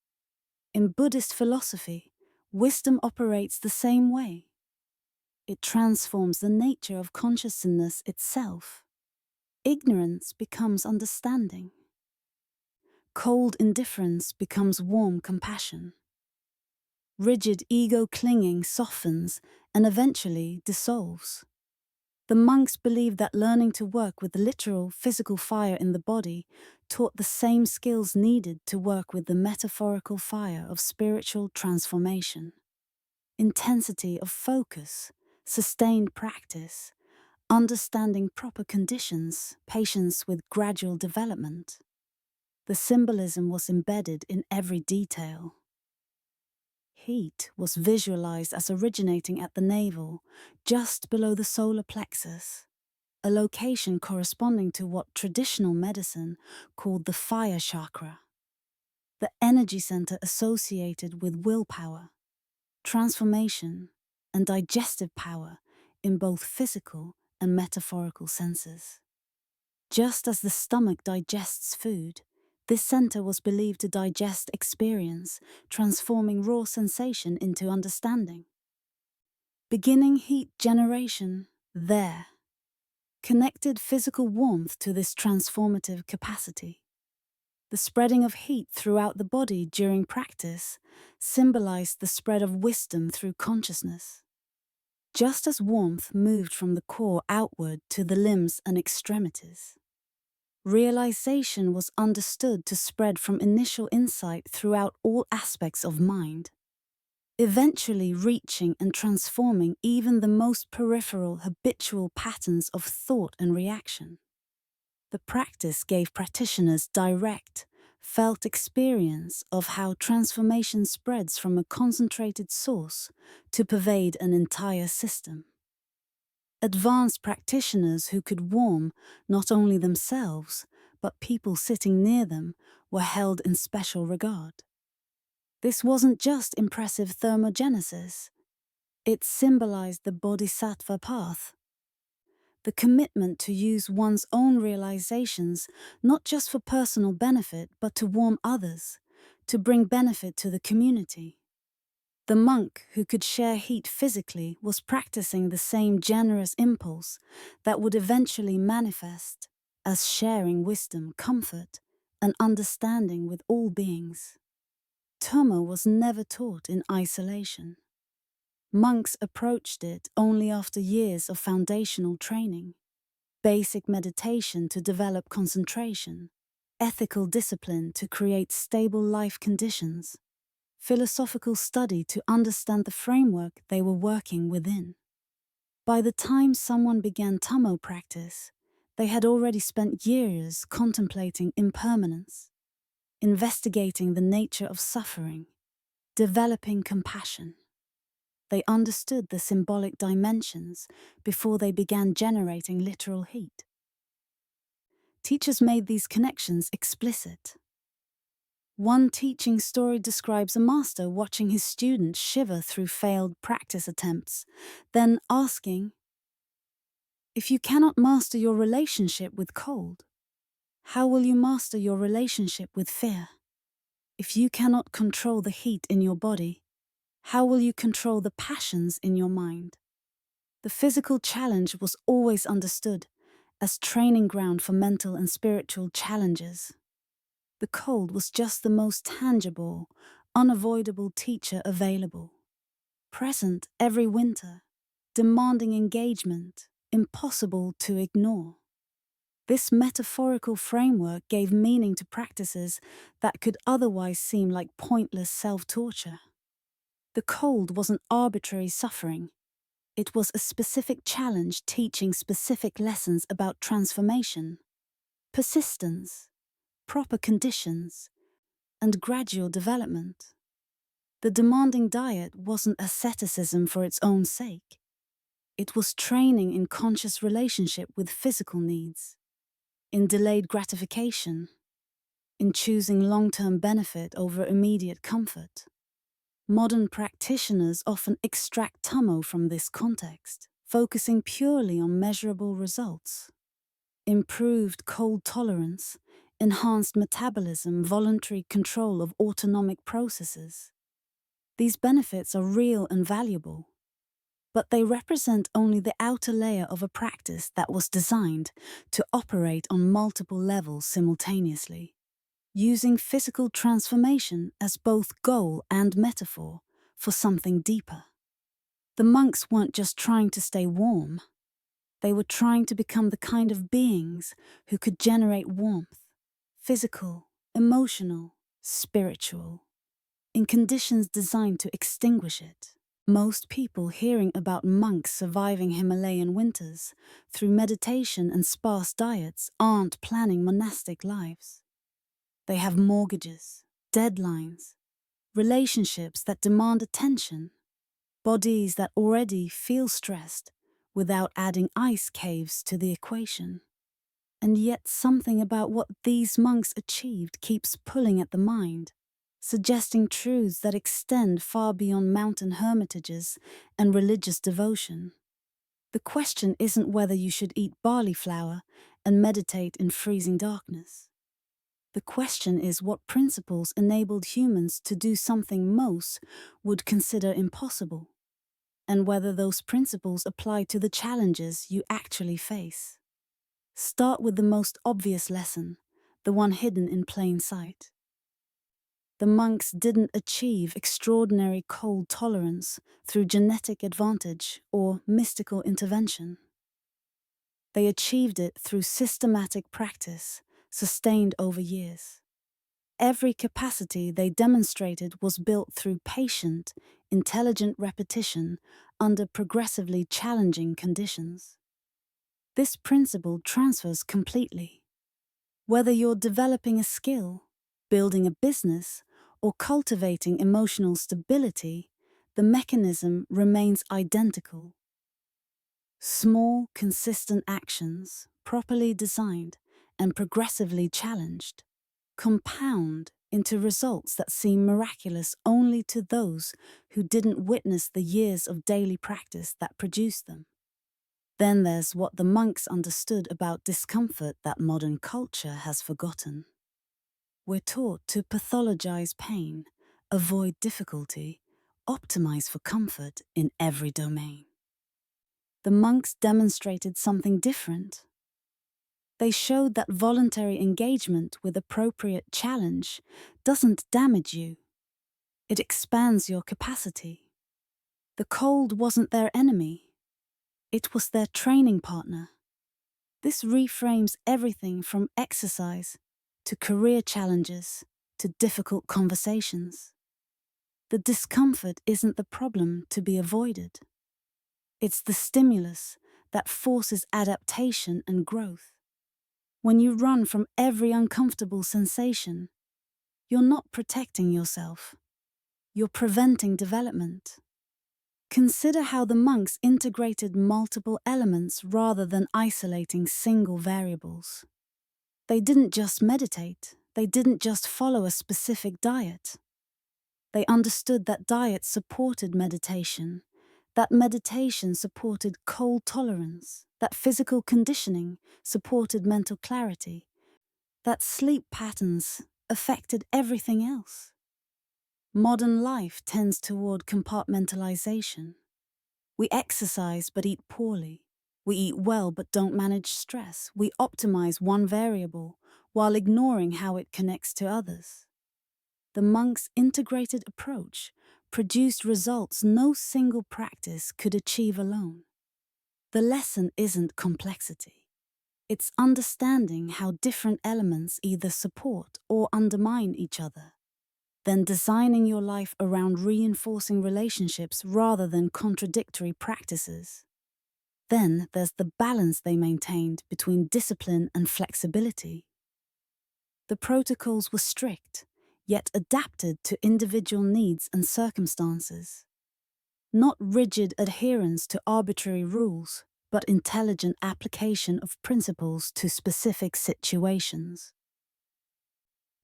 In Buddhist philosophy, wisdom operates the same way. It transforms the nature of consciousness itself. Ignorance becomes understanding. Cold indifference becomes warm compassion. Rigid ego clinging softens and eventually dissolves. The monks believed that learning to work with the literal physical fire in the body taught the same skills needed to work with the metaphorical fire of spiritual transformation: intensity of focus, sustained practice, understanding proper conditions, patience with gradual development. The symbolism was embedded in every detail. Heat was visualized as originating at the navel, just below the solar plexus, a location corresponding to what traditional medicine called the fire chakra, the energy center associated with willpower, transformation, and digestive power in both physical and metaphorical senses. Just as the stomach digests food, this center was believed to digest experience, transforming raw sensation into understanding. Beginning heat generation there connected physical warmth to this transformative capacity. The spreading of heat throughout the body during practice symbolized the spread of wisdom through consciousness. Just as warmth moved from the core outward to the limbs and extremities, realization was understood to spread from initial insight throughout all aspects of mind, eventually reaching and transforming even the most peripheral habitual patterns of thought and reaction. The practice gave practitioners direct, felt experience of how transformation spreads from a concentrated source to pervade an entire system. Advanced practitioners who could warm not only themselves, but people sitting near them were held in special regard. This wasn't just impressive thermogenesis. It symbolized the bodhisattva path, the commitment to use one's own realizations not just for personal benefit but to warm others, to bring benefit to the community. The monk who could share heat physically was practicing the same generous impulse that would eventually manifest as sharing wisdom, comfort, and understanding with all beings. Tummo was never taught in isolation. Monks approached it only after years of foundational training, basic meditation to develop concentration, ethical discipline to create stable life conditions, philosophical study to understand the framework they were working within. By the time someone began Tummo practice, they had already spent years contemplating impermanence, investigating the nature of suffering, developing compassion. They understood the symbolic dimensions before they began generating literal heat. Teachers made these connections explicit. One teaching story describes a master watching his students shiver through failed practice attempts, then asking, "If you cannot master your relationship with cold, how will you master your relationship with fear? If you cannot control the heat in your body, how will you control the passions in your mind?" The physical challenge was always understood as training ground for mental and spiritual challenges. The cold was just the most tangible, unavoidable teacher available. Present every winter, demanding engagement, impossible to ignore. This metaphorical framework gave meaning to practices that could otherwise seem like pointless self-torture. The cold wasn't arbitrary suffering. It was a specific challenge teaching specific lessons about transformation, persistence, proper conditions, and gradual development. The demanding diet wasn't asceticism for its own sake. It was training in conscious relationship with physical needs, in delayed gratification, in choosing long-term benefit over immediate comfort. Modern practitioners often extract Tummo from this context, focusing purely on measurable results. Improved cold tolerance, enhanced metabolism, voluntary control of autonomic processes. These benefits are real and valuable, but they represent only the outer layer of a practice that was designed to operate on multiple levels simultaneously, using physical transformation as both goal and metaphor for something deeper. The monks weren't just trying to stay warm. They were trying to become the kind of beings who could generate warmth, physical, emotional, spiritual, in conditions designed to extinguish it. Most people hearing about monks surviving Himalayan winters through meditation and sparse diets aren't planning monastic lives. They have mortgages, deadlines, relationships that demand attention, bodies that already feel stressed without adding ice caves to the equation. And yet something about what these monks achieved keeps pulling at the mind, suggesting truths that extend far beyond mountain hermitages and religious devotion. The question isn't whether you should eat barley flour and meditate in freezing darkness. The question is what principles enabled humans to do something most would consider impossible, and whether those principles apply to the challenges you actually face. Start with the most obvious lesson, the one hidden in plain sight. The monks didn't achieve extraordinary cold tolerance through genetic advantage or mystical intervention. They achieved it through systematic practice, sustained over years. Every capacity they demonstrated was built through patient, intelligent repetition under progressively challenging conditions. This principle transfers completely. Whether you're developing a skill, building a business, or cultivating emotional stability, the mechanism remains identical. Small, consistent actions, properly designed and progressively challenged, compound into results that seem miraculous only to those who didn't witness the years of daily practice that produced them. Then there's what the monks understood about discomfort that modern culture has forgotten. We're taught to pathologize pain, avoid difficulty, optimize for comfort in every domain. The monks demonstrated something different. They showed that voluntary engagement with appropriate challenge doesn't damage you. It expands your capacity. The cold wasn't their enemy. It was their training partner. This reframes everything from exercise to career challenges to difficult conversations. The discomfort isn't the problem to be avoided. It's the stimulus that forces adaptation and growth. When you run from every uncomfortable sensation, you're not protecting yourself. You're preventing development. Consider how the monks integrated multiple elements rather than isolating single variables. They didn't just meditate. They didn't just follow a specific diet. They understood that diet supported meditation, that meditation supported cold tolerance, that physical conditioning supported mental clarity, that sleep patterns affected everything else. Modern life tends toward compartmentalization. We exercise but eat poorly. We eat well but don't manage stress. We optimize one variable while ignoring how it connects to others. The monks' integrated approach produced results no single practice could achieve alone. The lesson isn't complexity. It's understanding how different elements either support or undermine each other, then designing your life around reinforcing relationships rather than contradictory practices. Then there's the balance they maintained between discipline and flexibility. The protocols were strict, yet adapted to individual needs and circumstances. Not rigid adherence to arbitrary rules, but intelligent application of principles to specific situations.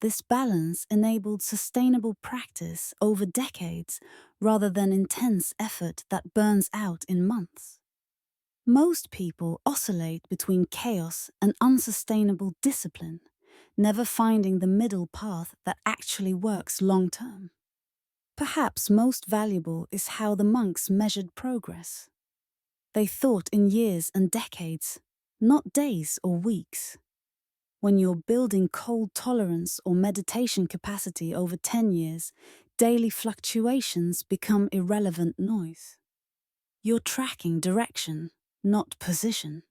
This balance enabled sustainable practice over decades rather than intense effort that burns out in months. Most people oscillate between chaos and unsustainable discipline, never finding the middle path that actually works long-term. Perhaps most valuable is how the monks measured progress. They thought in years and decades, not days or weeks. When you're building cold tolerance or meditation capacity over 10 years, daily fluctuations become irrelevant noise. You're tracking direction, not position.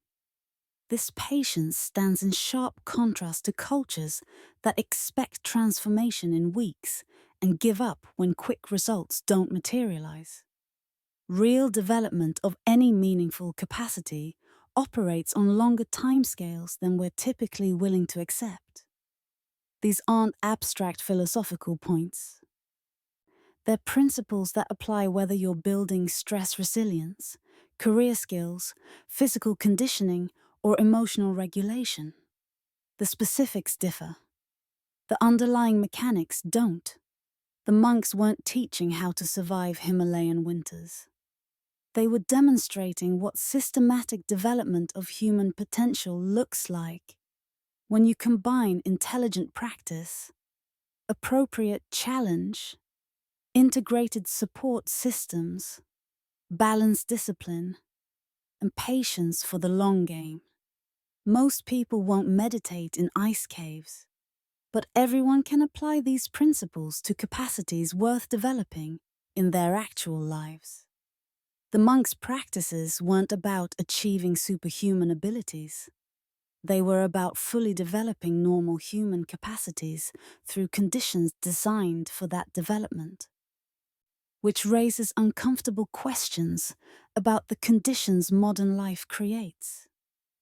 This patience stands in sharp contrast to cultures that expect transformation in weeks and give up when quick results don't materialize. Real development of any meaningful capacity operates on longer timescales than we're typically willing to accept. These aren't abstract philosophical points. They're principles that apply whether you're building stress resilience, career skills, physical conditioning, or emotional regulation. The specifics differ. The underlying mechanics don't. The monks weren't teaching how to survive Himalayan winters. They were demonstrating what systematic development of human potential looks like when you combine intelligent practice, appropriate challenge, integrated support systems, balanced discipline, and patience for the long game. Most people won't meditate in ice caves, but everyone can apply these principles to capacities worth developing in their actual lives. The monks' practices weren't about achieving superhuman abilities. They were about fully developing normal human capacities through conditions designed for that development, which raises uncomfortable questions about the conditions modern life creates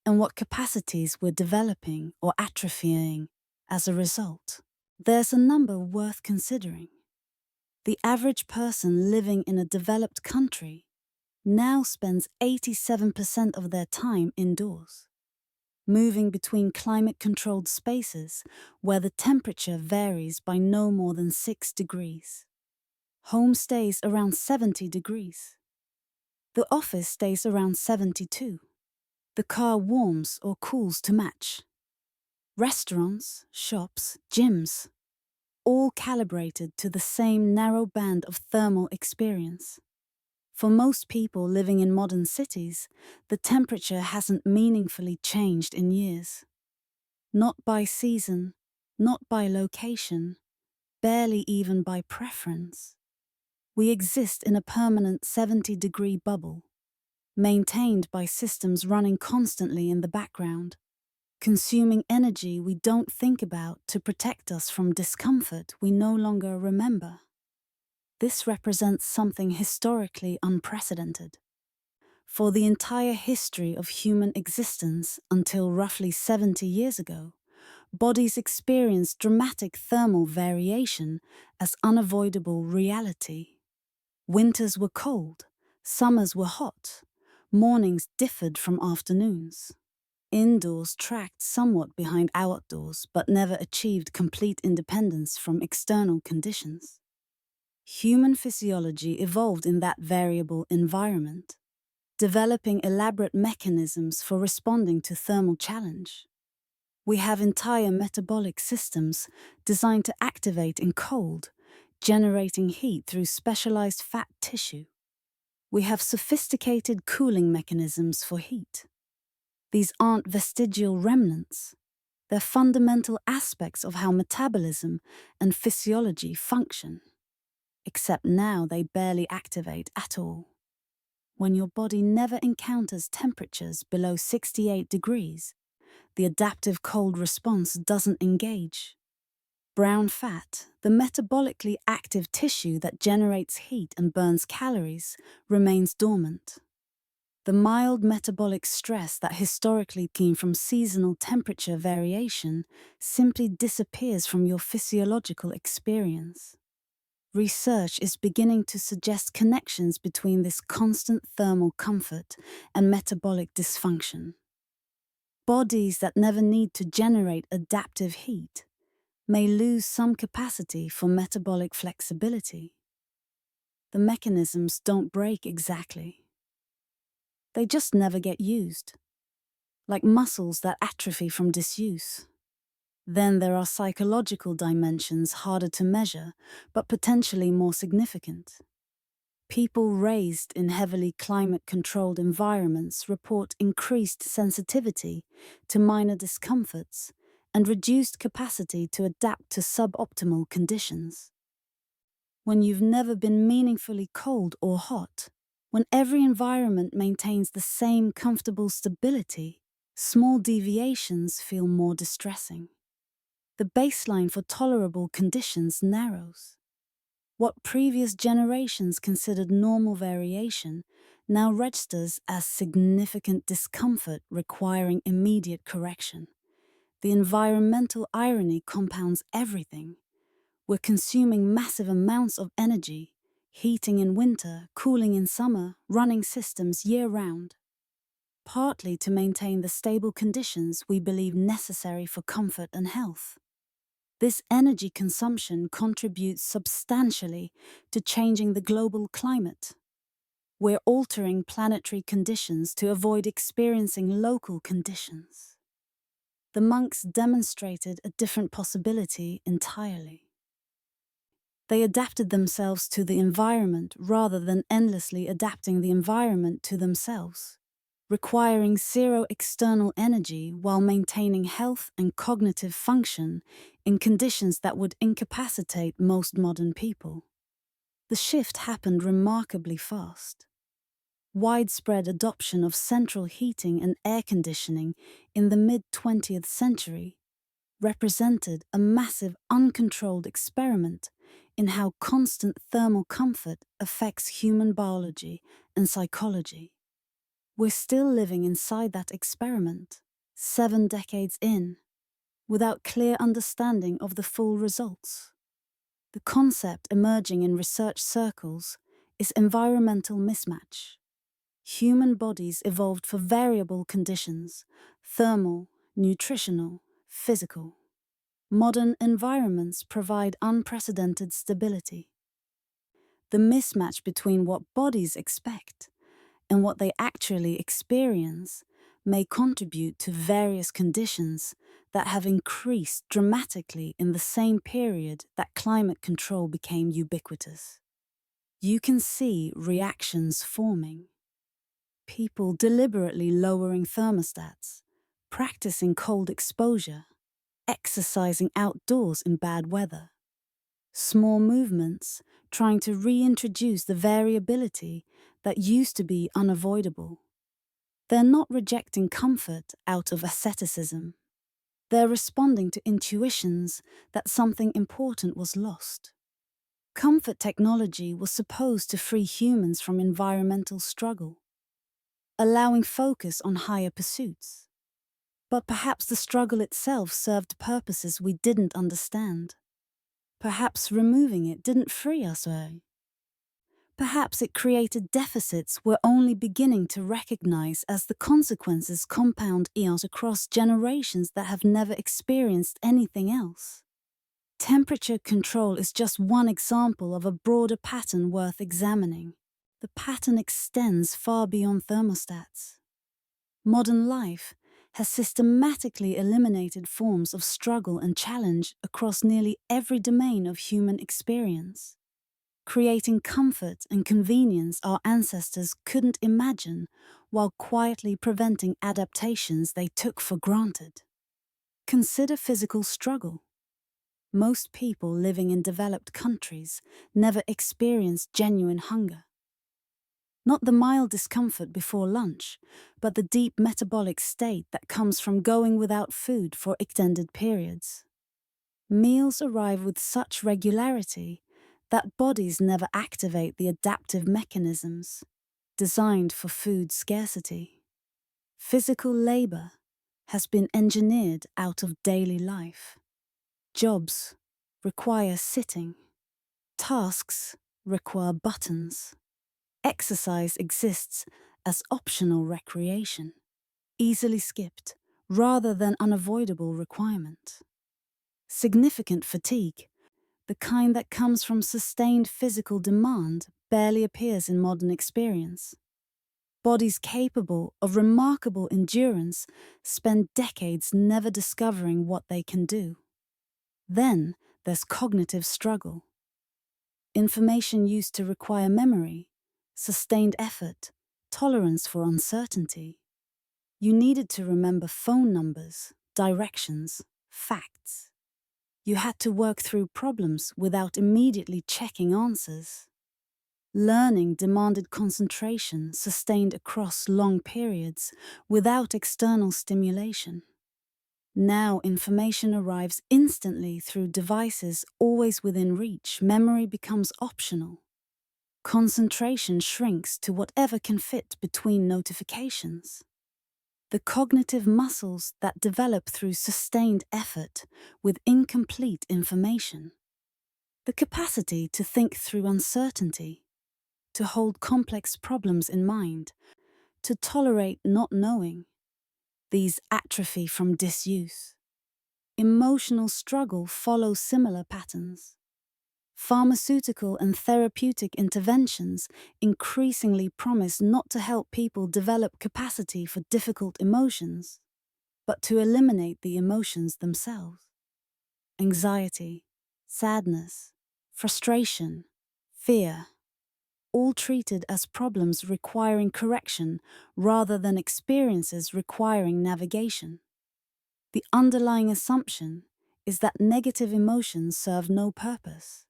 and what capacities we're developing or atrophying as a result. There's a number worth considering. The average person living in a developed country now spends 87% of their time indoors, moving between climate-controlled spaces where the temperature varies by no more than 6 degrees. Home stays around 70 degrees. The office stays around 72. The car warms or cools to match. Restaurants, shops, gyms, all calibrated to the same narrow band of thermal experience. For most people living in modern cities, the temperature hasn't meaningfully changed in years. Not by season, not by location, barely even by preference. We exist in a permanent 70-degree bubble, maintained by systems running constantly in the background, consuming energy we don't think about to protect us from discomfort we no longer remember. This represents something historically unprecedented. For the entire history of human existence until roughly 70 years ago, bodies experienced dramatic thermal variation as unavoidable reality. Winters were cold, summers were hot, mornings differed from afternoons. Indoors tracked somewhat behind outdoors but never achieved complete independence from external conditions. Human physiology evolved in that variable environment, developing elaborate mechanisms for responding to thermal challenge. We have entire metabolic systems designed to activate in cold, generating heat through specialized fat tissue. We have sophisticated cooling mechanisms for heat. These aren't vestigial remnants. They're fundamental aspects of how metabolism and physiology function. Except now they barely activate at all. When your body never encounters temperatures below 68 degrees, the adaptive cold response doesn't engage. Brown fat, the metabolically active tissue that generates heat and burns calories, remains dormant. The mild metabolic stress that historically came from seasonal temperature variation simply disappears from your physiological experience. Research is beginning to suggest connections between this constant thermal comfort and metabolic dysfunction. Bodies that never need to generate adaptive heat may lose some capacity for metabolic flexibility. The mechanisms don't break exactly. They just never get used, like muscles that atrophy from disuse. Then there are psychological dimensions harder to measure, but potentially more significant. People raised in heavily climate-controlled environments report increased sensitivity to minor discomforts and reduced capacity to adapt to suboptimal conditions. When you've never been meaningfully cold or hot, when every environment maintains the same comfortable stability, small deviations feel more distressing. The baseline for tolerable conditions narrows. What previous generations considered normal variation now registers as significant discomfort requiring immediate correction. The environmental irony compounds everything. We're consuming massive amounts of energy, heating in winter, cooling in summer, running systems year-round, partly to maintain the stable conditions we believe necessary for comfort and health. This energy consumption contributes substantially to changing the global climate. We're altering planetary conditions to avoid experiencing local conditions. The monks demonstrated a different possibility entirely. They adapted themselves to the environment rather than endlessly adapting the environment to themselves, requiring zero external energy while maintaining health and cognitive function in conditions that would incapacitate most modern people. The shift happened remarkably fast. Widespread adoption of central heating and air conditioning in the mid-20th century represented a massive uncontrolled experiment in how constant thermal comfort affects human biology and psychology. We're still living inside that experiment, 7 decades in, without clear understanding of the full results. The concept emerging in research circles is environmental mismatch. Human bodies evolved for variable conditions: thermal, nutritional, physical. Modern environments provide unprecedented stability. The mismatch between what bodies expect and what they actually experience may contribute to various conditions that have increased dramatically in the same period that climate control became ubiquitous. You can see reactions forming. People deliberately lowering thermostats, practicing cold exposure, exercising outdoors in bad weather. Small movements trying to reintroduce the variability that used to be unavoidable. They're not rejecting comfort out of asceticism. They're responding to intuitions that something important was lost. Comfort technology was supposed to free humans from environmental struggle, allowing focus on higher pursuits. But perhaps the struggle itself served purposes we didn't understand. Perhaps removing it didn't free us. Perhaps it created deficits we're only beginning to recognize as the consequences compound eons across generations that have never experienced anything else. Temperature control is just one example of a broader pattern worth examining. The pattern extends far beyond thermostats. Modern life has systematically eliminated forms of struggle and challenge across nearly every domain of human experience, creating comfort and convenience our ancestors couldn't imagine while quietly preventing adaptations they took for granted. Consider physical struggle. Most people living in developed countries never experience genuine hunger. Not the mild discomfort before lunch, but the deep metabolic state that comes from going without food for extended periods. Meals arrive with such regularity that bodies never activate the adaptive mechanisms designed for food scarcity. Physical labor has been engineered out of daily life. Jobs require sitting. Tasks require buttons. Exercise exists as optional recreation, easily skipped rather than unavoidable requirement. Significant fatigue, the kind that comes from sustained physical demand, barely appears in modern experience. Bodies capable of remarkable endurance spend decades never discovering what they can do. Then there's cognitive struggle. Information used to require memory, sustained effort, tolerance for uncertainty. You needed to remember phone numbers, directions, facts. You had to work through problems without immediately checking answers. Learning demanded concentration sustained across long periods without external stimulation. Now information arrives instantly through devices always within reach. Memory becomes optional. Concentration shrinks to whatever can fit between notifications. The cognitive muscles that develop through sustained effort with incomplete information. The capacity to think through uncertainty, to hold complex problems in mind, to tolerate not knowing. These atrophy from disuse. Emotional struggle follows similar patterns. Pharmaceutical and therapeutic interventions increasingly promise not to help people develop capacity for difficult emotions, but to eliminate the emotions themselves. Anxiety, sadness, frustration, fear, all treated as problems requiring correction rather than experiences requiring navigation. The underlying assumption is that negative emotions serve no purpose,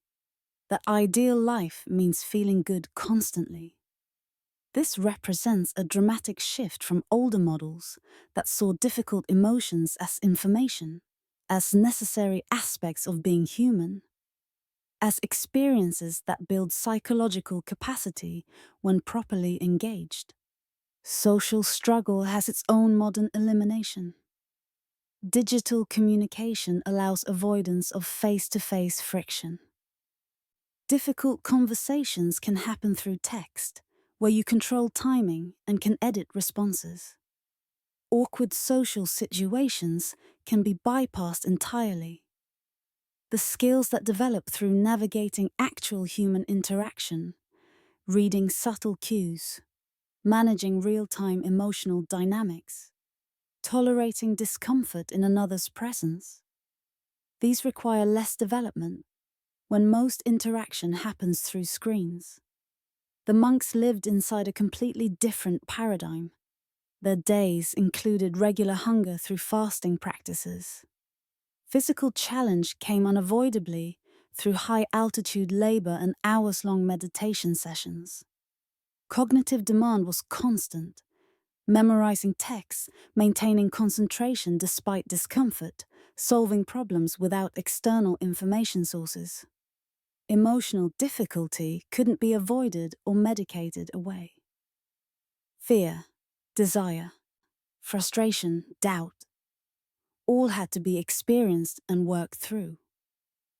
that ideal life means feeling good constantly. This represents a dramatic shift from older models that saw difficult emotions as information, as necessary aspects of being human, as experiences that build psychological capacity when properly engaged. Social struggle has its own modern elimination. Digital communication allows avoidance of face-to-face friction. Difficult conversations can happen through text, where you control timing and can edit responses. Awkward social situations can be bypassed entirely. The skills that develop through navigating actual human interaction, reading subtle cues, managing real-time emotional dynamics, tolerating discomfort in another's presence, these require less development when most interaction happens through screens. The monks lived inside a completely different paradigm. Their days included regular hunger through fasting practices. Physical challenge came unavoidably through high-altitude labor and hours-long meditation sessions. Cognitive demand was constant, memorizing texts, maintaining concentration despite discomfort, solving problems without external information sources. Emotional difficulty couldn't be avoided or medicated away. Fear, desire, frustration, doubt, all had to be experienced and worked through.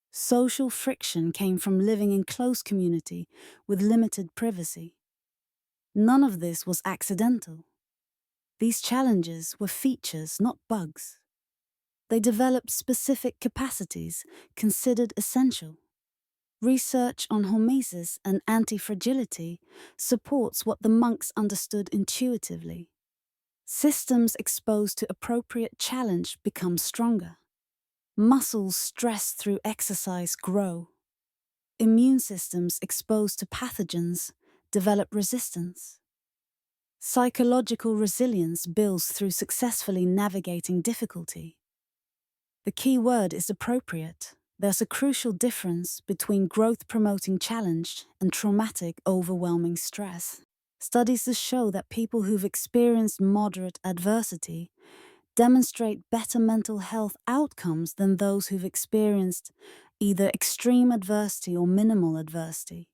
Social friction came from living in close community with limited privacy. None of this was accidental. These challenges were features, not bugs. They developed specific capacities considered essential. Research on hormesis and anti-fragility supports what the monks understood intuitively. Systems exposed to appropriate challenge become stronger. Muscles stressed through exercise grow. Immune systems exposed to pathogens develop resistance. Psychological resilience builds through successfully navigating difficulty. The key word is appropriate. There's a crucial difference between growth-promoting challenge and traumatic, overwhelming stress. Studies show that people who've experienced moderate adversity demonstrate better mental health outcomes than those who've experienced either extreme adversity or minimal adversity.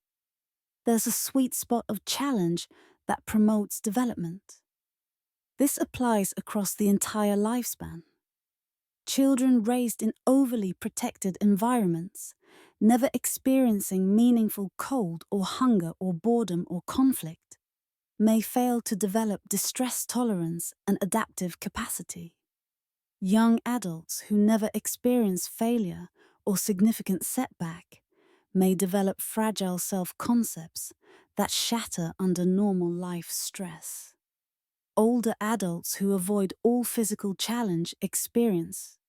There's a sweet spot of challenge that promotes development. This applies across the entire lifespan. Children raised in overly protected environments, never experiencing meaningful cold or hunger or boredom or conflict, may fail to develop distress tolerance and adaptive capacity. Young adults who never experience failure or significant setback may develop fragile self-concepts that shatter under normal life stress. Older adults who avoid all physical challenge experience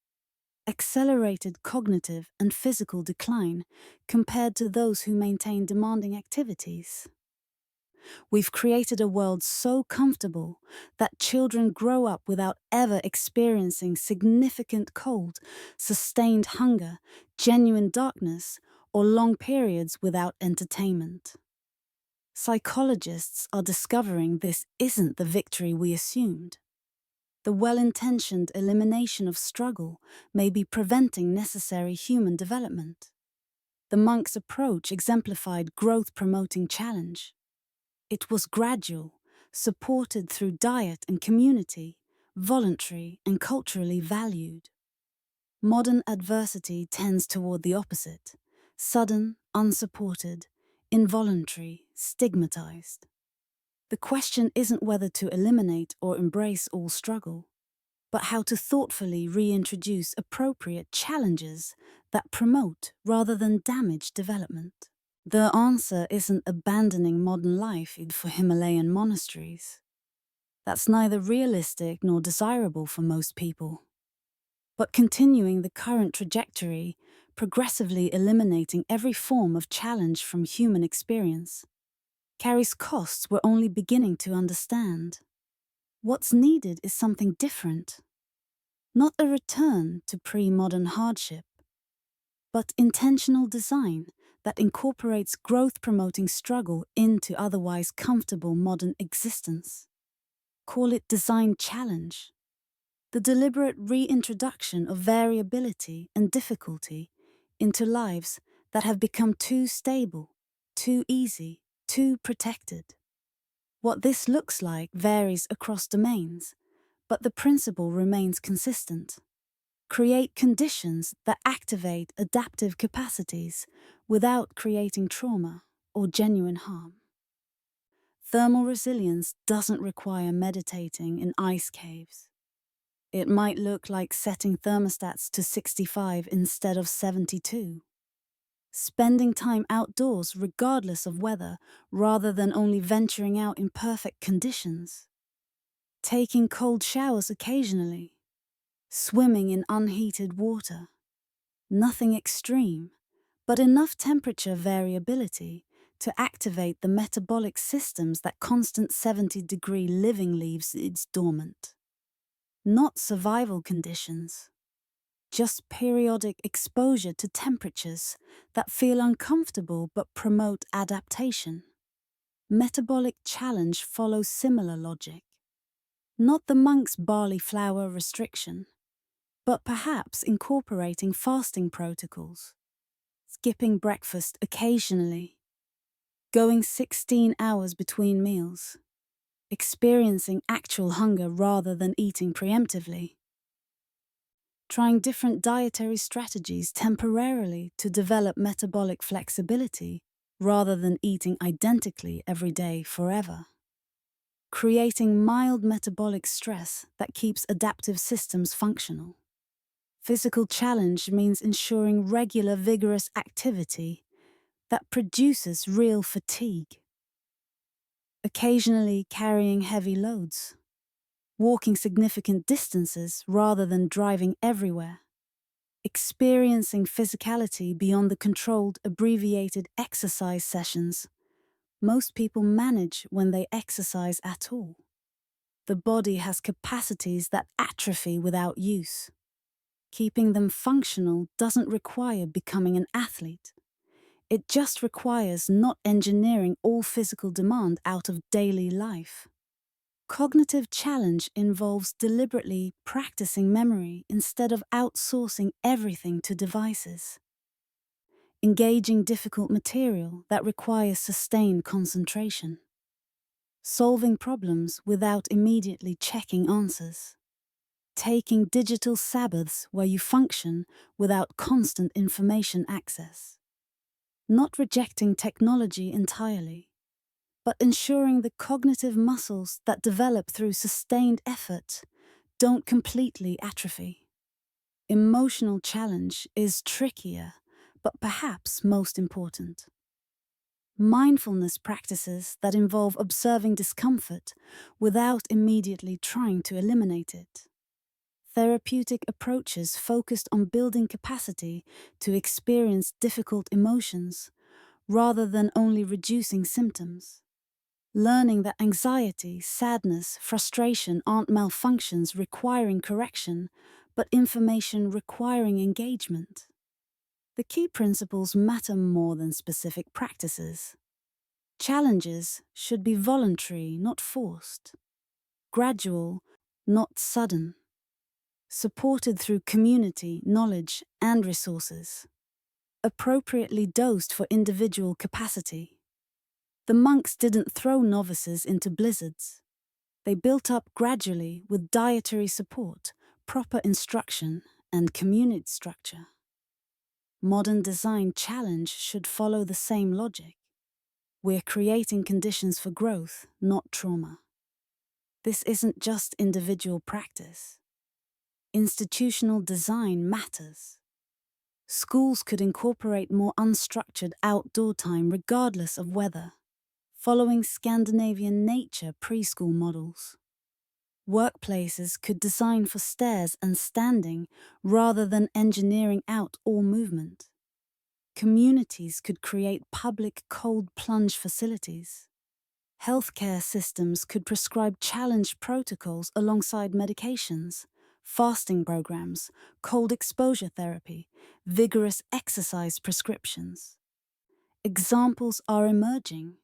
accelerated cognitive and physical decline compared to those who maintain demanding activities. We've created a world so comfortable that children grow up without ever experiencing significant cold, sustained hunger, genuine darkness, or long periods without entertainment. Psychologists are discovering this isn't the victory we assumed. The well-intentioned elimination of struggle may be preventing necessary human development. The monk's approach exemplified growth-promoting challenge. It was gradual, supported through diet and community, voluntary and culturally valued. Modern adversity tends toward the opposite: sudden, unsupported, involuntary, stigmatized. The question isn't whether to eliminate or embrace all struggle, but how to thoughtfully reintroduce appropriate challenges that promote rather than damage development. The answer isn't abandoning modern life for Himalayan monasteries. That's neither realistic nor desirable for most people. But continuing the current trajectory, progressively eliminating every form of challenge from human experience, carries costs we're only beginning to understand. What's needed is something different. Not a return to pre-modern hardship, but intentional design that incorporates growth-promoting struggle into otherwise comfortable modern existence. Call it design challenge. The deliberate reintroduction of variability and difficulty into lives that have become too stable, too easy, too protected. What this looks like varies across domains, but the principle remains consistent. Create conditions that activate adaptive capacities without creating trauma or genuine harm. Thermal resilience doesn't require meditating in ice caves. It might look like setting thermostats to 65 instead of 72. Spending time outdoors regardless of weather rather than only venturing out in perfect conditions. Taking cold showers occasionally. Swimming in unheated water. Nothing extreme, but enough temperature variability to activate the metabolic systems that constant 70-degree living leaves dormant. Not survival conditions, just periodic exposure to temperatures that feel uncomfortable but promote adaptation. Metabolic challenge follows similar logic. Not the monk's barley flour restriction, but perhaps incorporating fasting protocols, skipping breakfast occasionally, going 16 hours between meals, experiencing actual hunger rather than eating preemptively, trying different dietary strategies temporarily to develop metabolic flexibility rather than eating identically every day forever, creating mild metabolic stress that keeps adaptive systems functional. Physical challenge means ensuring regular vigorous activity that produces real fatigue. Occasionally carrying heavy loads, walking significant distances rather than driving everywhere, experiencing physicality beyond the controlled, abbreviated exercise sessions most people manage when they exercise at all. The body has capacities that atrophy without use. Keeping them functional doesn't require becoming an athlete. It just requires not engineering all physical demand out of daily life. Cognitive challenge involves deliberately practicing memory instead of outsourcing everything to devices. Engaging difficult material that requires sustained concentration. Solving problems without immediately checking answers. Taking digital Sabbaths where you function without constant information access. Not rejecting technology entirely, but ensuring the cognitive muscles that develop through sustained effort don't completely atrophy. Emotional challenge is trickier, but perhaps most important. Mindfulness practices that involve observing discomfort without immediately trying to eliminate it. Therapeutic approaches focused on building capacity to experience difficult emotions rather than only reducing symptoms. Learning that anxiety, sadness, frustration aren't malfunctions requiring correction, but information requiring engagement. The key principles matter more than specific practices. Challenges should be voluntary, not forced. Gradual, not sudden. Supported through community, knowledge, and resources. Appropriately dosed for individual capacity. The monks didn't throw novices into blizzards. They built up gradually with dietary support, proper instruction, and community structure. Modern design challenge should follow the same logic. We're creating conditions for growth, not trauma. This isn't just individual practice. Institutional design matters. Schools could incorporate more unstructured outdoor time regardless of weather, following Scandinavian nature preschool models. Workplaces could design for stairs and standing rather than engineering out all movement. Communities could create public cold plunge facilities. Healthcare systems could prescribe challenge protocols alongside medications, fasting programs, cold exposure therapy, vigorous exercise prescriptions. Examples are emerging.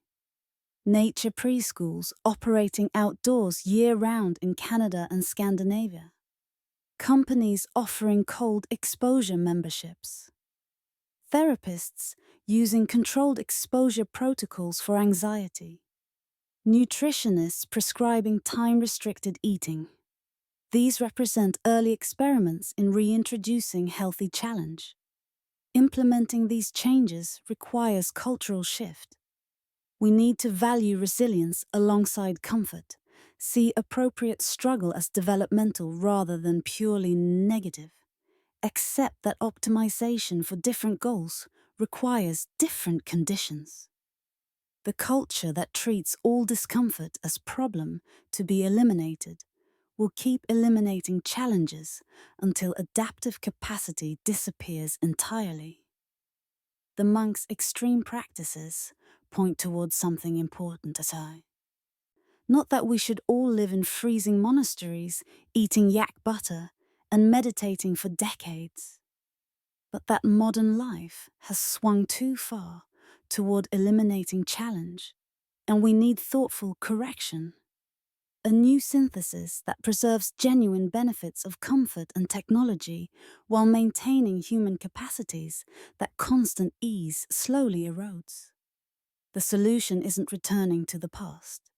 Nature preschools operating outdoors year-round in Canada and Scandinavia. Companies offering cold exposure memberships. Therapists using controlled exposure protocols for anxiety. Nutritionists prescribing time-restricted eating. These represent early experiments in reintroducing healthy challenge. Implementing these changes requires cultural shift. We need to value resilience alongside comfort, see appropriate struggle as developmental rather than purely negative. Accept that optimization for different goals requires different conditions. The culture that treats all discomfort as problem to be eliminated will keep eliminating challenges until adaptive capacity disappears entirely. The monks' extreme practices point towards something important at I. Not that we should all live in freezing monasteries, eating yak butter, and meditating for decades, but that modern life has swung too far toward eliminating challenge, and we need thoughtful correction. A new synthesis that preserves genuine benefits of comfort and technology while maintaining human capacities that constant ease slowly erodes. The solution isn't returning to the past.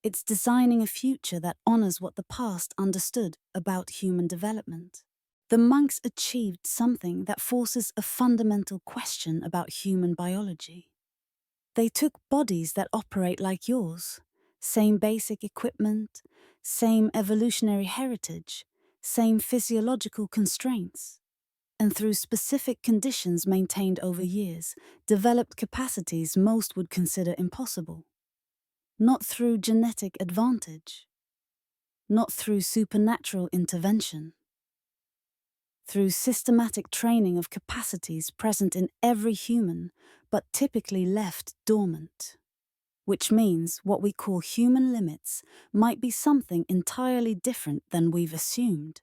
It's designing a future that honors what the past understood about human development. The monks achieved something that forces a fundamental question about human biology. They took bodies that operate like yours, same basic equipment, same evolutionary heritage, same physiological constraints, and through specific conditions maintained over years, developed capacities most would consider impossible. Not through genetic advantage, not through supernatural intervention. Through systematic training of capacities present in every human, but typically left dormant. Which means what we call human limits might be something entirely different than we've assumed.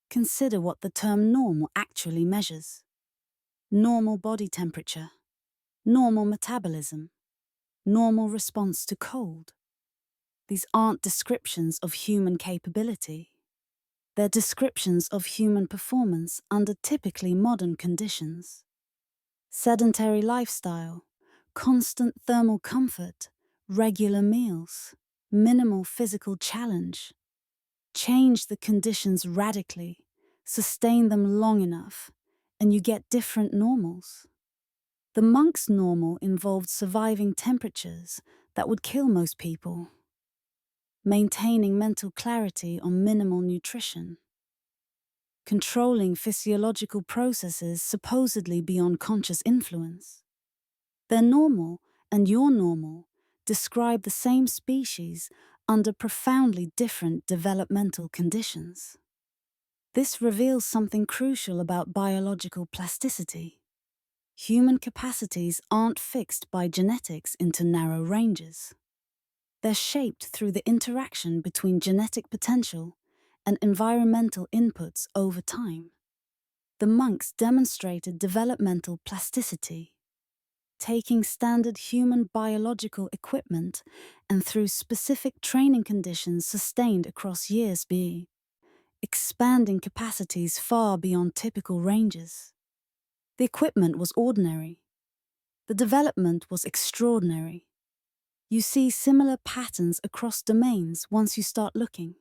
Consider what the term normal actually measures. Normal body temperature, normal metabolism, normal response to cold. These aren't descriptions of human capability. They're descriptions of human performance under typically modern conditions. Sedentary lifestyle, constant thermal comfort, regular meals, minimal physical challenge. Change the conditions radically, sustain them long enough, and you get different normals. The monks' normal involved surviving temperatures that would kill most people, maintaining mental clarity on minimal nutrition, controlling physiological processes supposedly beyond conscious influence. Their normal and your normal describe the same species under profoundly different developmental conditions. This reveals something crucial about biological plasticity. Human capacities aren't fixed by genetics into narrow ranges. They're shaped through the interaction between genetic potential and environmental inputs over time. The monks demonstrated developmental plasticity, taking standard human biological equipment and through specific training conditions sustained across years expanding capacities far beyond typical ranges. The equipment was ordinary. The development was extraordinary. You see similar patterns across domains once you start looking.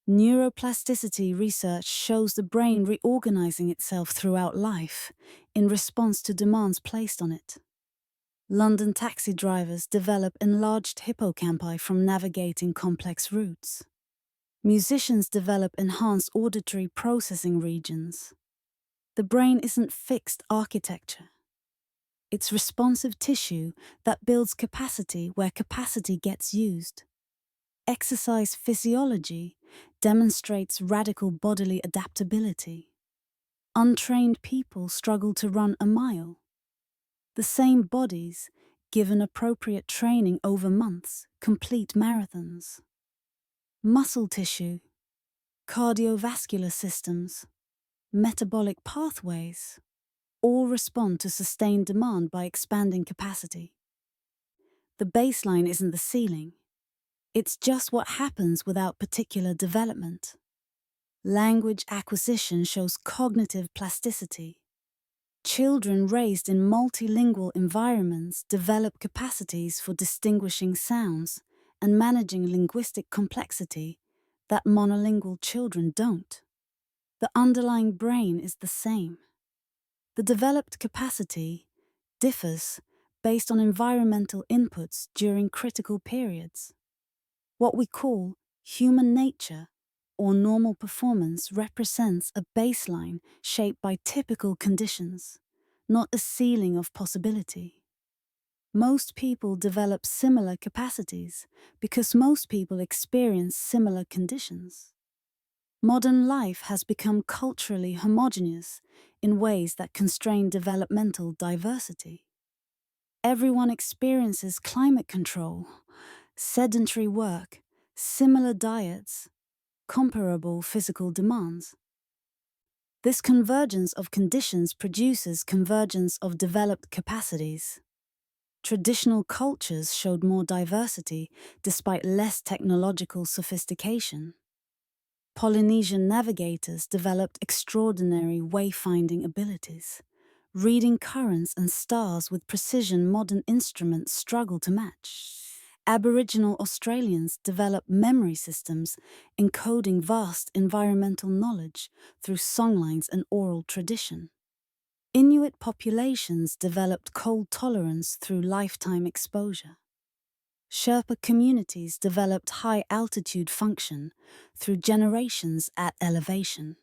Neuroplasticity research shows the brain reorganizing itself throughout life in response to demands placed on it. London taxi drivers develop enlarged hippocampi from navigating complex routes. Musicians develop enhanced auditory processing regions. The brain isn't fixed architecture. It's responsive tissue that builds capacity where capacity gets used. Exercise physiology demonstrates radical bodily adaptability. Untrained people struggle to run a mile. The same bodies, given appropriate training over months, complete marathons. Muscle tissue, cardiovascular systems, metabolic pathways all respond to sustained demand by expanding capacity. The baseline isn't the ceiling. It's just what happens without particular development. Language acquisition shows cognitive plasticity. Children raised in multilingual environments develop capacities for distinguishing sounds and managing linguistic complexity that monolingual children don't. The underlying brain is the same. The developed capacity differs based on environmental inputs during critical periods. What we call human nature or normal performance represents a baseline shaped by typical conditions, not a ceiling of possibility. Most people develop similar capacities because most people experience similar conditions. Modern life has become culturally homogeneous in ways that constrain developmental diversity. Everyone experiences climate control, sedentary work, similar diets, comparable physical demands. This convergence of conditions produces convergence of developed capacities. Traditional cultures showed more diversity despite less technological sophistication. Polynesian navigators developed extraordinary wayfinding abilities. Reading currents and stars with precision modern instruments struggle to match. Aboriginal Australians developed memory systems encoding vast environmental knowledge through songlines and oral tradition. Inuit populations developed cold tolerance through lifetime exposure. Sherpa communities developed high-altitude function through generations at elevation.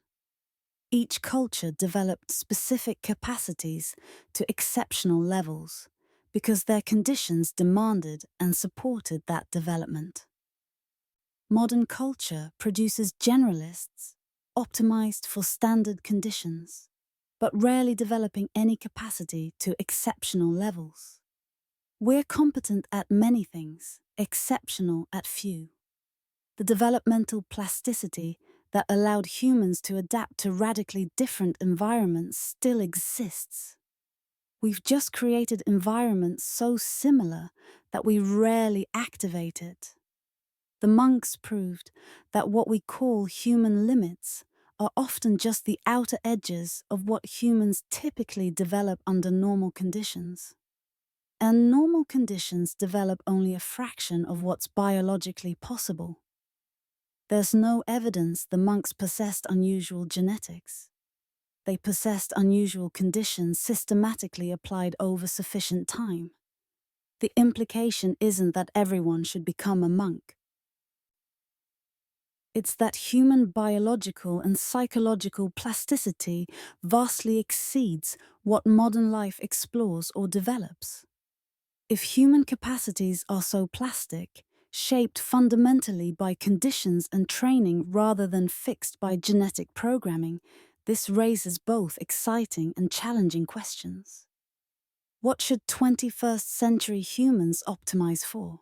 Each culture developed specific capacities to exceptional levels because their conditions demanded and supported that development. Modern culture produces generalists, optimized for standard conditions, but rarely developing any capacity to exceptional levels. We're competent at many things, exceptional at few. The developmental plasticity that allowed humans to adapt to radically different environments still exists. We've just created environments so similar that we rarely activate it. The monks proved that what we call human limits are often just the outer edges of what humans typically develop under normal conditions. And normal conditions develop only a fraction of what's biologically possible. There's no evidence the monks possessed unusual genetics. They possessed unusual conditions systematically applied over sufficient time. The implication isn't that everyone should become a monk. It's that human biological and psychological plasticity vastly exceeds what modern life explores or develops. If human capacities are so plastic, shaped fundamentally by conditions and training rather than fixed by genetic programming, this raises both exciting and challenging questions. What should 21st century humans optimize for?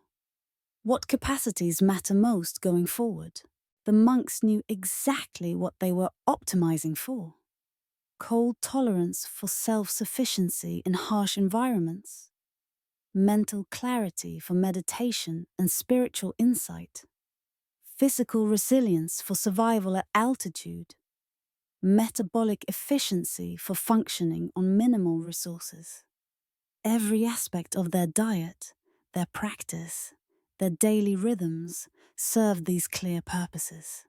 What capacities matter most going forward? The monks knew exactly what they were optimizing for. Cold tolerance for self-sufficiency in harsh environments. Mental clarity for meditation and spiritual insight. Physical resilience for survival at altitude. Metabolic efficiency for functioning on minimal resources. Every aspect of their diet, their practice, their daily rhythms served these clear purposes.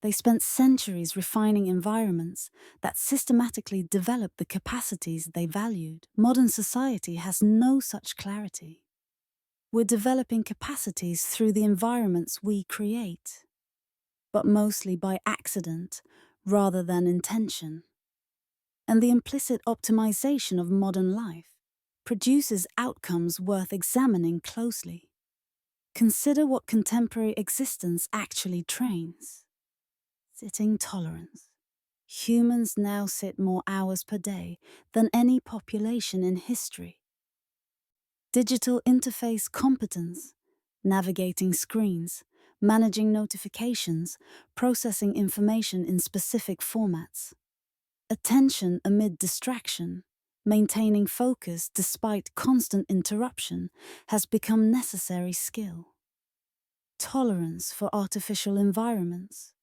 They spent centuries refining environments that systematically developed the capacities they valued. Modern society has no such clarity. We're developing capacities through the environments we create, but mostly by accident rather than intention. And the implicit optimization of modern life produces outcomes worth examining closely. Consider what contemporary existence actually trains. Sitting tolerance. Humans now sit more hours per day than any population in history. Digital interface competence, navigating screens, managing notifications, processing information in specific formats. Attention amid distraction, maintaining focus despite constant interruption has become necessary skill. Tolerance for artificial environments.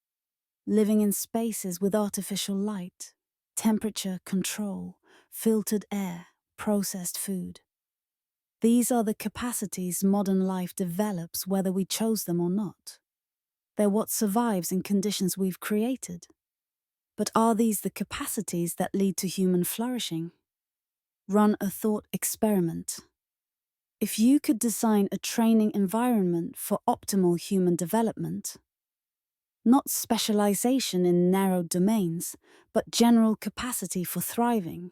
Living in spaces with artificial light, temperature control, filtered air, processed food. These are the capacities modern life develops whether we chose them or not. They're what survives in conditions we've created. But are these the capacities that lead to human flourishing? Run a thought experiment. If you could design a training environment for optimal human development, not specialization in narrow domains, but general capacity for thriving,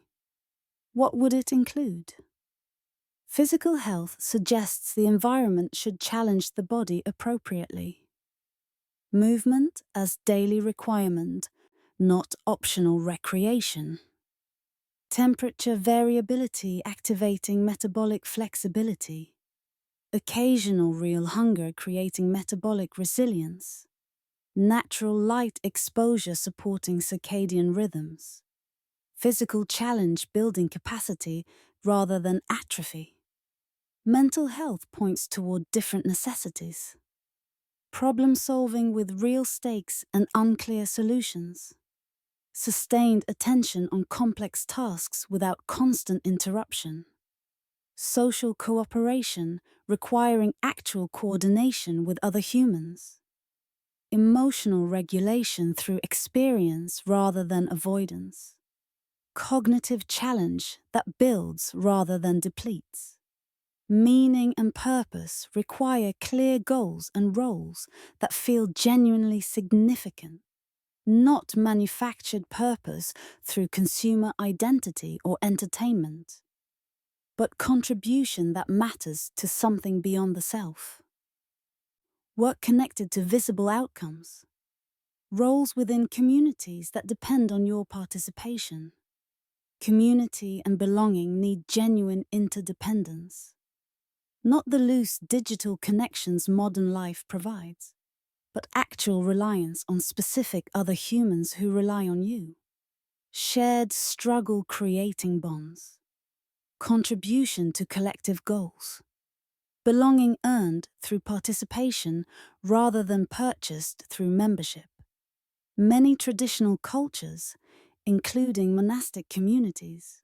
what would it include? Physical health suggests the environment should challenge the body appropriately. Movement as daily requirement, not optional recreation. Temperature variability activating metabolic flexibility. Occasional real hunger creating metabolic resilience. Natural light exposure supporting circadian rhythms. Physical challenge building capacity rather than atrophy. Mental health points toward different necessities. Problem solving with real stakes and unclear solutions. Sustained attention on complex tasks without constant interruption. Social cooperation requiring actual coordination with other humans. Emotional regulation through experience rather than avoidance. Cognitive challenge that builds rather than depletes. Meaning and purpose require clear goals and roles that feel genuinely significant, not manufactured purpose through consumer identity or entertainment, but contribution that matters to something beyond the self. Work connected to visible outcomes. Roles within communities that depend on your participation. Community and belonging need genuine interdependence. Not the loose digital connections modern life provides, but actual reliance on specific other humans who rely on you. Shared struggle creating bonds. Contribution to collective goals. Belonging earned through participation rather than purchased through membership. Many traditional cultures, including monastic communities,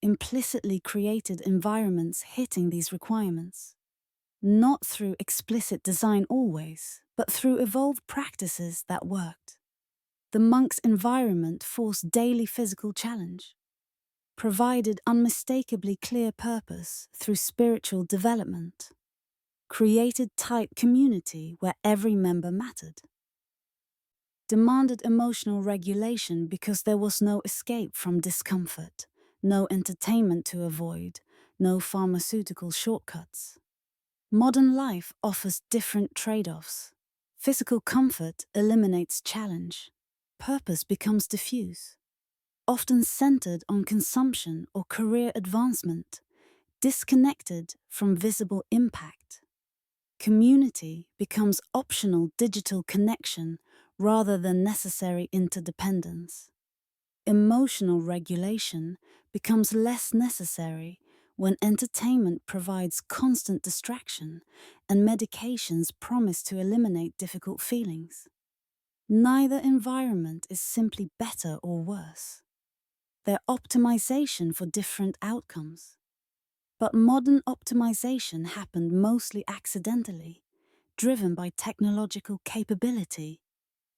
implicitly created environments hitting these requirements, not through explicit design always, but through evolved practices that worked. The monk's environment forced daily physical challenge, provided unmistakably clear purpose through spiritual development, created tight community where every member mattered, demanded emotional regulation because there was no escape from discomfort, no entertainment to avoid, no pharmaceutical shortcuts. Modern life offers different trade-offs. Physical comfort eliminates challenge. Purpose becomes diffuse, often centered on consumption or career advancement, disconnected from visible impact. Community becomes optional digital connection rather than necessary interdependence. Emotional regulation becomes less necessary when entertainment provides constant distraction and medications promise to eliminate difficult feelings. Neither environment is simply better or worse. They're optimization for different outcomes. But modern optimization happened mostly accidentally, driven by technological capability,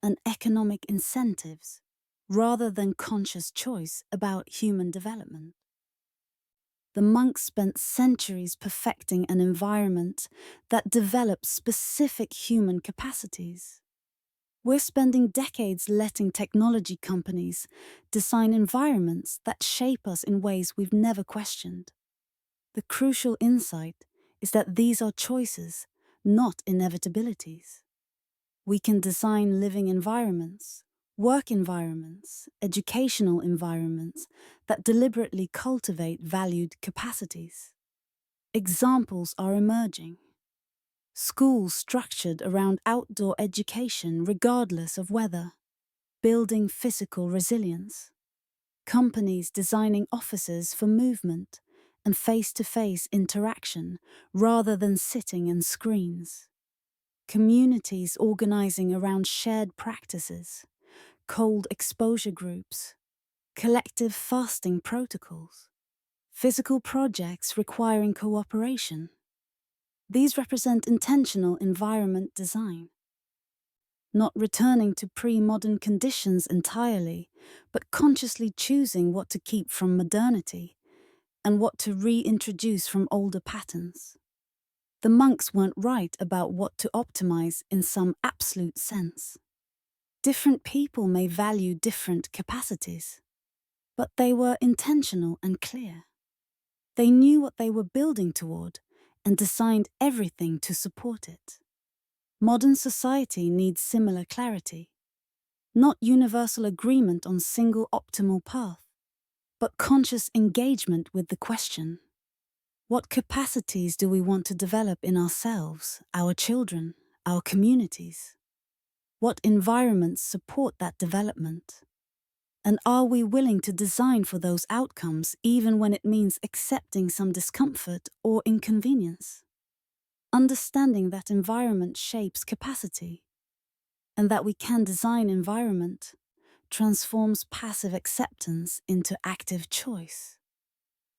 and economic incentives, rather than conscious choice about human development. The monks spent centuries perfecting an environment that develops specific human capacities. We're spending decades letting technology companies design environments that shape us in ways we've never questioned. The crucial insight is that these are choices, not inevitabilities. We can design living environments, work environments, educational environments that deliberately cultivate valued capacities. Examples are emerging. Schools structured around outdoor education regardless of weather, building physical resilience. Companies designing offices for movement and face-to-face interaction rather than sitting in screens. Communities organizing around shared practices, cold exposure groups, collective fasting protocols, physical projects requiring cooperation. These represent intentional environment design, not returning to pre-modern conditions entirely, but consciously choosing what to keep from modernity and what to reintroduce from older patterns. The monks weren't right about what to optimize in some absolute sense. Different people may value different capacities, but they were intentional and clear. They knew what they were building toward and designed everything to support it. Modern society needs similar clarity, not universal agreement on single optimal path, but conscious engagement with the question: what capacities do we want to develop in ourselves, our children, our communities? What environments support that development? And are we willing to design for those outcomes even when it means accepting some discomfort or inconvenience? Understanding that environment shapes capacity, and that we can design environment, transforms passive acceptance into active choice.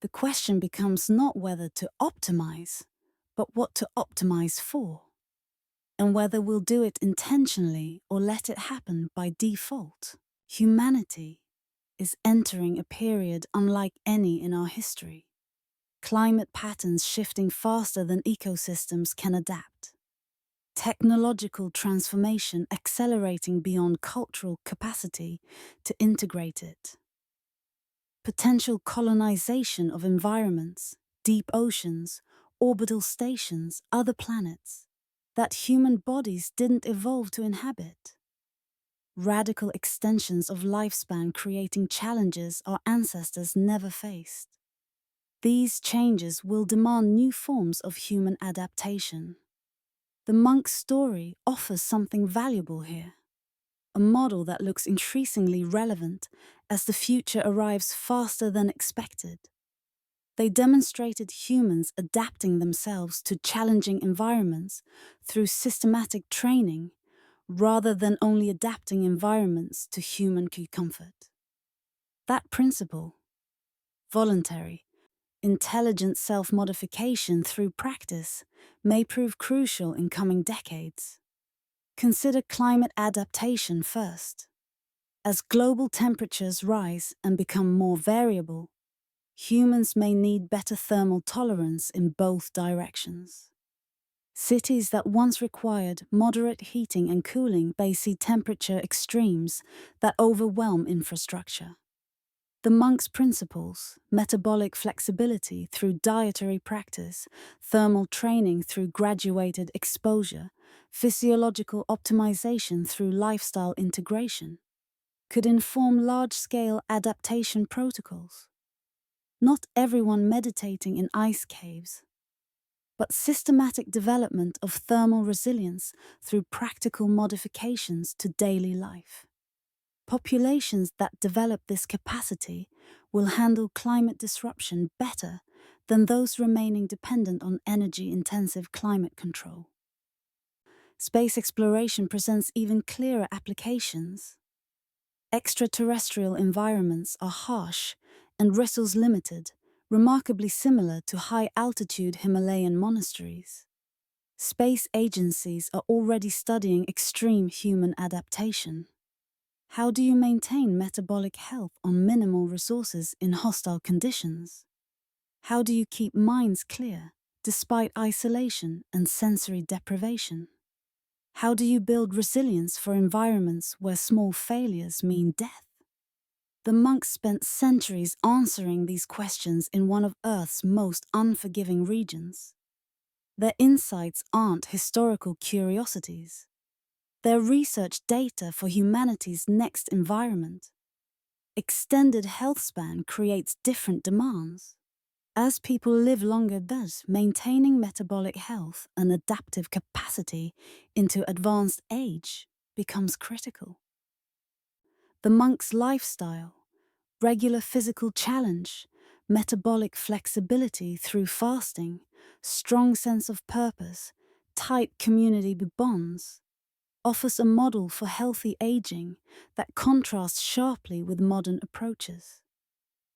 The question becomes not whether to optimize, but what to optimize for, and whether we'll do it intentionally or let it happen by default. Humanity is entering a period unlike any in our history. Climate patterns shifting faster than ecosystems can adapt. Technological transformation accelerating beyond cultural capacity to integrate it. Potential colonization of environments, deep oceans, orbital stations, other planets that human bodies didn't evolve to inhabit. Radical extensions of lifespan creating challenges our ancestors never faced. These changes will demand new forms of human adaptation. The monk's story offers something valuable here, a model that looks increasingly relevant as the future arrives faster than expected. They demonstrated humans adapting themselves to challenging environments through systematic training, rather than only adapting environments to human comfort. That principle, voluntary, intelligent self-modification through practice, may prove crucial in coming decades. Consider climate adaptation first. As global temperatures rise and become more variable, humans may need better thermal tolerance in both directions. Cities that once required moderate heating and cooling may see temperature extremes that overwhelm infrastructure. The monk's principles, metabolic flexibility through dietary practice, thermal training through graduated exposure, physiological optimization through lifestyle integration, could inform large-scale adaptation protocols. Not everyone meditating in ice caves, but systematic development of thermal resilience through practical modifications to daily life. Populations that develop this capacity will handle climate disruption better than those remaining dependent on energy-intensive climate control. Space exploration presents even clearer applications. Extraterrestrial environments are harsh and resource limited, remarkably similar to high-altitude Himalayan monasteries. Space agencies are already studying extreme human adaptation. How do you maintain metabolic health on minimal resources in hostile conditions? How do you keep minds clear despite isolation and sensory deprivation? How do you build resilience for environments where small failures mean death? The monks spent centuries answering these questions in one of Earth's most unforgiving regions. Their insights aren't historical curiosities. They're research data for humanity's next environment. Extended health span creates different demands. As people live longer, thus maintaining metabolic health and adaptive capacity into advanced age becomes critical. The monk's lifestyle, regular physical challenge, metabolic flexibility through fasting, strong sense of purpose, tight community bonds, offers a model for healthy aging that contrasts sharply with modern approaches.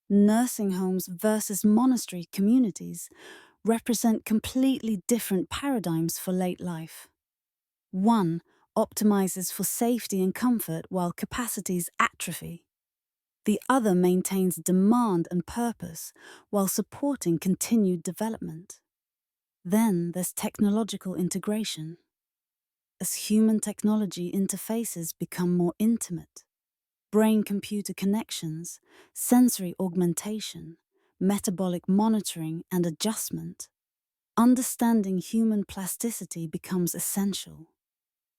Nursing homes versus monastery communities represent completely different paradigms for late life. One optimizes for safety and comfort while capacities atrophy. The other maintains demand and purpose while supporting continued development. Then there's technological integration. As human technology interfaces become more intimate, brain-computer connections, sensory augmentation, metabolic monitoring and adjustment, understanding human plasticity becomes essential.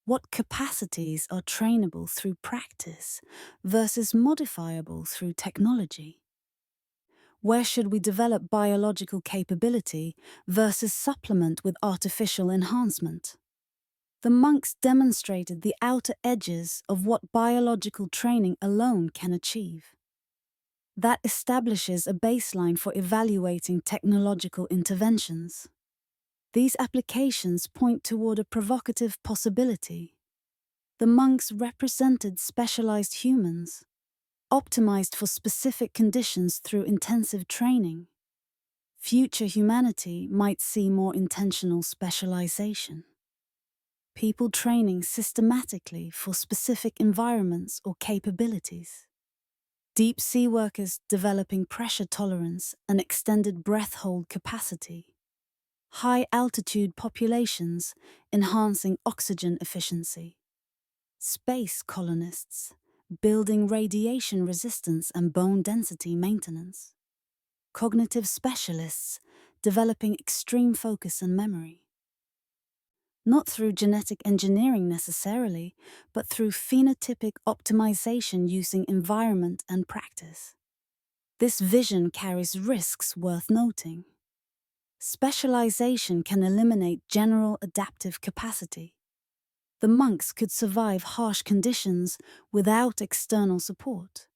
What capacities are trainable through practice versus modifiable through technology? Where should we develop biological capability versus supplement with artificial enhancement? The monks demonstrated the outer edges of what biological training alone can achieve. That establishes a baseline for evaluating technological interventions. These applications point toward a provocative possibility. The monks represented specialized humans, optimized for specific conditions through intensive training. Future humanity might see more intentional specialization. People training systematically for specific environments or capabilities. Deep sea workers developing pressure tolerance and extended breath hold capacity. High altitude populations enhancing oxygen efficiency. Space colonists building radiation resistance and bone density maintenance. Cognitive specialists developing extreme focus and memory. Not through genetic engineering necessarily, but through phenotypic optimization using environment and practice. This vision carries risks worth noting. Specialization can eliminate general adaptive capacity. The monks could survive harsh conditions without external support,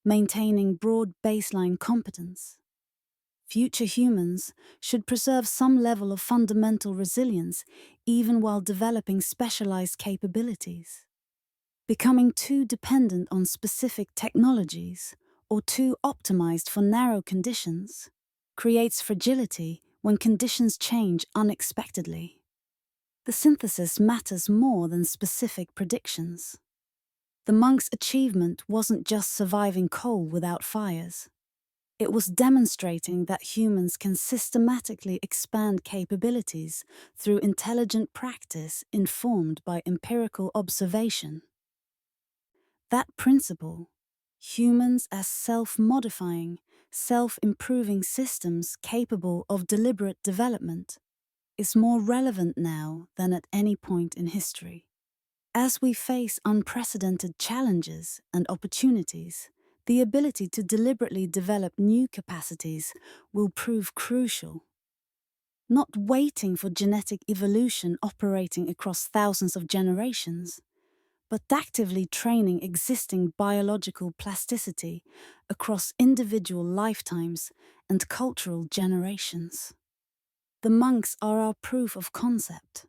maintaining broad baseline competence. Future humans should preserve some level of fundamental resilience even while developing specialized capabilities. Becoming too dependent on specific technologies or too optimized for narrow conditions creates fragility when conditions change unexpectedly. The synthesis matters more than specific predictions. The monks' achievement wasn't just surviving coal without fires. It was demonstrating that humans can systematically expand capabilities through intelligent practice informed by empirical observation. That principle, humans as self-modifying, self-improving systems capable of deliberate development, is more relevant now than at any point in history. As we face unprecedented challenges and opportunities, the ability to deliberately develop new capacities will prove crucial. Not waiting for genetic evolution operating across thousands of generations, but actively training existing biological plasticity across individual lifetimes and cultural generations. The monks are our proof of concept.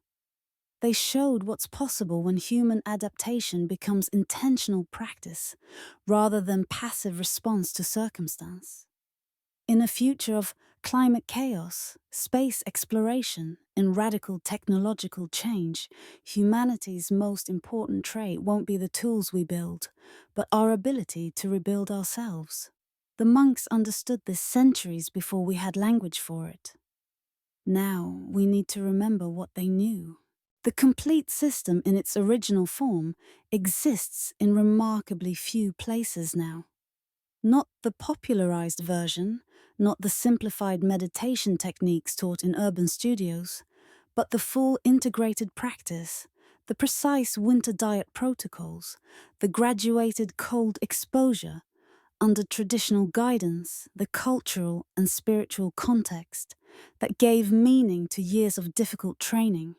They showed what's possible when human adaptation becomes intentional practice rather than passive response to circumstance. In a future of climate chaos, space exploration, and radical technological change, humanity's most important trait won't be the tools we build, but our ability to rebuild ourselves. The monks understood this centuries before we had language for it. Now we need to remember what they knew. The complete system in its original form exists in remarkably few places now. Not the popularized version, not the simplified meditation techniques taught in urban studios, but the full integrated practice, the precise winter diet protocols, the graduated cold exposure, under traditional guidance, the cultural and spiritual context that gave meaning to years of difficult training.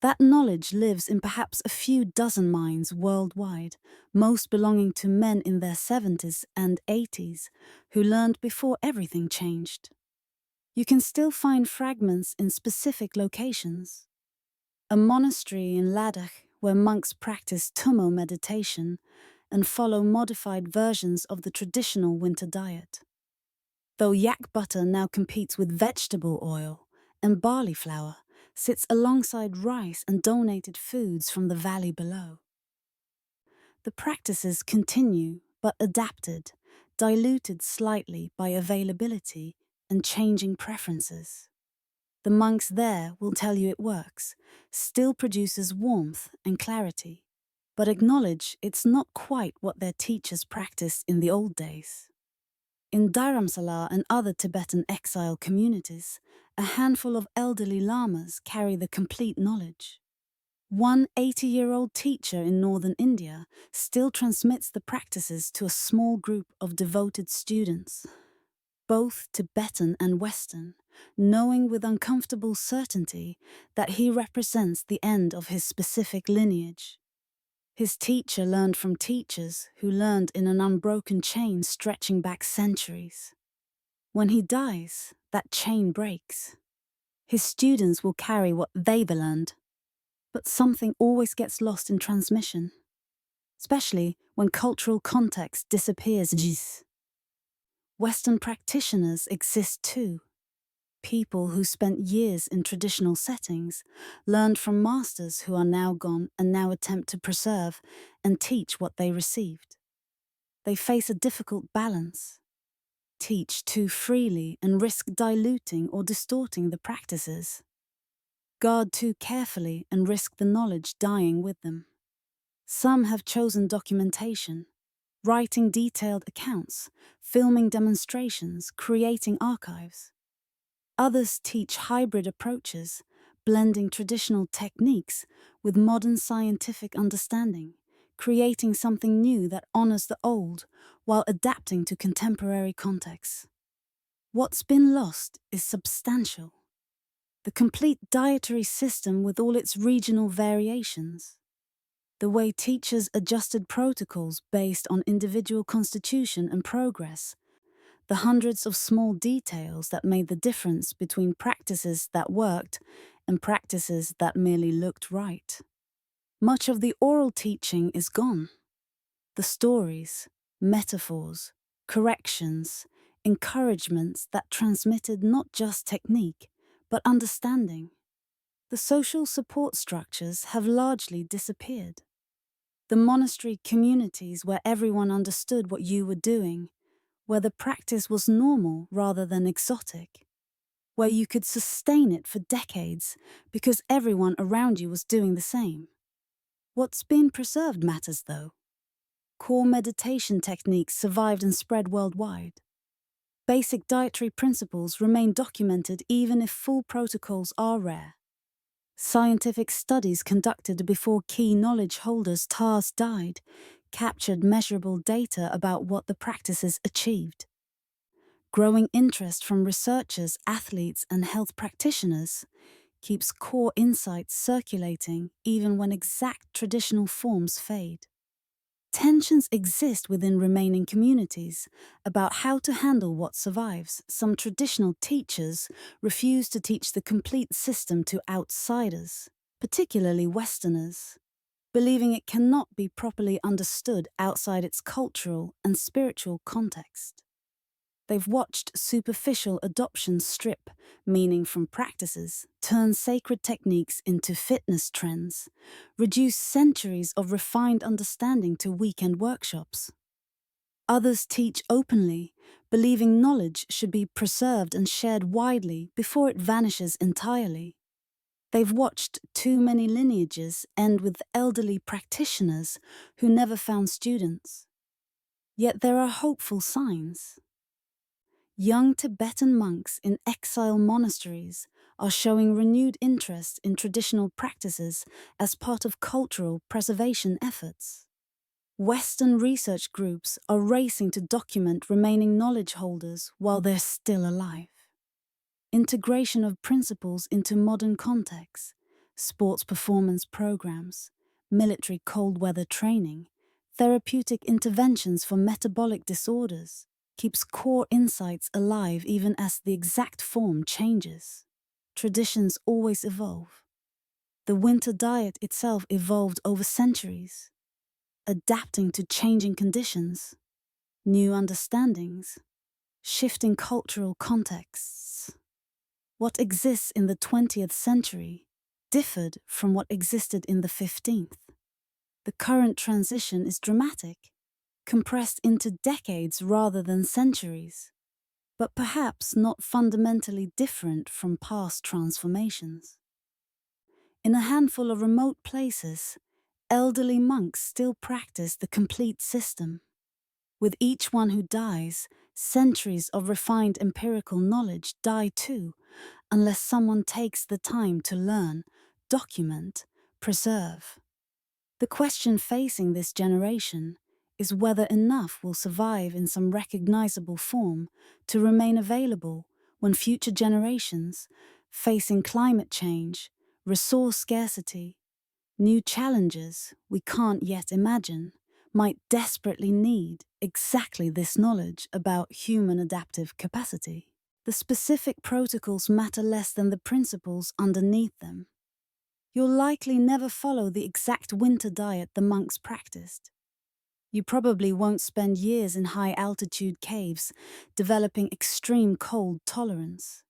That knowledge lives in perhaps a few dozen minds worldwide, most belonging to men in their 70s and 80s, who learned before everything changed. You can still find fragments in specific locations. A monastery in Ladakh where monks practice Tummo meditation and follow modified versions of the traditional winter diet. Though yak butter now competes with vegetable oil, and barley flour sits alongside rice and donated foods from the valley below. The practices continue, but adapted, diluted slightly by availability and changing preferences. The monks there will tell you it works, still produces warmth and clarity, but acknowledge it's not quite what their teachers practiced in the old days. In Dharamsala and other Tibetan exile communities, a handful of elderly lamas carry the complete knowledge. One 80-year-old teacher in northern India still transmits the practices to a small group of devoted students, both Tibetan and Western, knowing with uncomfortable certainty that he represents the end of his specific lineage. His teacher learned from teachers who learned in an unbroken chain stretching back centuries. When he dies, that chain breaks. His students will carry what they've learned, but something always gets lost in transmission, especially when cultural context disappears. Western practitioners exist too. People who spent years in traditional settings learned from masters who are now gone and now attempt to preserve and teach what they received. They face a difficult balance. Teach too freely and risk diluting or distorting the practices. Guard too carefully and risk the knowledge dying with them. Some have chosen documentation, writing detailed accounts, filming demonstrations, creating archives. Others teach hybrid approaches, blending traditional techniques with modern scientific understanding, creating something new that honors the old while adapting to contemporary contexts. What's been lost is substantial. The complete dietary system with all its regional variations. The way teachers adjusted protocols based on individual constitution and progress. The hundreds of small details that made the difference between practices that worked and practices that merely looked right. Much of the oral teaching is gone. The stories, metaphors, corrections, encouragements that transmitted not just technique, but understanding. The social support structures have largely disappeared. The monastery communities where everyone understood what you were doing, where the practice was normal rather than exotic, where you could sustain it for decades because everyone around you was doing the same. What's been preserved matters though. Core meditation techniques survived and spread worldwide. Basic dietary principles remain documented even if full protocols are rare. Scientific studies conducted before key knowledge holders TARS died captured measurable data about what the practices achieved. Growing interest from researchers, athletes, and health practitioners keeps core insights circulating even when exact traditional forms fade. Tensions exist within remaining communities about how to handle what survives. Some traditional teachers refuse to teach the complete system to outsiders, particularly Westerners, believing it cannot be properly understood outside its cultural and spiritual context. They've watched superficial adoption strip meaning from practices, turn sacred techniques into fitness trends, reduce centuries of refined understanding to weekend workshops. Others teach openly, believing knowledge should be preserved and shared widely before it vanishes entirely. They've watched too many lineages end with elderly practitioners who never found students. Yet there are hopeful signs. Young Tibetan monks in exile monasteries are showing renewed interest in traditional practices as part of cultural preservation efforts. Western research groups are racing to document remaining knowledge holders while they're still alive. Integration of principles into modern contexts, sports performance programs, military cold weather training, therapeutic interventions for metabolic disorders, keeps core insights alive even as the exact form changes. Traditions always evolve. The winter diet itself evolved over centuries, adapting to changing conditions, new understandings, shifting cultural contexts. What exists in the 20th century differed from what existed in the 15th. The current transition is dramatic, compressed into decades rather than centuries, but perhaps not fundamentally different from past transformations. In a handful of remote places, elderly monks still practice the complete system. With each one who dies, centuries of refined empirical knowledge die too, unless someone takes the time to learn, document, preserve. The question facing this generation is whether enough will survive in some recognizable form to remain available when future generations, facing climate change, resource scarcity, new challenges we can't yet imagine, might desperately need exactly this knowledge about human adaptive capacity. The specific protocols matter less than the principles underneath them. You'll likely never follow the exact winter diet the monks practiced. You probably won't spend years in high-altitude caves developing extreme cold tolerance.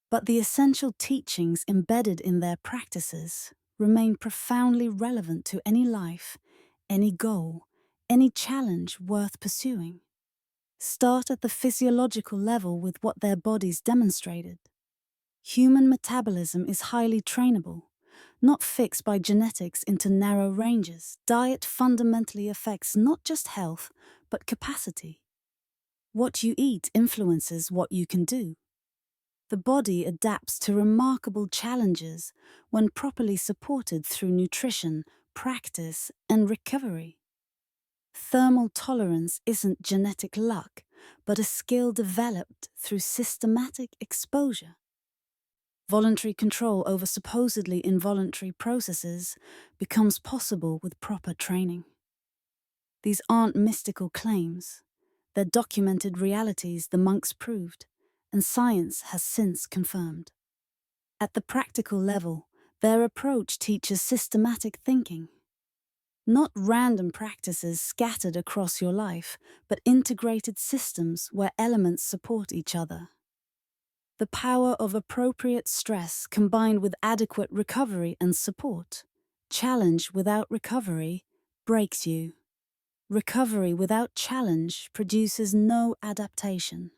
But the essential teachings embedded in their practices remain profoundly relevant to any life, any goal, any challenge worth pursuing. Start at the physiological level with what their bodies demonstrated. Human metabolism is highly trainable, not fixed by genetics into narrow ranges. Diet fundamentally affects not just health, but capacity. What you eat influences what you can do. The body adapts to remarkable challenges when properly supported through nutrition, practice, and recovery. Thermal tolerance isn't genetic luck, but a skill developed through systematic exposure. Voluntary control over supposedly involuntary processes becomes possible with proper training. These aren't mystical claims. They're documented realities the monks proved, and science has since confirmed. At the practical level, their approach teaches systematic thinking. Not random practices scattered across your life, but integrated systems where elements support each other. The power of appropriate stress combined with adequate recovery and support. Challenge without recovery breaks you. Recovery without challenge produces no adaptation.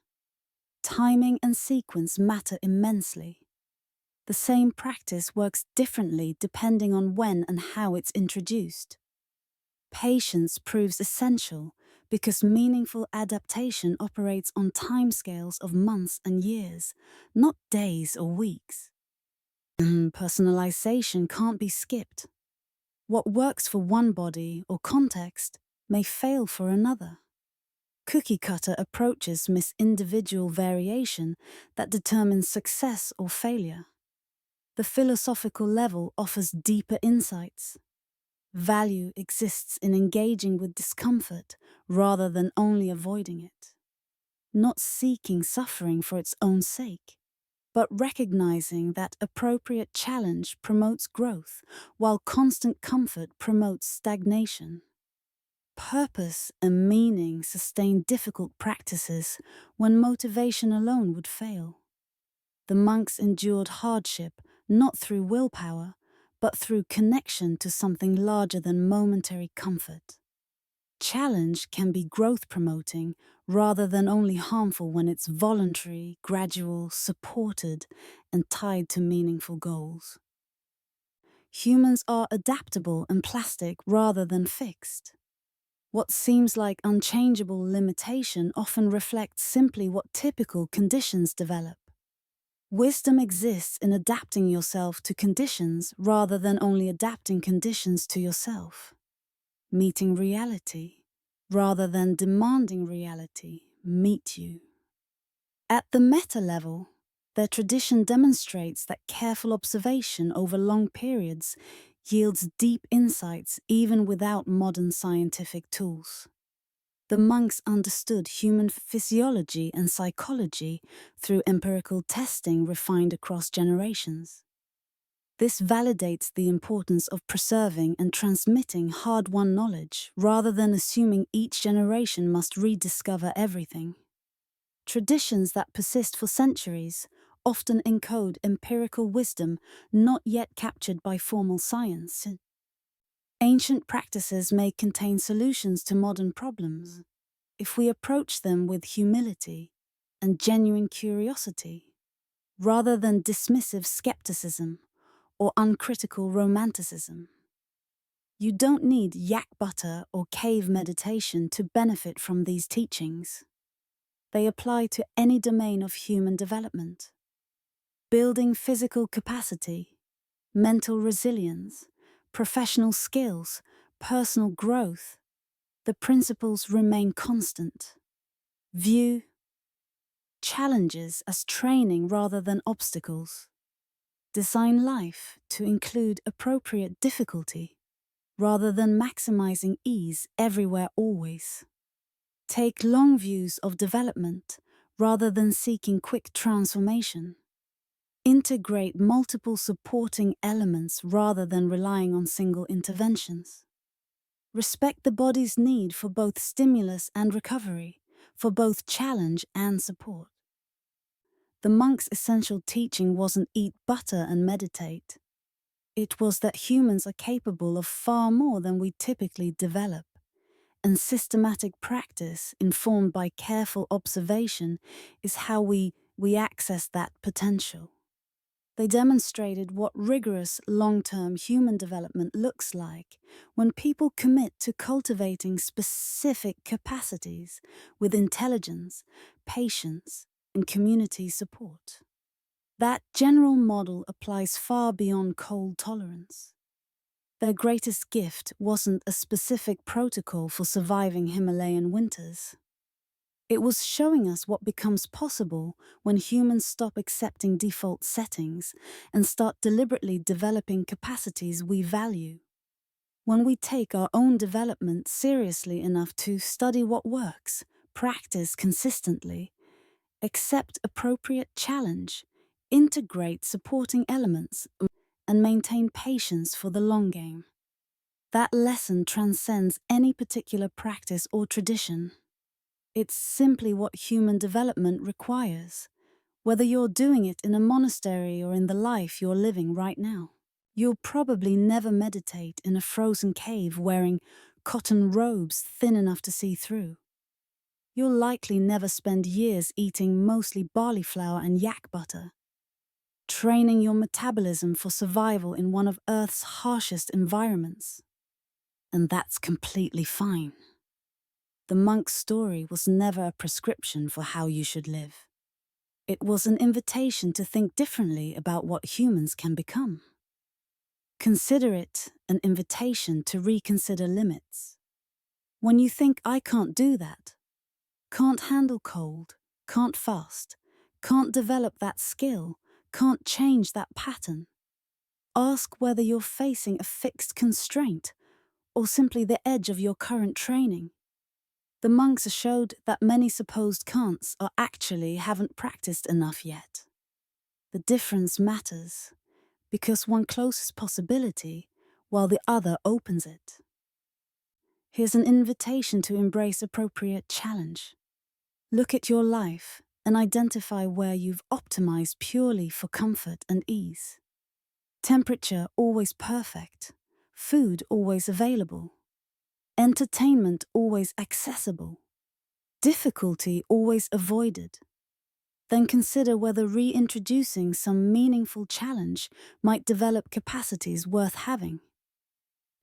Timing and sequence matter immensely. The same practice works differently depending on when and how it's introduced. Patience proves essential because meaningful adaptation operates on timescales of months and years, not days or weeks. Personalization can't be skipped. What works for one body or context may fail for another. Cookie-cutter approaches miss individual variation that determines success or failure. The philosophical level offers deeper insights. Value exists in engaging with discomfort rather than only avoiding it. Not seeking suffering for its own sake, but recognizing that appropriate challenge promotes growth, while constant comfort promotes stagnation. Purpose and meaning sustained difficult practices when motivation alone would fail. The monks endured hardship not through willpower, but through connection to something larger than momentary comfort. Challenge can be growth-promoting rather than only harmful when it's voluntary, gradual, supported, and tied to meaningful goals. Humans are adaptable and plastic rather than fixed. What seems like unchangeable limitation often reflects simply what typical conditions develop. Wisdom exists in adapting yourself to conditions rather than only adapting conditions to yourself. Meeting reality rather than demanding reality meet you. At the meta level, their tradition demonstrates that careful observation over long periods yields deep insights even without modern scientific tools. The monks understood human physiology and psychology through empirical testing refined across generations. This validates the importance of preserving and transmitting hard-won knowledge rather than assuming each generation must rediscover everything. Traditions that persist for centuries often encode empirical wisdom not yet captured by formal science. Ancient practices may contain solutions to modern problems if we approach them with humility and genuine curiosity, rather than dismissive skepticism or uncritical romanticism. You don't need yak butter or cave meditation to benefit from these teachings. They apply to any domain of human development. Building physical capacity, mental resilience, professional skills, personal growth, the principles remain constant. View challenges as training rather than obstacles. Design life to include appropriate difficulty rather than maximizing ease everywhere always. Take long views of development rather than seeking quick transformation. Integrate multiple supporting elements rather than relying on single interventions. Respect the body's need for both stimulus and recovery, for both challenge and support. The monk's essential teaching wasn't eat butter and meditate. It was that humans are capable of far more than we typically develop, and systematic practice, informed by careful observation, is how we access that potential. They demonstrated what rigorous long-term human development looks like when people commit to cultivating specific capacities with intelligence, patience, and community support. That general model applies far beyond cold tolerance. Their greatest gift wasn't a specific protocol for surviving Himalayan winters. It was showing us what becomes possible when humans stop accepting default settings and start deliberately developing capacities we value. When we take our own development seriously enough to study what works, practice consistently, accept appropriate challenge, integrate supporting elements, and maintain patience for the long game. That lesson transcends any particular practice or tradition. It's simply what human development requires, whether you're doing it in a monastery or in the life you're living right now. You'll probably never meditate in a frozen cave wearing cotton robes thin enough to see through. You'll likely never spend years eating mostly barley flour and yak butter, training your metabolism for survival in one of Earth's harshest environments. And that's completely fine. The monk's story was never a prescription for how you should live. It was an invitation to think differently about what humans can become. Consider it an invitation to reconsider limits. When you think, I can't do that, can't handle cold, can't fast, can't develop that skill, can't change that pattern, ask whether you're facing a fixed constraint or simply the edge of your current training. The monks showed that many supposed can'ts are actually haven't practiced enough yet. The difference matters because one closes possibility while the other opens it. Here's an invitation to embrace appropriate challenge. Look at your life and identify where you've optimized purely for comfort and ease. Temperature always perfect, food always available, entertainment always accessible, difficulty always avoided. Then consider whether reintroducing some meaningful challenge might develop capacities worth having.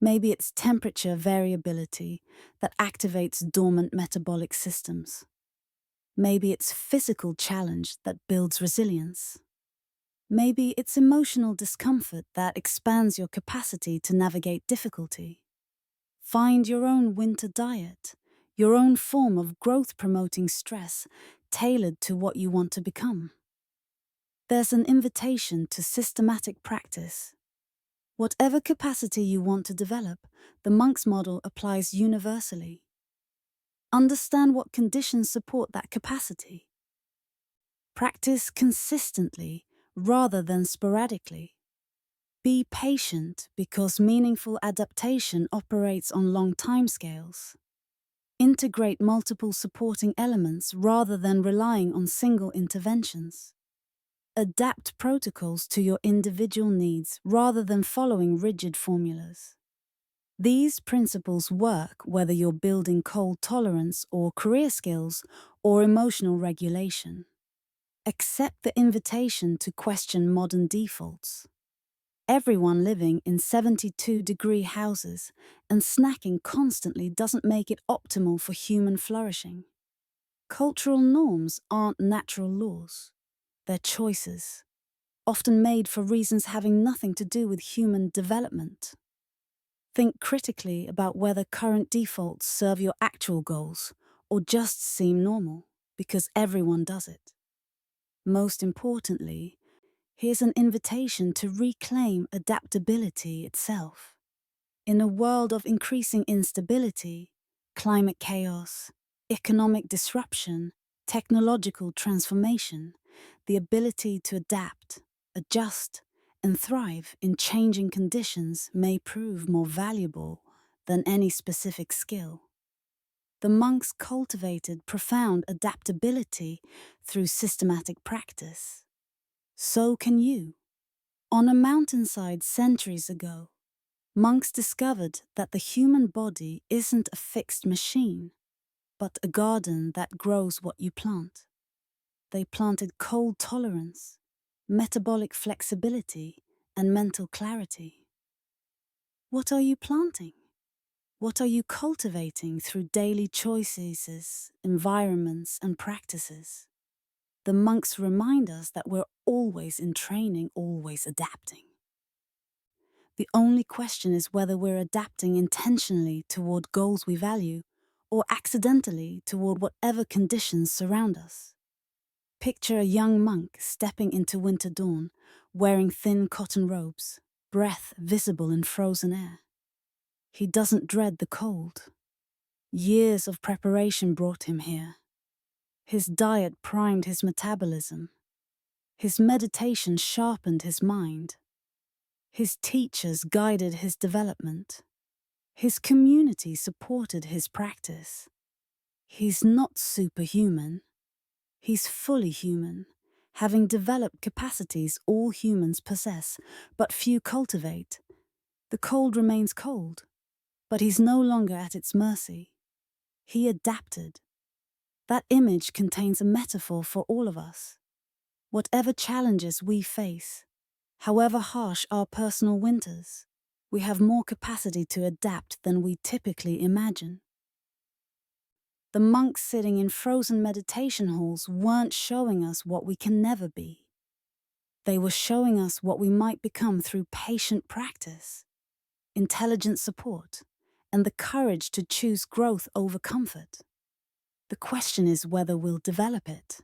Maybe it's temperature variability that activates dormant metabolic systems. Maybe it's physical challenge that builds resilience. Maybe it's emotional discomfort that expands your capacity to navigate difficulty. Find your own winter diet, your own form of growth-promoting stress tailored to what you want to become. There's an invitation to systematic practice. Whatever capacity you want to develop, the monk's model applies universally. Understand what conditions support that capacity. Practice consistently rather than sporadically. Be patient because meaningful adaptation operates on long timescales. Integrate multiple supporting elements rather than relying on single interventions. Adapt protocols to your individual needs rather than following rigid formulas. These principles work whether you're building cold tolerance or career skills or emotional regulation. Accept the invitation to question modern defaults. Everyone living in 72-degree houses and snacking constantly doesn't make it optimal for human flourishing. Cultural norms aren't natural laws. They're choices, often made for reasons having nothing to do with human development. Think critically about whether current defaults serve your actual goals or just seem normal because everyone does it. Most importantly, here's an invitation to reclaim adaptability itself. In a world of increasing instability, climate chaos, economic disruption, technological transformation, the ability to adapt, adjust, and thrive in changing conditions may prove more valuable than any specific skill. The monks cultivated profound adaptability through systematic practice. So can you. On a mountainside centuries ago, monks discovered that the human body isn't a fixed machine, but a garden that grows what you plant. They planted cold tolerance, metabolic flexibility, and mental clarity. What are you planting? What are you cultivating through daily choices, environments, and practices? The monks remind us that we're always in training, always adapting. The only question is whether we're adapting intentionally toward goals we value or accidentally toward whatever conditions surround us. Picture a young monk stepping into winter dawn, wearing thin cotton robes, breath visible in frozen air. He doesn't dread the cold. Years of preparation brought him here. His diet primed his metabolism. His meditation sharpened his mind. His teachers guided his development. His community supported his practice. He's not superhuman. He's fully human, having developed capacities all humans possess, but few cultivate. The cold remains cold, but he's no longer at its mercy. He adapted. That image contains a metaphor for all of us. Whatever challenges we face, however harsh our personal winters, we have more capacity to adapt than we typically imagine. The monks sitting in frozen meditation halls weren't showing us what we can never be. They were showing us what we might become through patient practice, intelligent support, and the courage to choose growth over comfort. The question is whether we'll develop it.